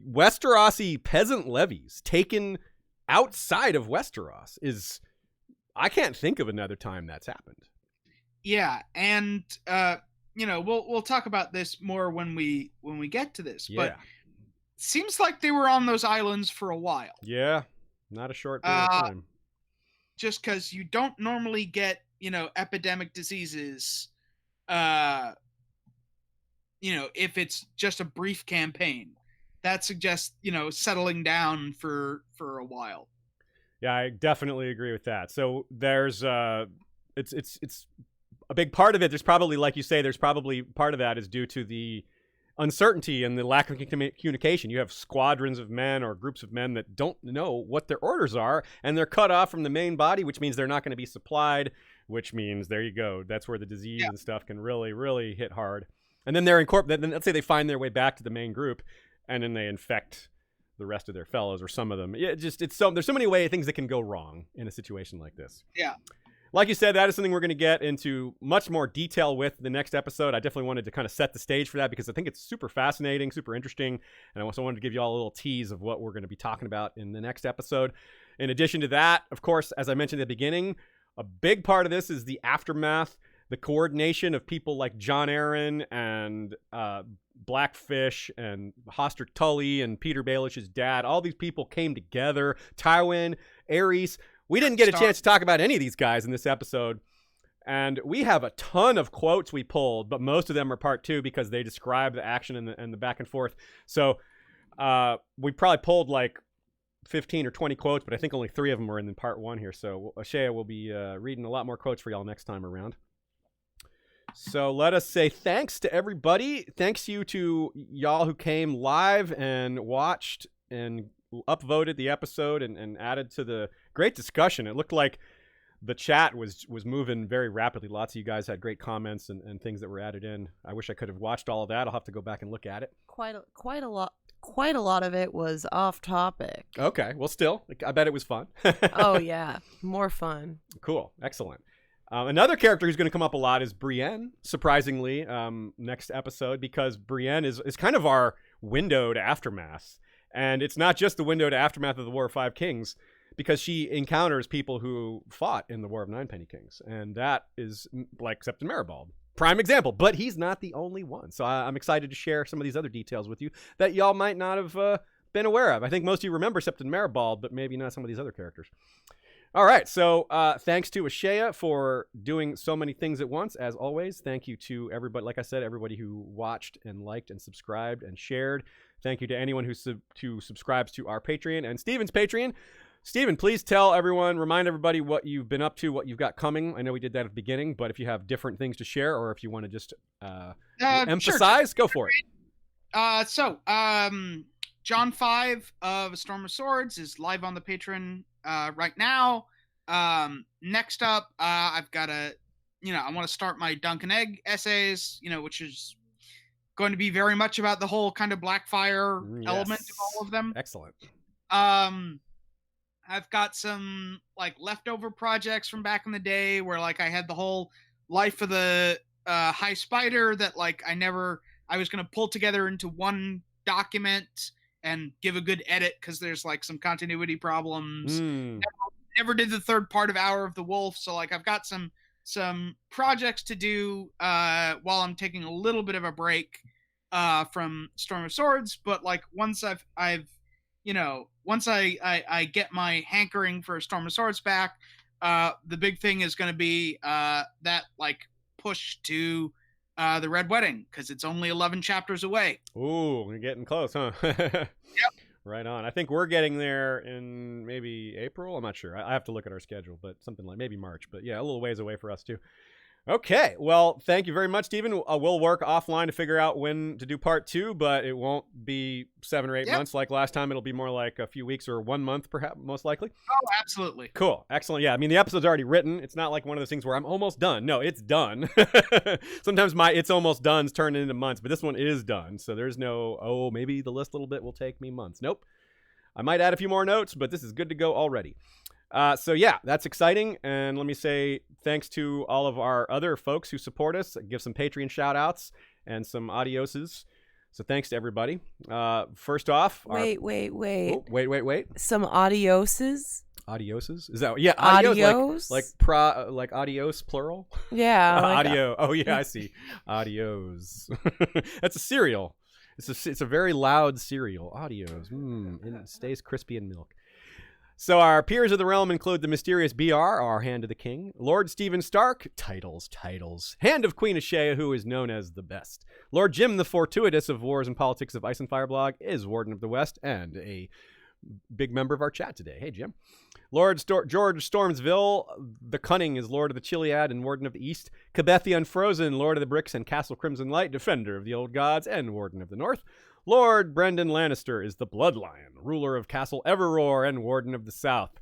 Westerosi peasant levies taken outside of Westeros is, I can't think of another time that's happened. Yeah, and we'll talk about this more when we get to this. But seems like they were on those islands for a while. Yeah, not a short period of time. Just because you don't normally get epidemic diseases, if it's just a brief campaign. That suggests settling down for a while. Yeah, I definitely agree with that. So there's it's a big part of it. There's probably, like you say, part of that is due to the uncertainty and the lack of communication. You have squadrons of men or groups of men that don't know what their orders are, and they're cut off from the main body, which means they're not going to be supplied, which means, there you go, that's where the disease and stuff can really, really hit hard. And then they're then let's say they find their way back to the main group, and then they infect the rest of their fellows, or some of them. There's so many things that can go wrong in a situation like this. Yeah. Like you said, that is something we're going to get into much more detail with the next episode. I definitely wanted to kind of set the stage for that, because I think it's super fascinating, super interesting, and I also wanted to give you all a little tease of what we're going to be talking about in the next episode. In addition to that, of course, as I mentioned at the beginning, a big part of this is the aftermath, the coordination of people like Jon Arryn and Blackfish and Hoster Tully and Peter Baelish's dad. All these people came together. Tywin, Aerys. We didn't get a chance to talk about any of these guys in this episode. And we have a ton of quotes we pulled, but most of them are part 2 because they describe the action and the back and forth. So we probably pulled like 15 or 20 quotes, but I think only 3 of them were in part 1 here. So Shea will be reading a lot more quotes for y'all next time around. So let us say thanks to everybody. Thanks you to y'all who came live and watched and upvoted the episode and added to the great discussion. It looked like the chat was moving very rapidly. Lots of you guys had great comments and things that were added in. I wish I could have watched all of that. I'll have to go back and look at it. Quite a lot of it was off topic. Okay, well, still, I bet it was fun. Oh yeah, more fun. Cool, excellent. Another character who's going to come up a lot is Brienne, surprisingly, next episode, because Brienne is kind of our window to Aftermath. And it's not just the window to Aftermath of the War of Five Kings, because she encounters people who fought in the War of Ninepenny Kings. And that is like Septon Maribald prime example, but he's not the only one. So I'm excited to share some of these other details with you that y'all might not have been aware of. I think most of you remember Septon Maribald, but maybe not some of these other characters. All right, so thanks to Ashea for doing so many things at once, as always. Thank you to everybody, like I said, everybody who watched and liked and subscribed and shared. Thank you to anyone who subscribes to our Patreon and Steven's Patreon. Steven, please tell everyone, remind everybody what you've been up to, what you've got coming. I know we did that at the beginning, but if you have different things to share or if you want to just emphasize, sure. Go for it. John 5 of A Storm of Swords is live on the Patreon right now. Next up, I've got I want to start my Dunk and Egg essays, which is going to be very much about the whole kind of Blackfyre element of all of them. Excellent. I've got some like leftover projects from back in the day where like I had the whole life of the High Spider that like I was going to pull together into one document and give a good edit because there's like some continuity problems. Never did the third part of Hour of the Wolf, so like I've got some projects to do while I'm taking a little bit of a break from Storm of Swords. But like once once I get my hankering for Storm of Swords back, the big thing is going to be that like push to the Red Wedding, because it's only 11 chapters away. Ooh, we're getting close, huh? Yep. Right on. I think we're getting there in maybe April. I'm not sure. I have to look at our schedule, but something like maybe March. But yeah, a little ways away for us too. Okay. Well, thank you very much, Stephen. We'll work offline to figure out when to do part 2, but it won't be 7 or 8 months like last time. It'll be more like a few weeks or 1 month, perhaps, most likely. Oh, absolutely. Cool. Excellent. Yeah. I mean, the episode's already written. It's not like one of those things where I'm almost done. No, it's done. Sometimes my it's almost done's turned into months, but this one is done. So there's no, maybe the list a little bit will take me months. Nope. I might add a few more notes, but this is good to go already. So yeah, that's exciting. And let me say thanks to all of our other folks who support us. Give some Patreon shout outs and some adioses. So thanks to everybody. First off, wait. Oh, wait. Some adioses? Adioses? Is that adios? Adios? Like adios plural? Yeah. Audio. Oh yeah, I see. Adios. That's a cereal. It's a very loud cereal. Adios. And it stays crispy in milk. So our peers of the realm include the mysterious BR, our Hand of the King, Lord Stephen Stark, titles, Hand of Queen Ashea, who is known as the best, Lord Jim the Fortuitous of Wars and Politics of Ice and Fire blog, is Warden of the West, and a big member of our chat today. Hey, Jim. Lord George Stormsville, the Cunning, is Lord of the Chiliad and Warden of the East, Cabeth the Unfrozen, Lord of the Bricks and Castle Crimson Light, Defender of the Old Gods, and Warden of the North, Lord Brendan Lannister is the Bloodlion, ruler of Castle Everroar and Warden of the South.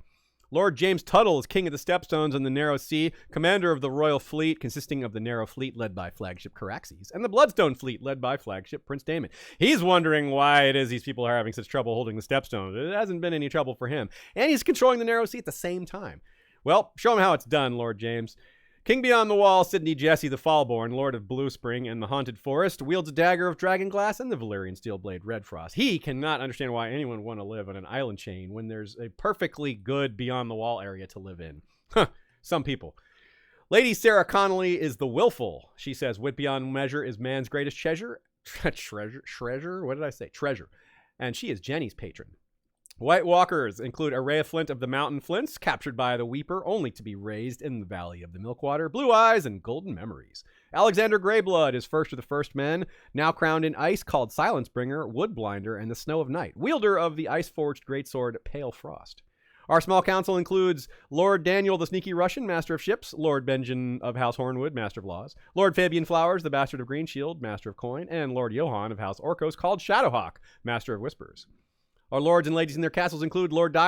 Lord James Tuttle is King of the Stepstones and the Narrow Sea, commander of the Royal Fleet, consisting of the Narrow Fleet led by flagship Caraxes, and the Bloodstone Fleet led by flagship Prince Daemon. He's wondering why it is these people are having such trouble holding the Stepstones. It hasn't been any trouble for him. And he's controlling the Narrow Sea at the same time. Well, show him how it's done, Lord James. King Beyond the Wall, Sidney Jesse the Fallborn, Lord of Blue Spring and the Haunted Forest, wields a dagger of Dragonglass and the Valyrian Steelblade Redfrost. He cannot understand why anyone would want to live on an island chain when there's a perfectly good Beyond the Wall area to live in. Some people. Lady Sarah Connolly is the willful. She says, wit beyond measure is man's greatest treasure. Treasure? What did I say? Treasure. And she is Jenny's patron. White Walkers include Araya Flint of the Mountain Flints, captured by the Weeper, only to be raised in the Valley of the Milkwater, Blue Eyes, and Golden Memories. Alexander Greyblood is first of the first men, now crowned in ice, called Silencebringer, Woodblinder, and the Snow of Night, wielder of the ice-forged greatsword Pale Frost. Our small council includes Lord Daniel the Sneaky Russian, Master of Ships, Lord Benjen of House Hornwood, Master of Laws, Lord Fabian Flowers, the Bastard of Green Shield, Master of Coin, and Lord Johan of House Orcos, called Shadowhawk, Master of Whispers. Our lords and ladies in their castles include Lady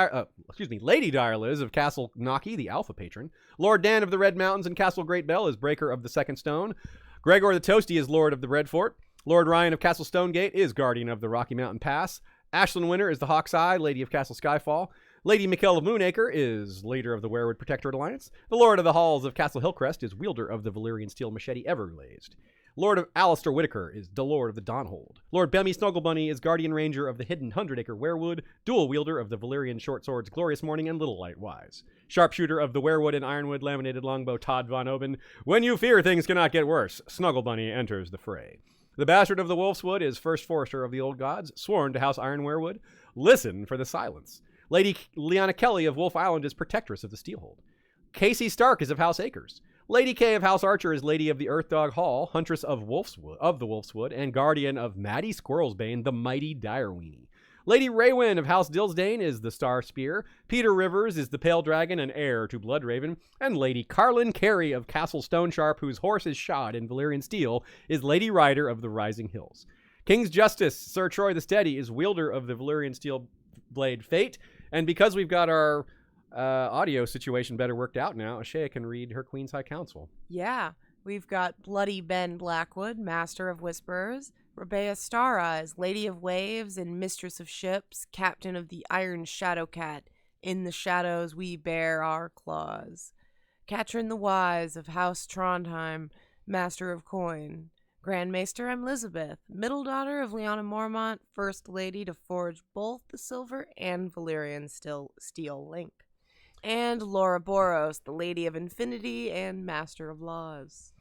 Direliz of Castle Naki, the Alpha Patron. Lord Dan of the Red Mountains and Castle Great Bell is Breaker of the Second Stone. Gregor the Toasty is Lord of the Red Fort. Lord Ryan of Castle Stonegate is Guardian of the Rocky Mountain Pass. Ashlyn Winter is the Hawk's Eye, Lady of Castle Skyfall. Lady Mikkel of Moonacre is leader of the Werewood Protectorate Alliance. The Lord of the Halls of Castle Hillcrest is wielder of the Valyrian Steel Machete Everglazed. Lord of Alistair Whitaker is the Lord of the Dawnhold. Lord Bemmy Snugglebunny is Guardian Ranger of the hidden 100-acre Werewood, dual wielder of the Valyrian short swords Glorious Morning and Little Light Wise. Sharpshooter of the Werewood and Ironwood laminated longbow Todd Von Oben. When you fear things cannot get worse, Snugglebunny enters the fray. The Bastard of the Wolfswood is First Forester of the Old Gods, sworn to House Iron Werewood. Listen for the silence. Lady Lyanna Kelly of Wolf Island is Protectress of the Steelhold. Casey Stark is of House Acres. Lady Kay of House Archer is Lady of the Earthdog Hall, Huntress of the Wolfswood, and Guardian of Maddie Squirrelsbane, the Mighty Direweenie. Lady Raywyn of House Dillsdane is the Star Spear. Peter Rivers is the Pale Dragon and heir to Bloodraven. And Lady Carlin Carey of Castle Stonesharp, whose horse is shod in Valyrian steel, is Lady Rider of the Rising Hills. King's Justice, Sir Troy the Steady, is wielder of the Valyrian steel blade Fate. And because we've got our audio situation better worked out now, Ashea can read her Queen's High Council. Yeah, we've got Bloody Ben Blackwood, Master of Whisperers, Rebea Stareyes, Lady of Waves and Mistress of Ships, Captain of the Iron Shadowcat. In the shadows we bear our claws. Katrin the Wise of House Trondheim, Master of Coin. Grandmaster Elizabeth, middle daughter of Lyanna Mormont, First Lady to forge both the silver and Valyrian steel link. And Laura Boros, the Lady of Infinity and Master of Laws.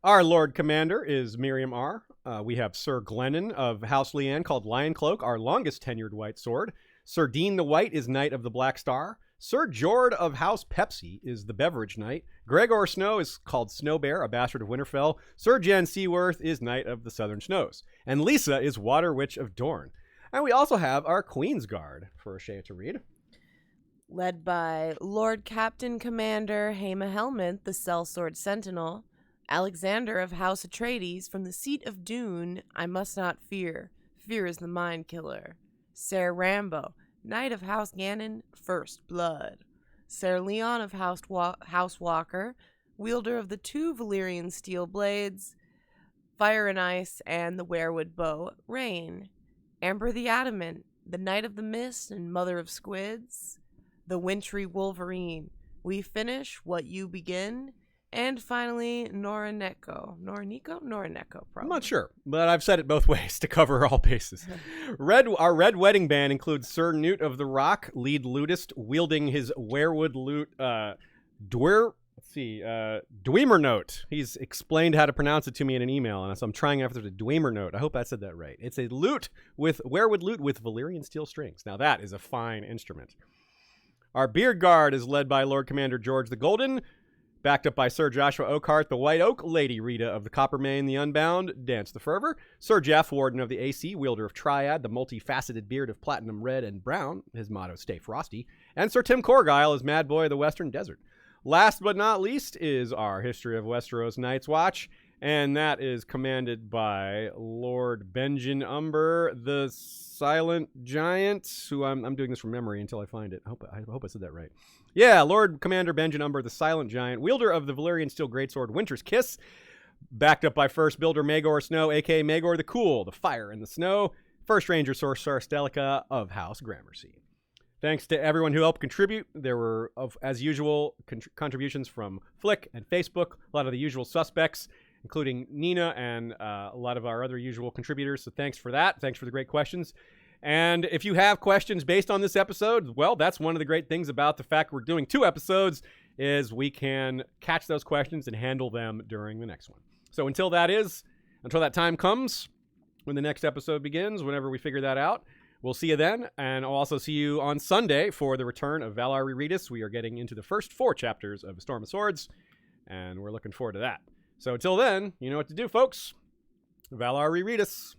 Our Lord Commander is Miriam R. We have Sir Glennon of House Leanne called Lioncloak, our longest tenured white sword. Sir Dean the White is Knight of the Black Star. Sir Jord of House Pepsi is the Beverage Knight. Gregor Snow is called Snowbear, a bastard of Winterfell. Sir Jen Seaworth is Knight of the Southern Snows. And Lisa is Water Witch of Dorne. And we also have our Queen's Guard for Ashea to read. Led by Lord Captain Commander Haema Helmut, the Sellsword Sentinel. Alexander of House Atreides, from the seat of Dune, I must not fear. Fear is the mind killer. Ser Rambo, Knight of House Gannon, First Blood. Ser Leon of House Walker, wielder of the two Valyrian steel blades, Fire and Ice, and the Werewood bow, Rain. Amber the Adamant, the Knight of the Mist and Mother of Squids. The Wintry Wolverine, we finish what you begin. And finally, Noraneko, probably. I'm not sure, but I've said it both ways to cover all bases. Our Red Wedding Band includes Sir Newt of the Rock, lead lutist, wielding his Werewood lute, Dwemer Note. He's explained how to pronounce it to me in an email, and so I'm trying after the Dwemer Note. I hope I said that right. It's a Werewood lute with Valyrian steel strings. Now that is a fine instrument. Our Beard Guard is led by Lord Commander George the Golden, backed up by Sir Joshua Oakhart, the White Oak, Lady Rita of the Coppermane, the Unbound, Dance the Fervor, Sir Jeff Warden of the AC, wielder of Triad, the multifaceted beard of platinum red and brown, his motto, Stay Frosty, and Sir Tim Corgyle as Mad Boy of the Western Desert. Last but not least is our History of Westeros Night's Watch, and that is commanded by Lord Benjen Umber, the Silent Giant, who I'm doing this from memory until I find it. I hope I said that right. Yeah, Lord Commander Benjen Umber, the Silent Giant, wielder of the Valyrian steel greatsword Winter's Kiss, backed up by First Builder Maegor Snow, a.k.a. Maegor the Cool, the Fire and the Snow, First Ranger Sorcerer Stelica of House Gramercy. Thanks to everyone who helped contribute. There were, as usual, contributions from Flick and Facebook, a lot of the usual suspects, including Nina and a lot of our other usual contributors. So thanks for that. Thanks for the great questions. And if you have questions based on this episode, well, that's one of the great things about the fact we're doing 2 episodes is we can catch those questions and handle them during the next one. So until that time comes, when the next episode begins, whenever we figure that out, we'll see you then. And I'll also see you on Sunday for the return of Valar Rereadus. We are getting into the first 4 chapters of A Storm of Swords, and we're looking forward to that. So until then, you know what to do, folks. Valar Rereadus.